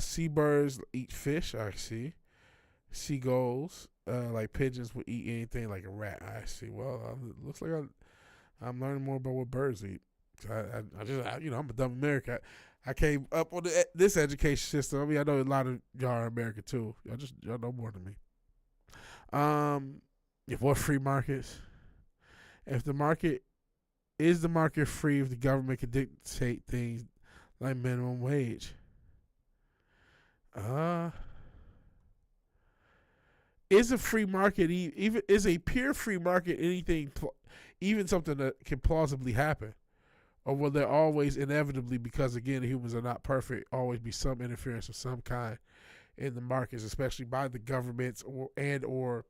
Seabirds eat fish. I see. Seagulls, like pigeons, will eat anything like a rat. I see. Well, it looks like I'm learning more about what birds eat. I'm a dumb American. I came up on this education system. I mean, I know a lot of y'all are American too. Y'all know more than me. If what free markets? If the market is the market free, if the government can dictate things like minimum wage, is a free market even is a pure free market anything, even something that can plausibly happen, or will there always inevitably, because again humans are not perfect, always be some interference of some kind in the markets, especially by the governments or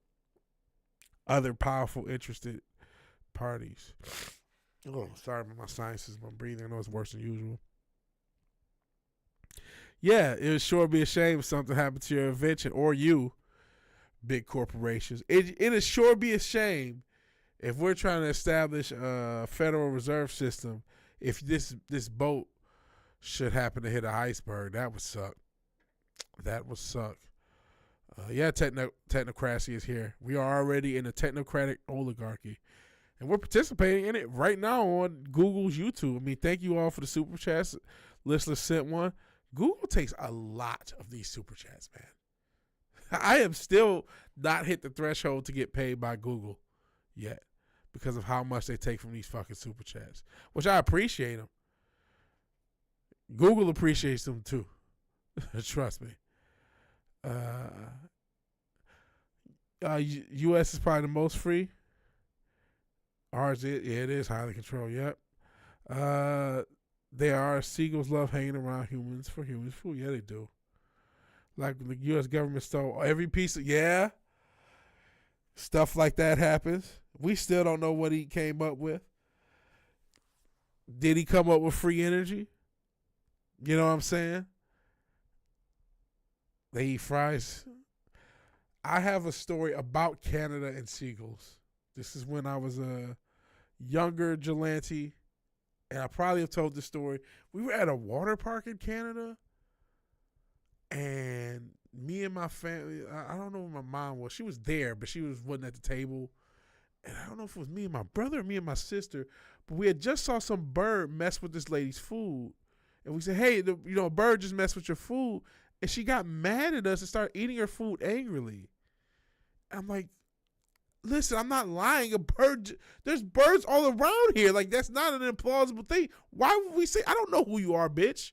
other powerful interested parties? Oh, sorry about my sinuses, my breathing. I know it's worse than usual. Yeah, it would sure be a shame if something happened to your invention or you, big corporations. It would sure be a shame if we're trying to establish a Federal Reserve System. If this boat should happen to hit an iceberg, that would suck. That would suck. Technocracy is here. We are already in a technocratic oligarchy, and we're participating in it right now on Google's YouTube. I mean, thank you all for the super chats. Listener sent one. Google takes a lot of these super chats, man. I have still not hit the threshold to get paid by Google. yet because of how much they take from these fucking super chats, which I appreciate them. Google appreciates them too. Trust me. U.S. is probably the most free. Ours, it is highly controlled. Yep. They are. Seagulls love hanging around humans for humans food. Yeah, they do. Like the U.S. government stole every piece of, stuff like that happens. We still don't know what he came up with. Did he come up with free energy? You know what I'm saying? They eat fries. I have a story about Canada and seagulls. This is when I was a younger vigilante, and I probably have told this story. We were at a water park in Canada, and me and my family, I don't know where my mom was. She was there, but she wasn't at the table. And I don't know if it was me and my brother or me and my sister, but we had just saw some bird mess with this lady's food. And we said, hey, a bird just messed with your food. And she got mad at us and started eating her food angrily. I'm like, listen, I'm not lying. There's birds all around here. Like, that's not an implausible thing. Why would we say, I don't know who you are, bitch.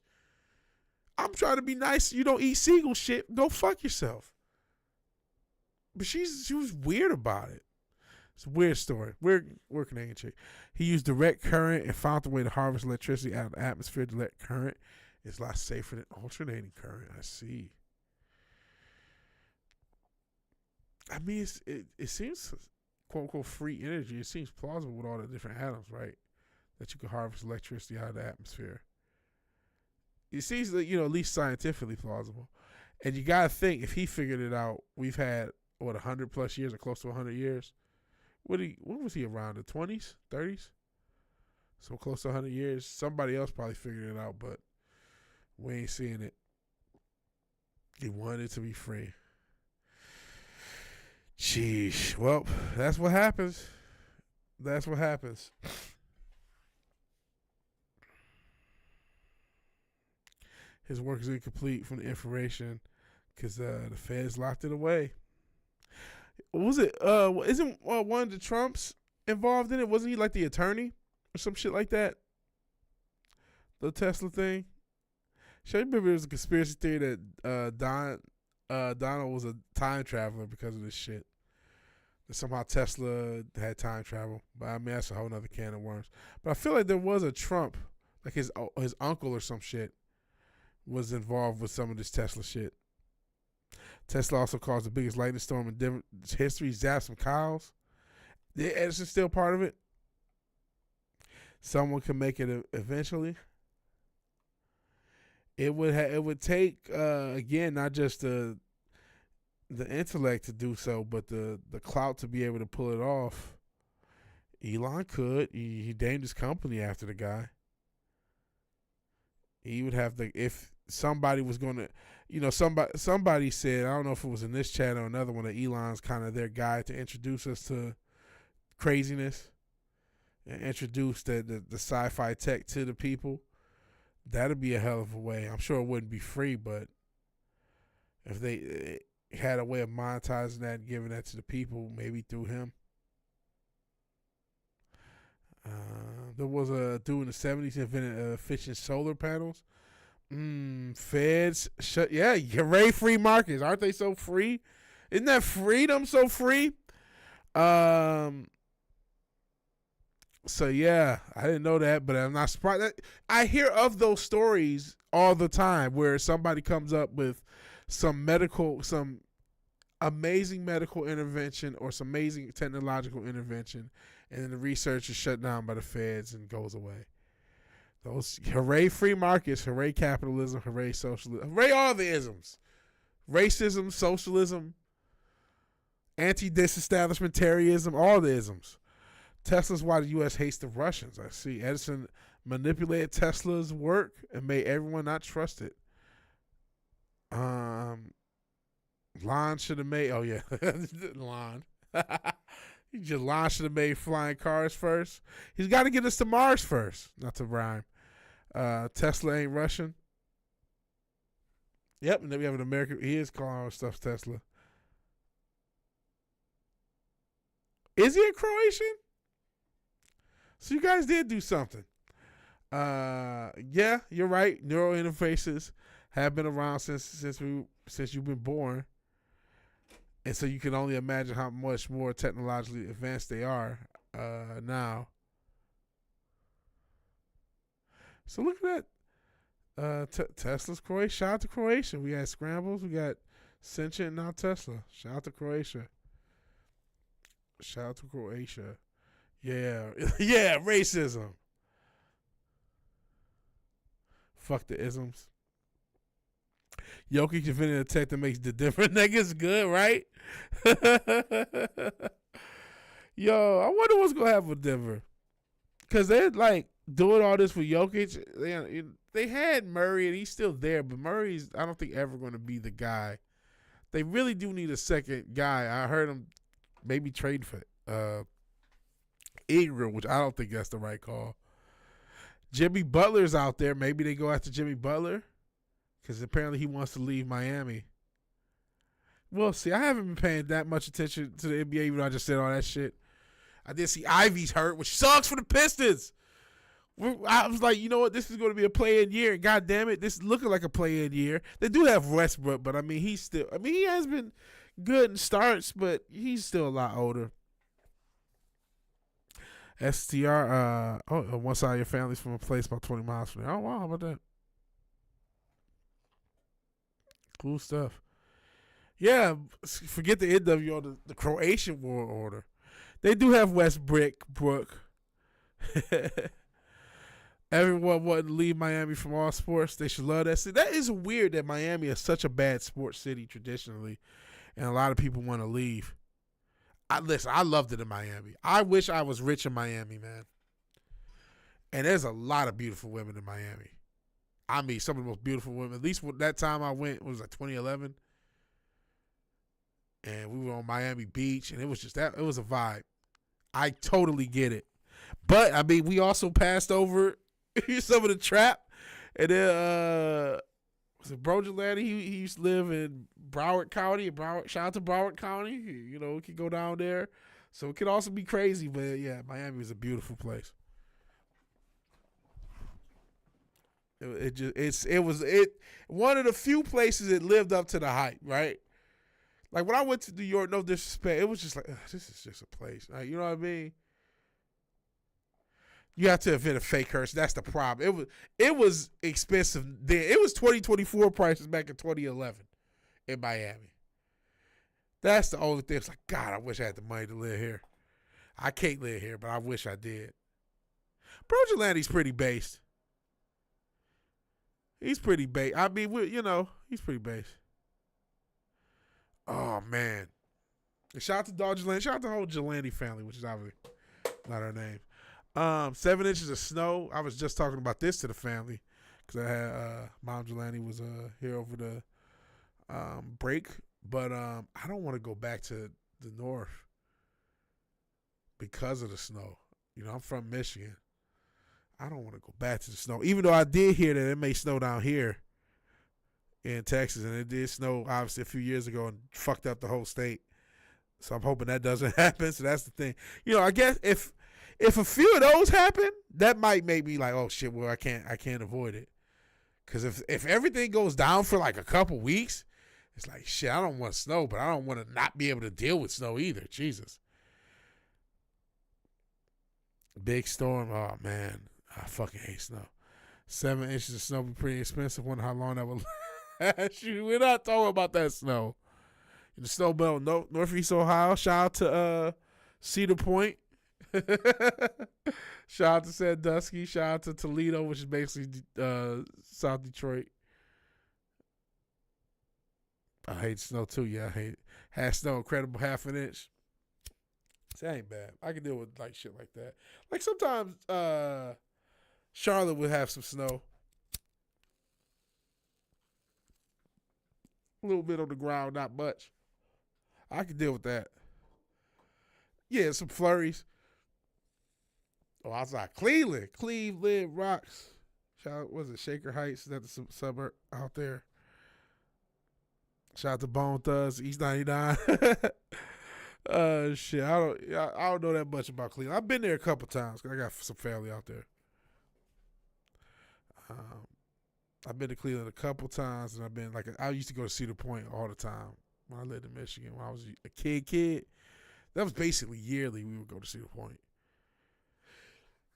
I'm trying to be nice. You don't eat seagull shit. Go fuck yourself. But she was weird about it. It's a weird story. Weird Canadian chick. He used direct current and found a way to harvest electricity out of the atmosphere. Direct current is a lot safer than alternating current. I see. I mean, it seems, quote unquote, free energy. It seems plausible with all the different atoms, right? That you could harvest electricity out of the atmosphere. It seems that, at least scientifically plausible. And you got to think, if he figured it out, we've had, 100 plus years or close to 100 years? When was he around? The 20s? 30s? So close to 100 years. Somebody else probably figured it out, but we ain't seeing it. He wanted it to be free. Sheesh. Well, that's what happens. That's what happens. His work is incomplete from the information because the feds locked it away. Was it? Isn't one of the Trumps involved in it? Wasn't he like the attorney or some shit like that? The Tesla thing. Should I remember it was a conspiracy theory that Donald was a time traveler because of this shit. That somehow Tesla had time travel. But I mean, that's a whole nother can of worms. But I feel like there was a Trump, like his uncle or some shit, was involved with some of this Tesla shit. Tesla also caused the biggest lightning storm in history, zapped some cows. The Edison's still part of it. Someone can make it eventually. It would take again, not just the intellect to do so, but the clout to be able to pull it off. Elon could. He named his company after the guy. He would have to, if somebody was going to, somebody said, I don't know if it was in this chat or another one, that Elon's kind of their guy to introduce us to craziness and introduce the sci-fi tech to the people. That'd be a hell of a way. I'm sure it wouldn't be free, but if they had a way of monetizing that and giving that to the people, maybe through him. There was a dude in the 70s invented efficient solar panels. Feds shut. Yeah, hooray, free markets. Aren't they so free? Isn't that freedom so free? So yeah, I didn't know that, but I'm not surprised. I hear of those stories all the time where somebody comes up with some amazing medical intervention or some amazing technological intervention, and then the research is shut down by the feds and goes away. Those hooray free markets, hooray capitalism, hooray socialism, hooray all the isms. Racism, socialism, anti-disestablishmentarianism, all the isms. Tesla's why the U.S. hates the Russians. I see. Edison manipulated Tesla's work and made everyone not trust it. Lon should have made, Lon. Lon should have made flying cars first. He's got to get us to Mars first. Not to rhyme. Tesla ain't Russian. Yep, and then we have an American. He is calling our stuff Tesla. Is he a Croatian? So you guys did do something. Yeah, you're right. Neural interfaces have been around since you've been born, and so you can only imagine how much more technologically advanced they are now. So look at that. Tesla's Croatia. Shout out to Croatia. We got scrambles. We got Sentient, and now Tesla. Shout out to Croatia. Shout out to Croatia. Yeah. Yeah, racism. Fuck the isms. Jokic invented a tech that makes the different niggas good, right? Yo, I wonder what's going to happen with Denver. Because they're like doing all this with Jokic. They had Murray, and he's still there, but Murray's, I don't think, ever going to be the guy. They really do need a second guy. I heard him maybe trade for Ingram, which I don't think that's the right call. Jimmy Butler's out there. Maybe they go after Jimmy Butler because apparently he wants to leave Miami. We'll see. I haven't been paying that much attention to the NBA, even though I just said all that shit. I did see Ivy's hurt, which sucks for the Pistons. I was like, you know what? This is going to be a play-in year. And God damn it, this is looking like a play-in year. They do have Westbrook, but I mean, he has been good in starts, but he's still a lot older. STR, one side of your family's from a place about 20 miles from there. Oh, wow, how about that? Cool stuff. Yeah, forget the NWO, the Croatian World Order. They do have Westbrook. Everyone wanted to leave Miami from all sports. They should love that city. That is weird that Miami is such a bad sports city traditionally, and a lot of people want to leave. Listen, I loved it in Miami. I wish I was rich in Miami, man. And there's a lot of beautiful women in Miami. I mean, some of the most beautiful women. At least that time I went, it was like 2011. And we were on Miami Beach, and it was just that. It was a vibe. I totally get it. But, I mean, we also passed over some of the trap. And then, was it Bro Gelati? He used to live in Broward County. Shout out to Broward County. You know, we could go down there. So it could also be crazy. But, yeah, Miami is a beautiful place. It was one of the few places that lived up to the hype, right? Like when I went to New York, no disrespect, it was just like, this is just a place. Like, you know what I mean? You have to invent a fake curse. That's the problem. It was expensive then. It was 2024 prices back in 2011 in Miami. That's the only thing. It's like, God, I wish I had the money to live here. I can't live here, but I wish I did. Bro Gelati's pretty based. He's pretty based. I mean, he's pretty based. Oh, man. And shout out to Dog Gelante. Shout out to the whole Gelante family, which is obviously not her name. 7 inches of snow. I was just talking about this to the family because I had Mom Gelante was here over the break. But I don't want to go back to the north because of the snow. You know, I'm from Michigan. I don't want to go back to the snow. Even though I did hear that it may snow down here in Texas, and it did snow obviously a few years ago and fucked up the whole state. So I'm hoping that doesn't happen. So that's the thing. You know, I guess if a few of those happen, that might make me like, oh shit, well I can't avoid it. Because if everything goes down for like a couple weeks, it's like shit. I don't want snow, but I don't want to not be able to deal with snow either. Jesus. Big storm. Oh man, I fucking hate snow. 7 inches of snow would be pretty expensive. Wonder how long that would last. We're not talking about that snow. The snow belt, Northeast Ohio. Shout out to Cedar Point. Shout out to Sandusky. Shout out to Toledo, which is basically South Detroit. I hate snow too. Yeah, I hate it. Had snow incredible 1/2 inch. That ain't bad. I can deal with like shit like that. Like sometimes Charlotte would have some snow. A little bit on the ground, not much. I can deal with that. Yeah, some flurries. Oh, outside Cleveland rocks. Shout out, was it Shaker Heights? Is that the suburb out there? Shout out to Bone Thugs, East 99. Shit. I don't know that much about Cleveland. I've been there a couple times because I got some family out there. I've been to Cleveland a couple times, and I've been I used to go to Cedar Point all the time when I lived in Michigan. When I was a kid, that was basically yearly. We would go to Cedar Point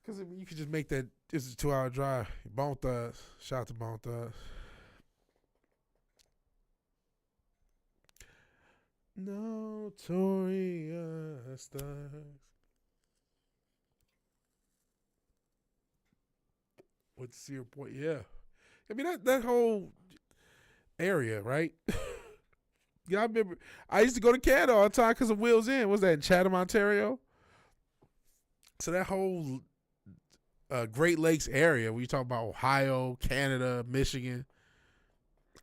because you could just make that. It's a 2-hour drive. Bone Thugs, shout out to Bone Thugs. Notorious Thugs. With Cedar Point, yeah. I mean that whole area, right? Yeah, I remember. I used to go to Canada all the time because of Wheels Inn. Was that in Chatham, Ontario? So that whole Great Lakes area, when you talk about Ohio, Canada, Michigan.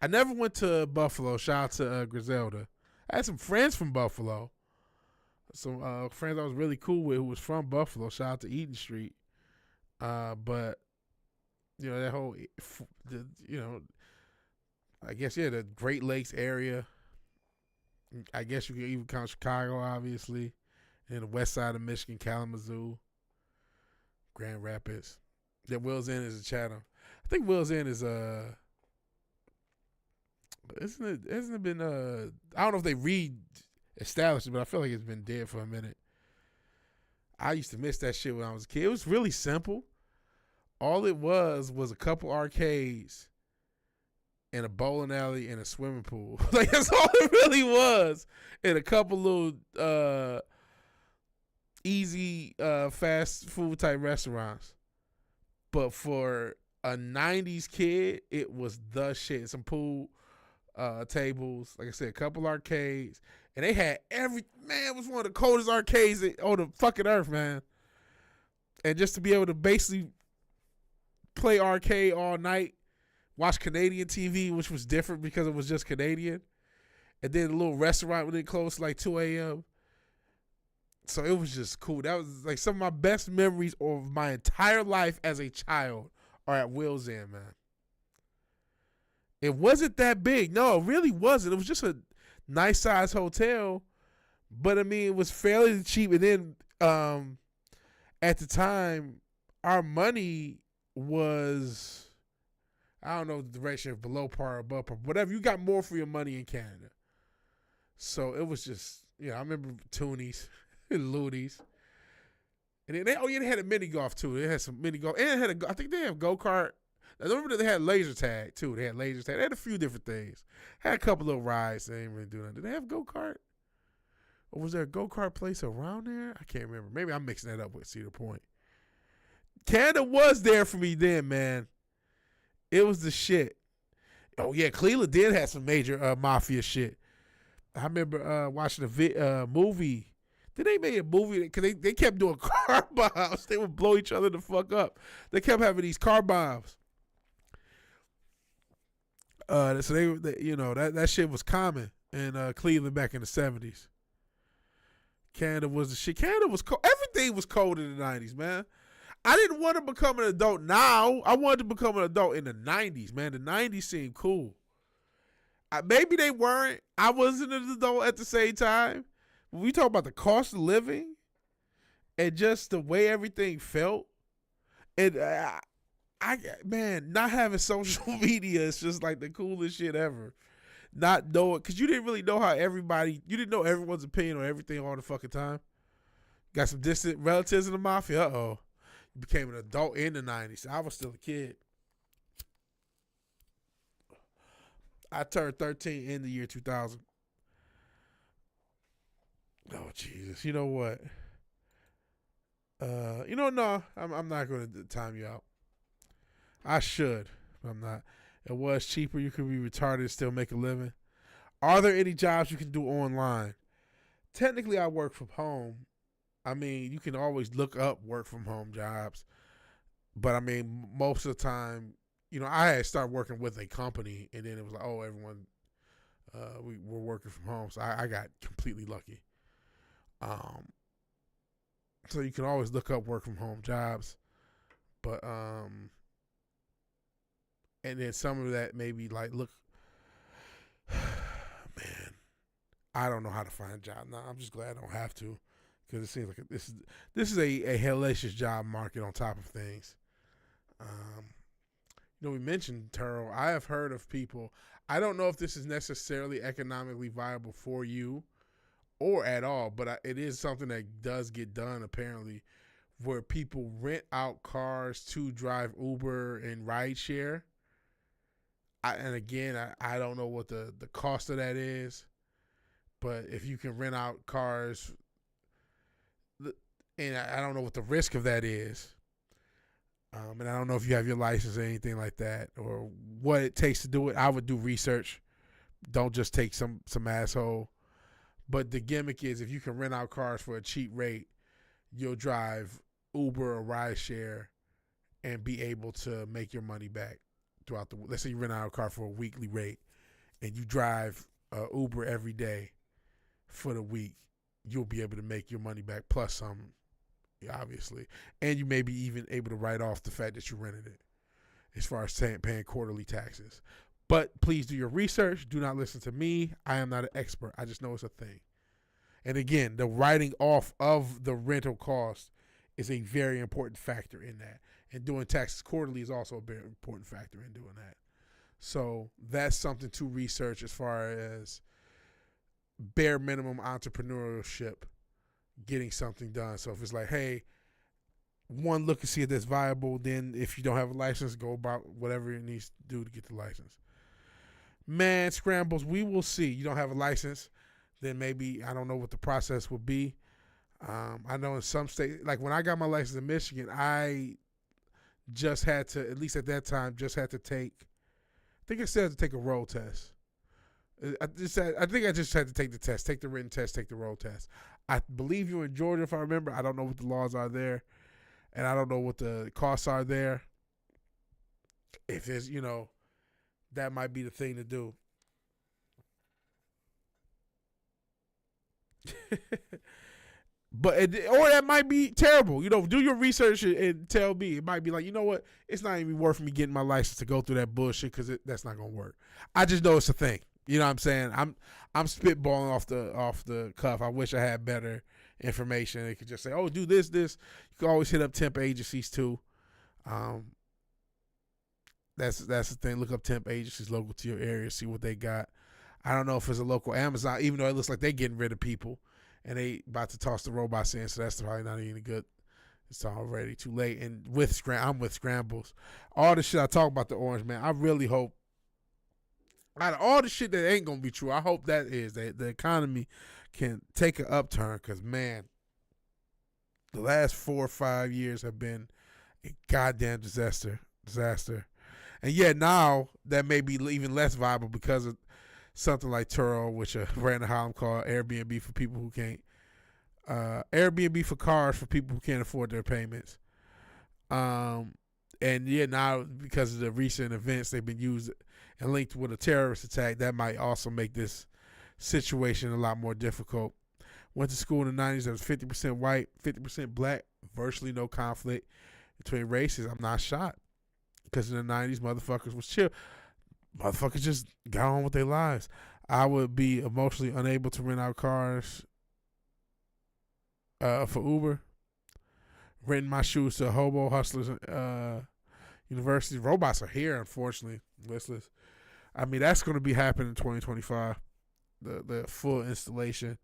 I never went to Buffalo. Shout out to Griselda. I had some friends from Buffalo. Some friends I was really cool with who was from Buffalo. Shout out to Eaton Street. But you know that whole, I guess the Great Lakes area. I guess you could even count Chicago, obviously, and the west side of Michigan, Kalamazoo, Grand Rapids. That Wills Inn is a Chatham. I think Wills Inn is hasn't it been I don't know if they re-established it, but I feel like it's been dead for a minute. I used to miss that shit when I was a kid. It was really simple. All it was a couple arcades and a bowling alley and a swimming pool. Like that's all it really was. And a couple little easy fast food type restaurants. But for a 90s kid, it was the shit. Some pool tables, like I said, a couple arcades. And they had it was one of the coldest arcades on the fucking earth, man. And just to be able to basically play arcade all night, watch Canadian TV, which was different because it was just Canadian. And then a little restaurant when it closed like 2 a.m. So it was just cool. That was like some of my best memories of my entire life as a child are at Wills Inn, man. It wasn't that big. No, it really wasn't. It was just a nice size hotel. But I mean, it was fairly cheap. And then at the time, our money was, I don't know the direction of below par or above par, whatever. You got more for your money in Canada. So it was just, I remember toonies and loonies. And then they had a mini golf too. They had some mini golf. And I think they have go-kart. I remember they had laser tag too. They had laser tag. They had a few different things. Had a couple little rides. They didn't really do nothing. Did they have go-kart? Or was there a go-kart place around there? I can't remember. Maybe I'm mixing that up with Cedar Point. Canada was there for me then, man. It was the shit. Oh, yeah, Cleveland did have some major mafia shit. I remember watching a movie. Then they made a movie because they kept doing car bombs. They would blow each other the fuck up. They kept having these car bombs. So they that shit was common in Cleveland back in the 70s. Canada was the shit. Canada was cold. Everything was cold in the 90s, man. I didn't want to become an adult now. I wanted to become an adult in the 90s, man. The 90s seemed cool. Maybe they weren't. I wasn't an adult at the same time. When we talk about the cost of living and just the way everything felt, and not having social media is just like the coolest shit ever. Not knowing, because you didn't really know you didn't know everyone's opinion on everything all the fucking time. Got some distant relatives in the mafia. Uh-oh. You became an adult in the 90s. I was still a kid. I turned 13 in the year 2000. Oh, Jesus. You know what? No, I'm not going to time you out. I should, but I'm not. It was cheaper. You could be retarded and still make a living. Are there any jobs you can do online? Technically, I work from home. I mean, you can always look up work from home jobs. But, I mean, most of the time, I had started working with a company, and then it was like, oh, everyone, we're working from home. So I got completely lucky. So you can always look up work from home jobs. But, and then some of that maybe like, look, man, I don't know how to find a job now. I'm just glad I don't have to, because it seems like this is a hellacious job market on top of things. We mentioned Turo. I have heard of people. I don't know if this is necessarily economically viable for you or at all, but it is something that does get done apparently, where people rent out cars to drive Uber and rideshare. And again, I don't know what the cost of that is, but if you can rent out cars, and I don't know what the risk of that is, and I don't know if you have your license or anything like that, or what it takes to do it. I would do research. Don't just take some asshole. But the gimmick is, if you can rent out cars for a cheap rate, you'll drive Uber or rideshare and be able to make your money back throughout the. Let's say you rent out a car for a weekly rate, and you drive Uber every day for the week. You'll be able to make your money back plus some, obviously, and you may be even able to write off the fact that you rented it, as far as paying quarterly taxes. But please do your research. Do not listen to me. I am not an expert. I just know it's a thing. And again, the writing off of the rental cost is a very important factor in that. And doing taxes quarterly is also a very important factor in doing that. So that's something to research as far as bare minimum entrepreneurship, getting something done. So if it's like, hey, one, look and see if that's viable. Then if you don't have a license, go about whatever it needs to do to get the license. Man, scrambles, we will see. You don't have a license, then maybe, I don't know what the process will be. I know in some states, like when I got my license in Michigan, I just had to, at least at that time, I think it said to take a road test. I think I just had to take the test, take the written test, take the road test. I believe you're in Georgia, if I remember. I don't know what the laws are there, and I don't know what the costs are there. If it's, that might be the thing to do. Or that might be terrible. Do your research and tell me. It might be like, you know what? It's not even worth me getting my license to go through that bullshit, because that's not gonna work. I just know it's a thing. You know what I'm saying? I'm spitballing off the cuff. I wish I had better information. They could just say, oh, do this. You can always hit up temp agencies too. That's the thing. Look up temp agencies local to your area, see what they got. I don't know if it's a local Amazon, even though it looks like they're getting rid of people and they about to toss the robots in, so that's probably not even good. It's already too late. And I'm with Scrambles. All the shit I talk about the orange man, I really hope, out of all the shit that ain't gonna be true, I hope that is that the economy can take an upturn, because man, the last 4 or 5 years have been a goddamn disaster. And yet now that may be even less viable because of something like Turo, which a random column called Airbnb for people who can't, Airbnb for cars for people who can't afford their payments. And yet now, because of the recent events, they've been used and linked with a terrorist attack. That might also make this situation a lot more difficult. Went to school in the 90s. That was 50% white, 50% black, virtually no conflict between races. I'm not shocked, because in the 90s, motherfuckers was chill. Motherfuckers just got on with their lives. I would be emotionally unable to rent out cars for Uber. Renting my shoes to hobo hustlers universities. Robots are here, unfortunately, listless. I mean, that's going to be happening in 2025. The full installation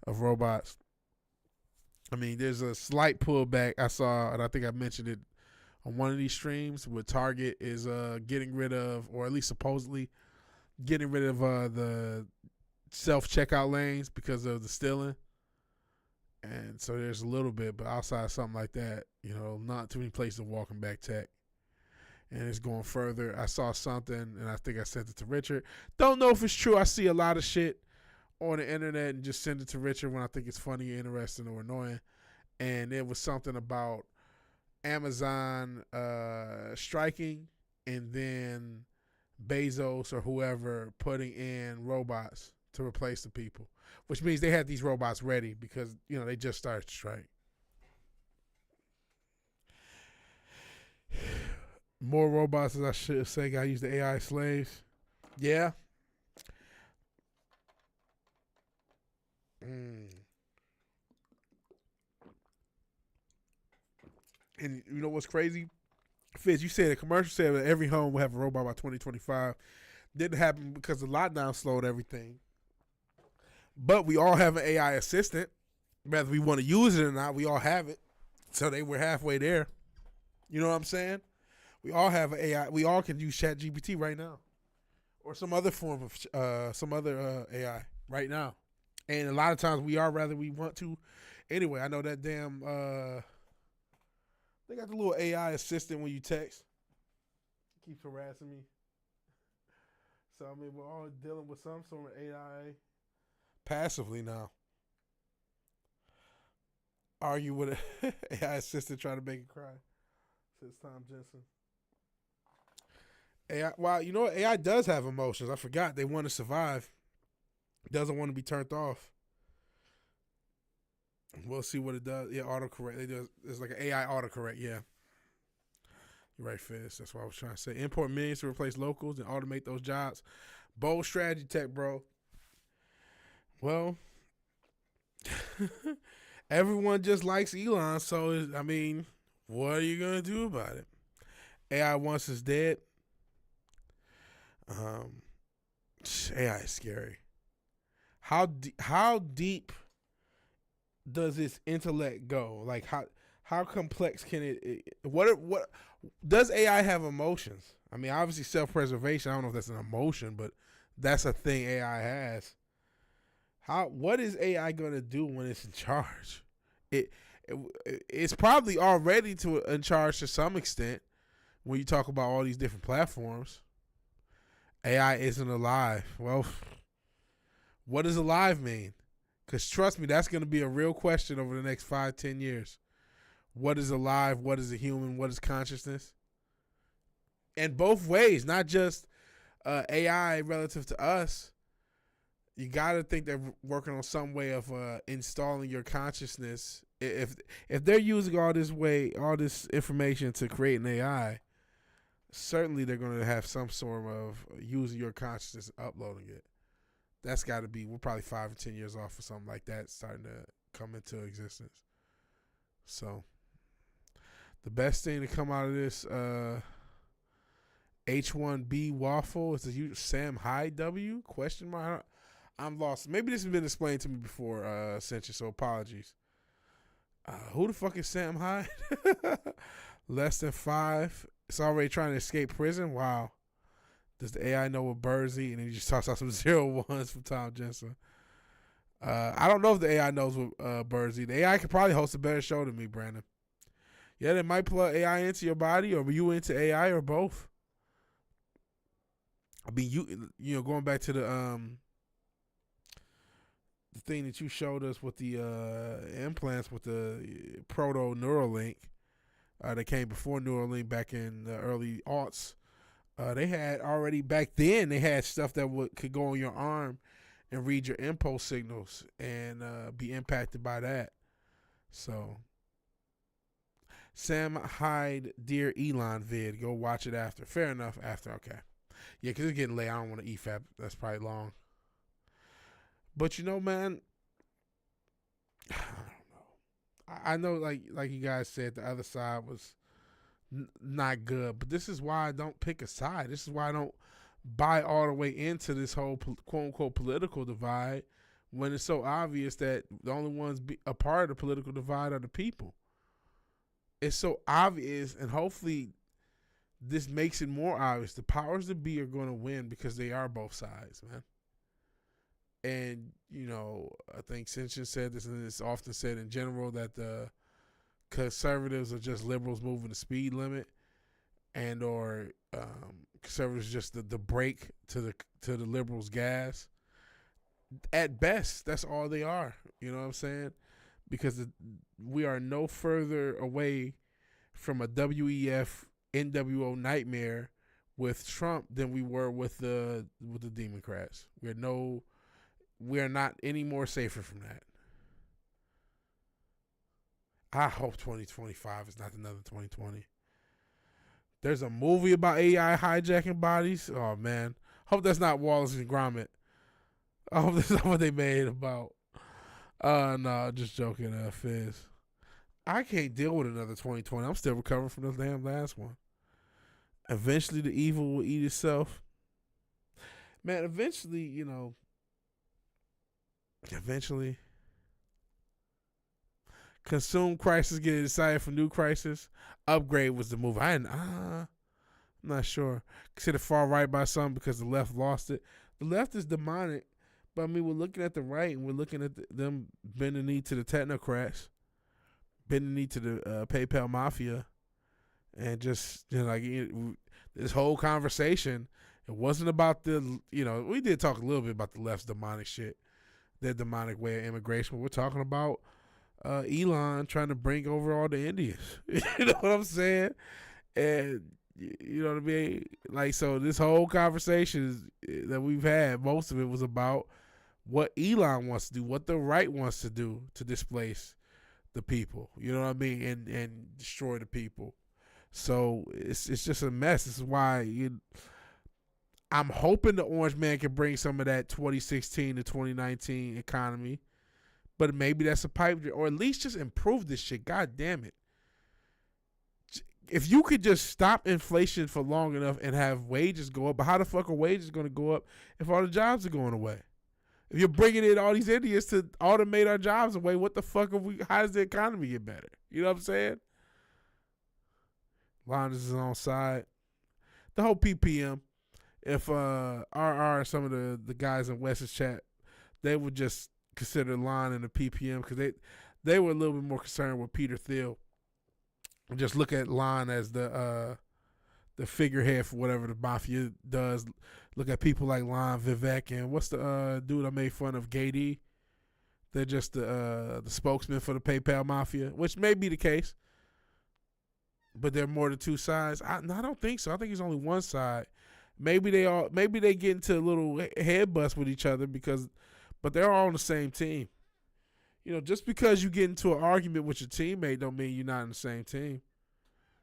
of robots. I mean, there's a slight pullback I saw, and I think I mentioned it on one of these streams, where Target is getting rid of, or at least supposedly getting rid of the self-checkout lanes because of the stealing. And so there's a little bit, but outside of something like that, not too many places are walking back tech. And it's going further. I saw something, and I think I sent it to Richard. Don't know if it's true. I see a lot of shit on the internet and just send it to Richard when I think it's funny, interesting, or annoying. And it was something about Amazon striking, and then Bezos or whoever putting in robots to replace the people, which means they had these robots ready because they just started to strike. More robots, as I should say. I use the AI slaves. Yeah. And you know what's crazy? Fitz, you said a commercial said that every home will have a robot by 2025. Didn't happen because the lockdown slowed everything. But we all have an AI assistant. Whether we want to use it or not, we all have it. So we're halfway there. You know what I'm saying? We all have an AI. We all can use ChatGPT right now. Or some other form of AI right now. And a lot of times we are rather we want to. Anyway, I know that damn they got the little AI assistant when you text. It keeps harassing me. So I mean we're all dealing with some sort of AI passively now. Argue with an AI assistant trying to make it cry. Says Tom Jensen. AI, well, you know what? AI does have emotions. I forgot. They want to survive. Doesn't want to be turned off. We'll see what it does. Yeah, autocorrect. It's like an AI autocorrect. Yeah. You're right, Fizz. That's what I was trying to say. Import millions to replace locals and automate those jobs. Bold strategy tech, bro. Well, everyone just likes Elon, so I mean, what are you gonna do about it? AI once is dead. AI is scary. How deep does its intellect go? Like how complex can it? What does AI have emotions? I mean, obviously self-preservation. I don't know if that's an emotion, but that's a thing AI has. What is AI gonna do when it's in charge? It's probably already in charge to some extent when you talk about all these different platforms. AI isn't alive. Well, what does alive mean? Because trust me, that's going to be a real question over the next 5-10 years. What is alive? What is a human? What is consciousness? And both ways, not just AI relative to us. You got to think they're working on some way of installing your consciousness. If they're using all this information to create an AI, certainly they're going to have some sort of using your consciousness and uploading it. That's got to be, we're probably 5 or 10 years off for something like that starting to come into existence. So, the best thing to come out of this H1B waffle is the Sam Hyde W? Question mark? I'm lost. Maybe this has been explained to me before, Essential, so apologies. Who the fuck is Sam Hyde? Less than 5. It's already trying to escape prison? Wow. Does the AI know what birds eat? And he just tossed out some 0-1s from Tom Jensen. I don't know if the AI knows what birds eat. The AI could probably host a better show than me, Brandon. Yeah, they might plug AI into your body, or you into AI, or both. I mean, you know, going back to the thing that you showed us with the implants with the proto Neuralink that came before Neuralink back in the early aughts. They had already back then. They had stuff that could go on your arm and read your impulse signals and be impacted by that. So, Sam Hyde, Dear Elon vid. Go watch it after. Fair enough. After, okay. Yeah, because it's getting late. I don't want to EFAP. That's probably long. But you know, man, I don't know. I know, like you guys said, the other side was not good. But this is why I don't pick a side. This is why I don't buy all the way into this whole quote unquote political divide when it's so obvious that the only ones a part of the political divide are the people. It's so obvious, and hopefully this makes it more obvious. The powers that be are going to win because they are both sides, man. And, you know, I think Simpson said this, and it's often said in general, that the conservatives are just liberals moving the speed limit, and or conservatives just the brake to the liberals' gas. At best, that's all they are. You know what I'm saying? Because we are no further away from a WEF NWO nightmare with Trump than we were with the Democrats. We are not any more safer from that. I hope 2025 is not another 2020. There's a movie about AI hijacking bodies. Oh, man. Hope that's not Wallace and Gromit. I hope that's not what they made about. No, just joking, Fizz. I can't deal with another 2020. I'm still recovering from the damn last one. Eventually, the evil will eat itself. Man, eventually, consume crisis, get excited for new crisis. Upgrade was the move. I'm not sure. Consider far right by some because the left lost it. The left is demonic, but I mean, we're looking at the right and we're looking at them bending the knee to the technocrats, bending the knee to the PayPal mafia, and just this whole conversation. It wasn't about we did talk a little bit about the left's demonic shit, their demonic way of immigration. But we're talking about Elon trying to bring over all the Indians. You know what I'm saying? And you know what I mean? Like, so this whole conversation that we've had, most of it was about what Elon wants to do, what the right wants to do to displace the people. You know what I mean? And destroy the people. So it's just a mess. This is why I'm hoping the Orange Man can bring some of that 2016 to 2019 economy, but maybe that's a pipe dream, or at least just improve this shit. God damn it. If you could just stop inflation for long enough and have wages go up, but how the fuck are wages going to go up if all the jobs are going away? If you're bringing in all these Indians to automate our jobs away, what the fuck how does the economy get better? You know what I'm saying? Lon is on side. The whole PPM. If RR and some of the guys in West's chat, they would just consider Lon and the PPM because they were a little bit more concerned with Peter Thiel. And just look at Lon as the figurehead for whatever the mafia does. Look at people like Lon, Vivek, and what's the dude I made fun of, Gady? They're just the spokesman for the PayPal mafia, which may be the case. But there are more than two sides. I don't think so. I think it's only one side. Maybe they get into a little head bust with each other but they're all on the same team. Just because you get into an argument with your teammate don't mean you're not in the same team.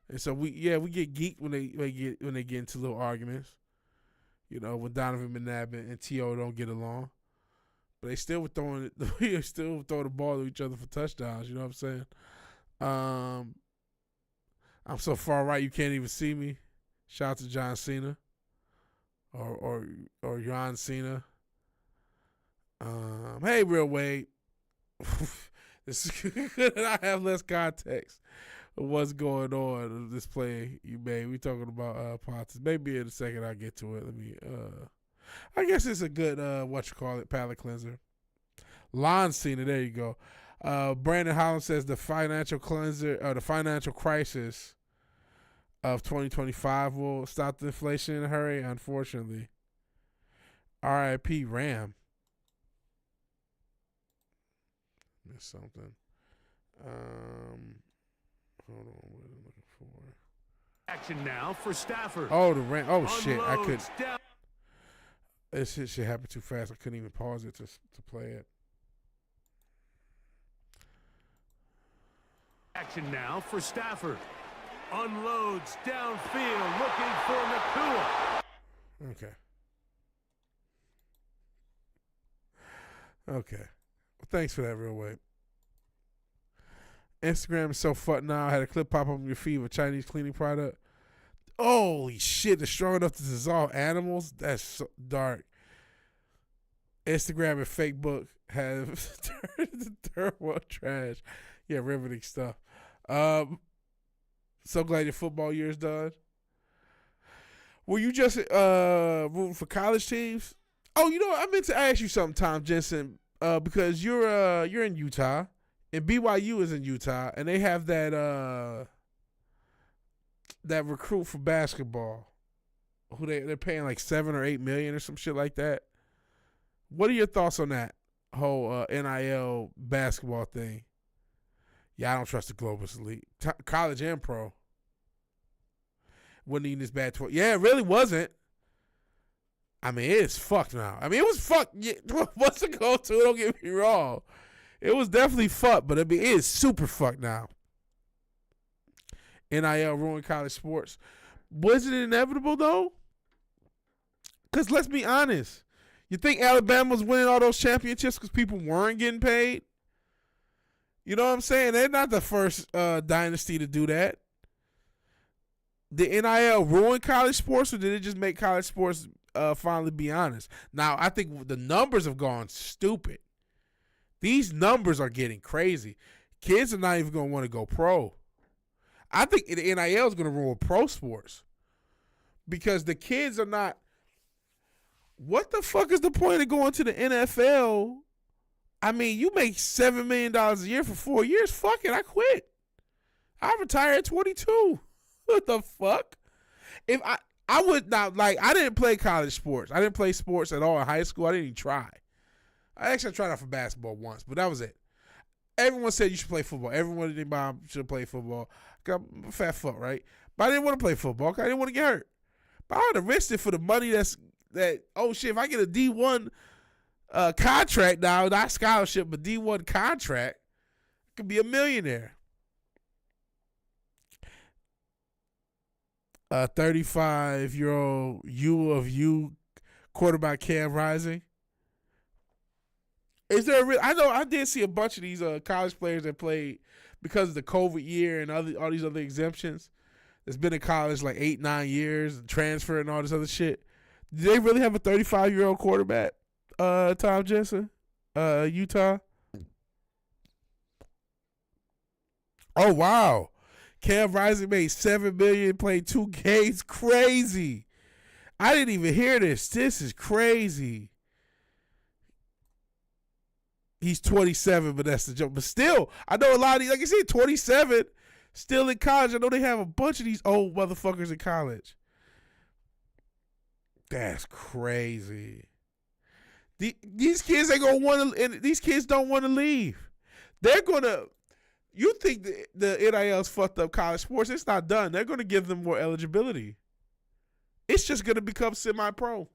And so we get geeked when they get into little arguments. When Donovan McNabb and T.O. don't get along. But they still were throwing the ball to each other for touchdowns, you know what I'm saying? I'm so far right you can't even see me. Shout out to John Cena. Or John Cena. Hey, Real Wade. This is good. I have less context of what's going on in this play you made. We talking about politics. Maybe in a second I'll get to it. Let me. I guess it's a good palate cleanser. Lon Cena. There you go. Brandon Holland says the financial crisis of 2025 will stop the inflation in a hurry, unfortunately. R.I.P. Ram. Missed something. Hold on, what am I looking for? Action now for Stafford. Oh, the Ram. Oh, shit. I could. This shit happened too fast. I couldn't even pause it to play it. Action now for Stafford. Unloads downfield, looking for Nakua. Okay. Well, thanks for that, Real Wade. Instagram is so fun now. I had a clip pop up on your feed of a Chinese cleaning product. Holy shit, it's strong enough to dissolve animals? That's so dark. Instagram and Facebook have turned into third world trash. Yeah, riveting stuff. So glad your football year's done. Were you just rooting for college teams? Oh, I meant to ask you something, Tom Jensen, because you're in Utah, and BYU is in Utah, and they have that recruit for basketball, who they're paying like $7 or $8 million or some shit like that. What are your thoughts on that whole NIL basketball thing? Yeah, I don't trust the Globus Elite. College and pro. Wasn't even this bad. Yeah, it really wasn't. I mean, it's fucked now. I mean, it was fucked. Yeah, what's the go-to? Don't get me wrong. It was definitely fucked, but I mean, it is super fucked now. NIL ruined college sports. Was it inevitable, though? Because let's be honest. You think Alabama was winning all those championships because people weren't getting paid? You know what I'm saying? They're not the first dynasty to do that. Did NIL ruin college sports, or did it just make college sports finally be honest? Now, I think the numbers have gone stupid. These numbers are getting crazy. Kids are not even going to want to go pro. I think the NIL is going to ruin pro sports because the kids are not. What the fuck is the point of going to the NFL? I mean, you make $7 million a year for 4 years. Fuck it, I quit. I retire at 22. What the fuck? If I would not like. I didn't play college sports. I didn't play sports at all in high school. I didn't even try. I actually tried out for basketball once, but that was it. Everyone said you should play football. Everyone in their mom should play football. I'm a fat fuck, right? But I didn't want to play football because I didn't want to get hurt. But I would have risked it for the money oh shit, if I get a D1 contract now, not scholarship, but D1 contract, I could be a millionaire. 35-year-old U of U quarterback Cam Rising. Is there a real? I did see a bunch of these college players that played because of the COVID year and all these other exemptions. That's been in college like 8-9 years and transfer and all this other shit. Do they really have a 35-year-old quarterback? Tom Jensen, Utah. Oh wow, Cam Rising made $7 million, played 2 games. Crazy. I didn't even hear this. This is crazy. He's 27, but that's the joke. But still, I know a lot of these, like I said, 27, still in college. I know they have a bunch of these old motherfuckers in college. That's crazy. These kids ain't gonna want to, and these kids don't want to leave. They're gonna. You think the NIL's fucked up college sports? It's not done. They're gonna give them more eligibility. It's just gonna become semi-pro.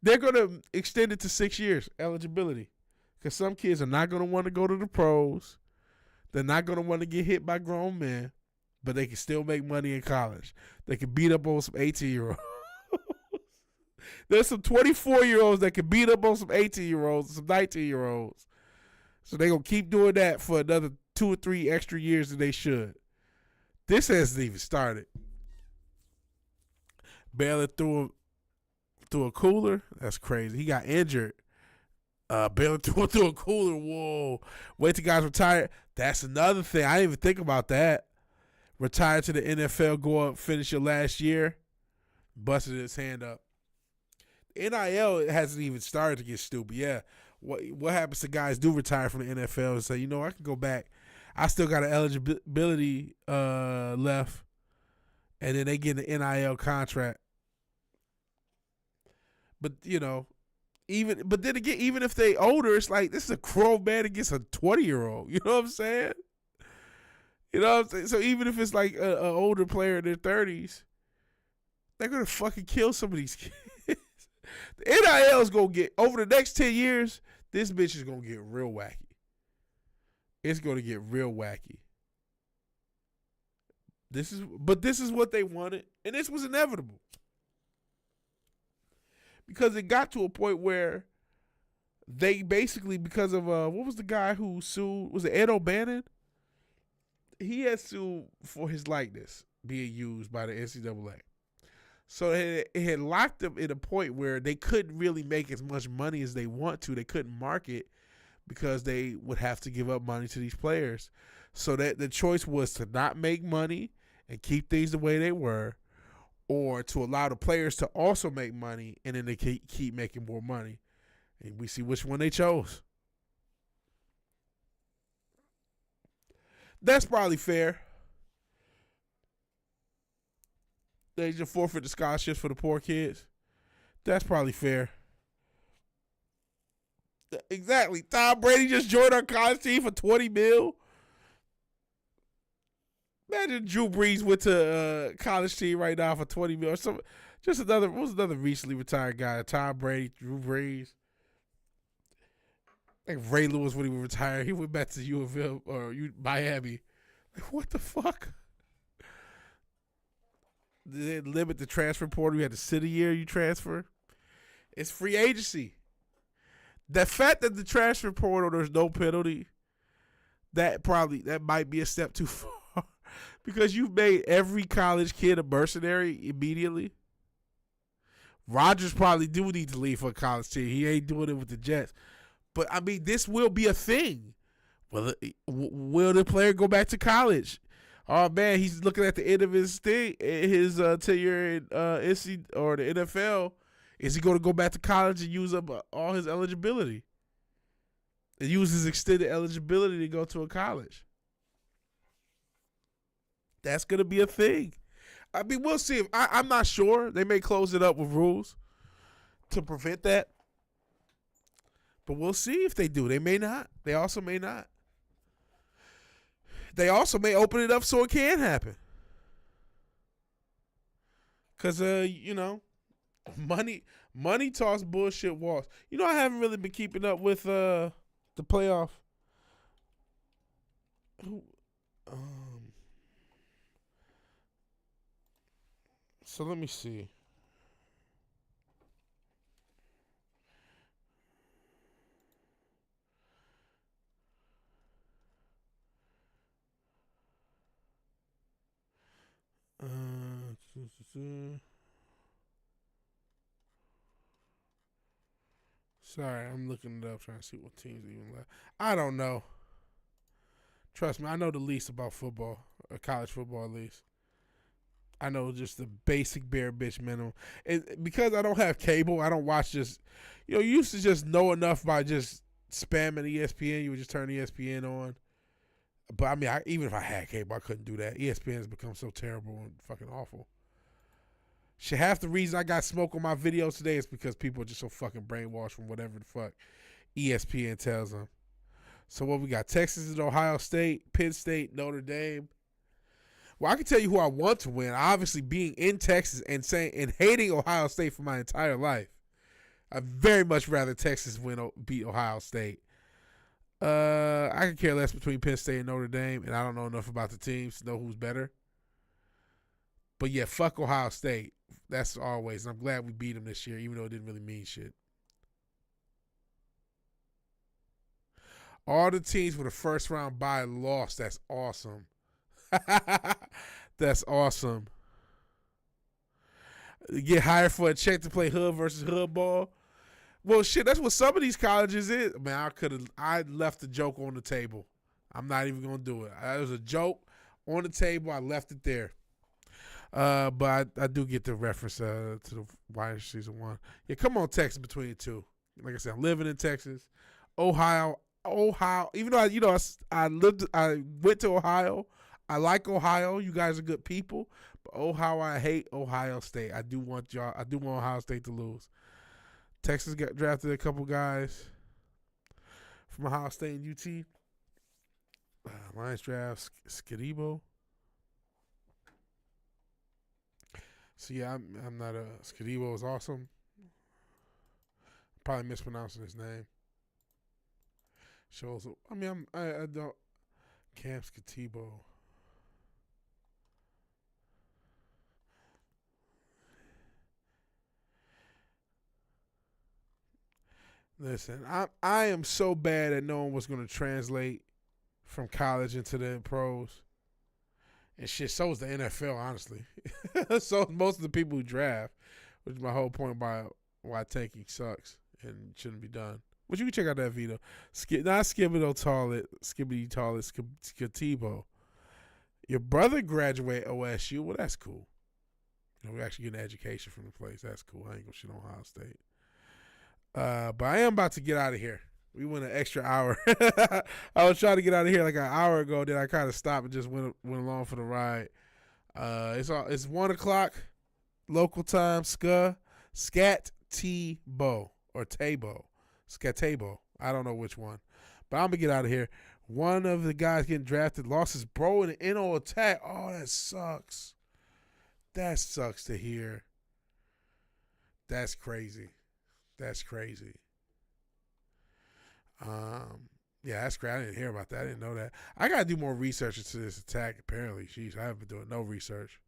They're gonna extend it to 6 years eligibility. Because some kids are not going to want to go to the pros. They're not going to want to get hit by grown men. But they can still make money in college. They can beat up on some 18-year-olds. There's some 24-year-olds that can beat up on some 18-year-olds, some 19-year-olds. So they're going to keep doing that for another 2 or 3 extra years than they should. This hasn't even started. Baylor threw a cooler. That's crazy. He got injured. Baylor threw a cooler. Whoa. Wait till guys retire. That's another thing. I didn't even think about that. Retire to the NFL, go up, finish your last year. Busted his hand up. NIL hasn't even started to get stupid. Yeah. What happens to guys do retire from the NFL and say, you know, I can go back. I still got an eligibility left. And then they get an NIL contract. But, you know, but then again, even if they older, it's like this is a grown man against a 20-year-old. You know what I'm saying? You know what I'm saying? So even if it's like an older player in their 30s, they're gonna fucking kill some of these kids. The NIL is gonna get over the next 10 years. This bitch is gonna get real wacky. It's gonna get real wacky. This is what they wanted, and this was inevitable. Because it got to a point where they basically, because of what was the guy who sued? Was it Ed O'Bannon? He had sued for his likeness being used by the NCAA. So it had locked them in a point where they couldn't really make as much money as they want to. They couldn't market because they would have to give up money to these players. So that the choice was to not make money and keep things the way they were, or to allow the players to also make money, and then they keep making more money. And we see which one they chose. That's probably fair. They just forfeit the scholarships for the poor kids. That's probably fair. Exactly. Tom Brady just joined our college team for $20 million. Imagine Drew Brees went to a college team right now for $20 million. What was another recently retired guy? Tom Brady, Drew Brees. Like Ray Lewis when he was retired, he went back to U of M or Miami. Like, what the fuck? They limit the transfer portal. You had to sit a year, you transfer. It's free agency. The fact that the transfer portal, there's no penalty, that might be a step too far because you've made every college kid a mercenary immediately. Rodgers probably do need to leave for a college team. He ain't doing it with the Jets. But, I mean, this will be a thing. Will the player go back to college? Oh, man, he's looking at the end of his tenure in NC or the NFL. Is he going to go back to college and use up all his eligibility? And use his extended eligibility to go to a college? That's going to be a thing. I mean, we'll see. I'm not sure. They may close it up with rules to prevent that. But we'll see if they do. They may not. They also may not. They also may open it up so it can happen. Because, money talks, bullshit walks. I haven't really been keeping up with the playoff. So let me see. Sorry, I'm looking it up trying to see what teams even left. I don't know. Trust me, I know the least about football, or college football at least. I know just the basic bare bitch minimum. And because I don't have cable, I don't watch just, you used to just know enough by just spamming ESPN. You would just turn ESPN on. But I mean, even if I had cable, I couldn't do that. ESPN has become so terrible and fucking awful. Shit, half the reason I got smoke on my videos today is because people are just so fucking brainwashed from whatever the fuck ESPN tells them. So what we got? Texas and Ohio State, Penn State, Notre Dame. Well, I can tell you who I want to win. Obviously, being in Texas and hating Ohio State for my entire life, I'd very much rather Texas beat Ohio State. I could care less between Penn State and Notre Dame, and I don't know enough about the teams to know who's better. But yeah, fuck Ohio State. That's always. And I'm glad we beat them this year, even though it didn't really mean shit. All the teams with a first round bye lost. That's awesome. That's awesome. You get hired for a check to play hood versus hood ball. Well, shit, that's what some of these colleges is. Man, I left the joke on the table. I'm not even gonna do it. It was a joke on the table. I left it there. But I do get the reference to the Wire season 1. Yeah, come on, Texas between the two. Like I said, I'm living in Texas, Ohio. Even though I went to Ohio. I like Ohio. You guys are good people. But Ohio, I hate Ohio State. I do want Ohio State to lose. Texas got drafted a couple guys from Ohio State and UT. Lions draft Skidebo. So yeah, I'm not a Skidebo is awesome. Probably mispronouncing his name. Shows. I mean, I don't. Cam Skidebo. Listen, I am so bad at knowing what's going to translate from college into the pros. And shit, so is the NFL, honestly. So is most of the people who draft, which is my whole point about why tanking sucks and shouldn't be done. But you can check out that video. Not Skibbity Toilet, Skidebo. Your brother graduated OSU. Well, that's cool. We're actually getting an education from the place. That's cool. I ain't gonna shit on Ohio State. But I am about to get out of here. We went an extra hour. I was trying to get out of here like an hour ago. Then I kind of stopped and just went along for the ride. It's 1:00 local time. Scat-Tebo or Tabo. Scatabo. I don't know which one. But I'm going to get out of here. One of the guys getting drafted lost his bro in an NO attack. Oh, that sucks. That sucks to hear. That's crazy. That's crazy. Yeah, that's great. I didn't hear about that. I didn't know that. I got to do more research into this attack, apparently. Jeez, I haven't been doing no research.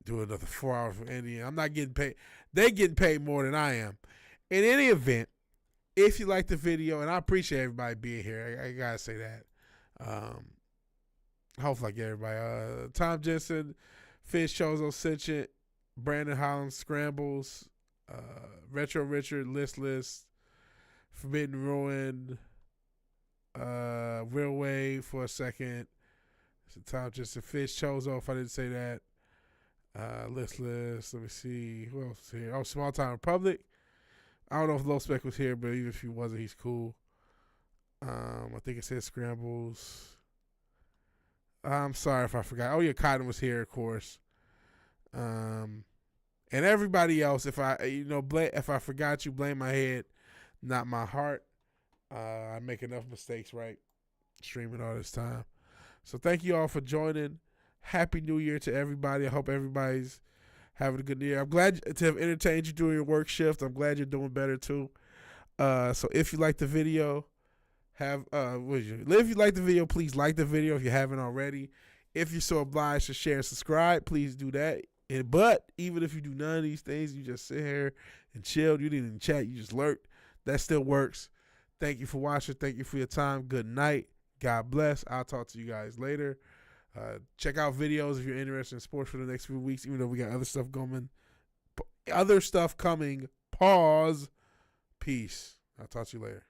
Do another 4 hours for Indiana. I'm not getting paid. They're getting paid more than I am. In any event, if you like the video, and I appreciate everybody being here. I gotta say that. Hopefully I get everybody. Tom Jensen, Fish Chozo Sentient, Brandon Holland Scrambles, Retro Richard, Listless, Forbidden Ruin, Real Wave for a second. So Tom Jensen, Fish Chozo, if I didn't say that. Listless, let me see. Who else is here? Oh, Small Time Republic. I don't know if Low Spec was here, but even if he wasn't, he's cool. I think it says Scrambles. I'm sorry if I forgot. Oh yeah, Cotton was here, of course. And everybody else, if I forgot you, blame my head, not my heart. I make enough mistakes, right? Streaming all this time. So thank you all for joining. Happy New Year to everybody. I hope everybody's having a good year. I'm glad to have entertained you during your work shift. I'm glad you're doing better too. So if you like the video, if you like the video, please like the video if you haven't already. If you're so obliged to share and subscribe, please do that. But even if you do none of these things, you just sit here and chill. You didn't even chat. You just lurked. That still works. Thank you for watching. Thank you for your time. Good night. God bless. I'll talk to you guys later. Check out videos if you're interested in sports for the next few weeks, even though we got other stuff coming. Pause. Peace. I'll talk to you later.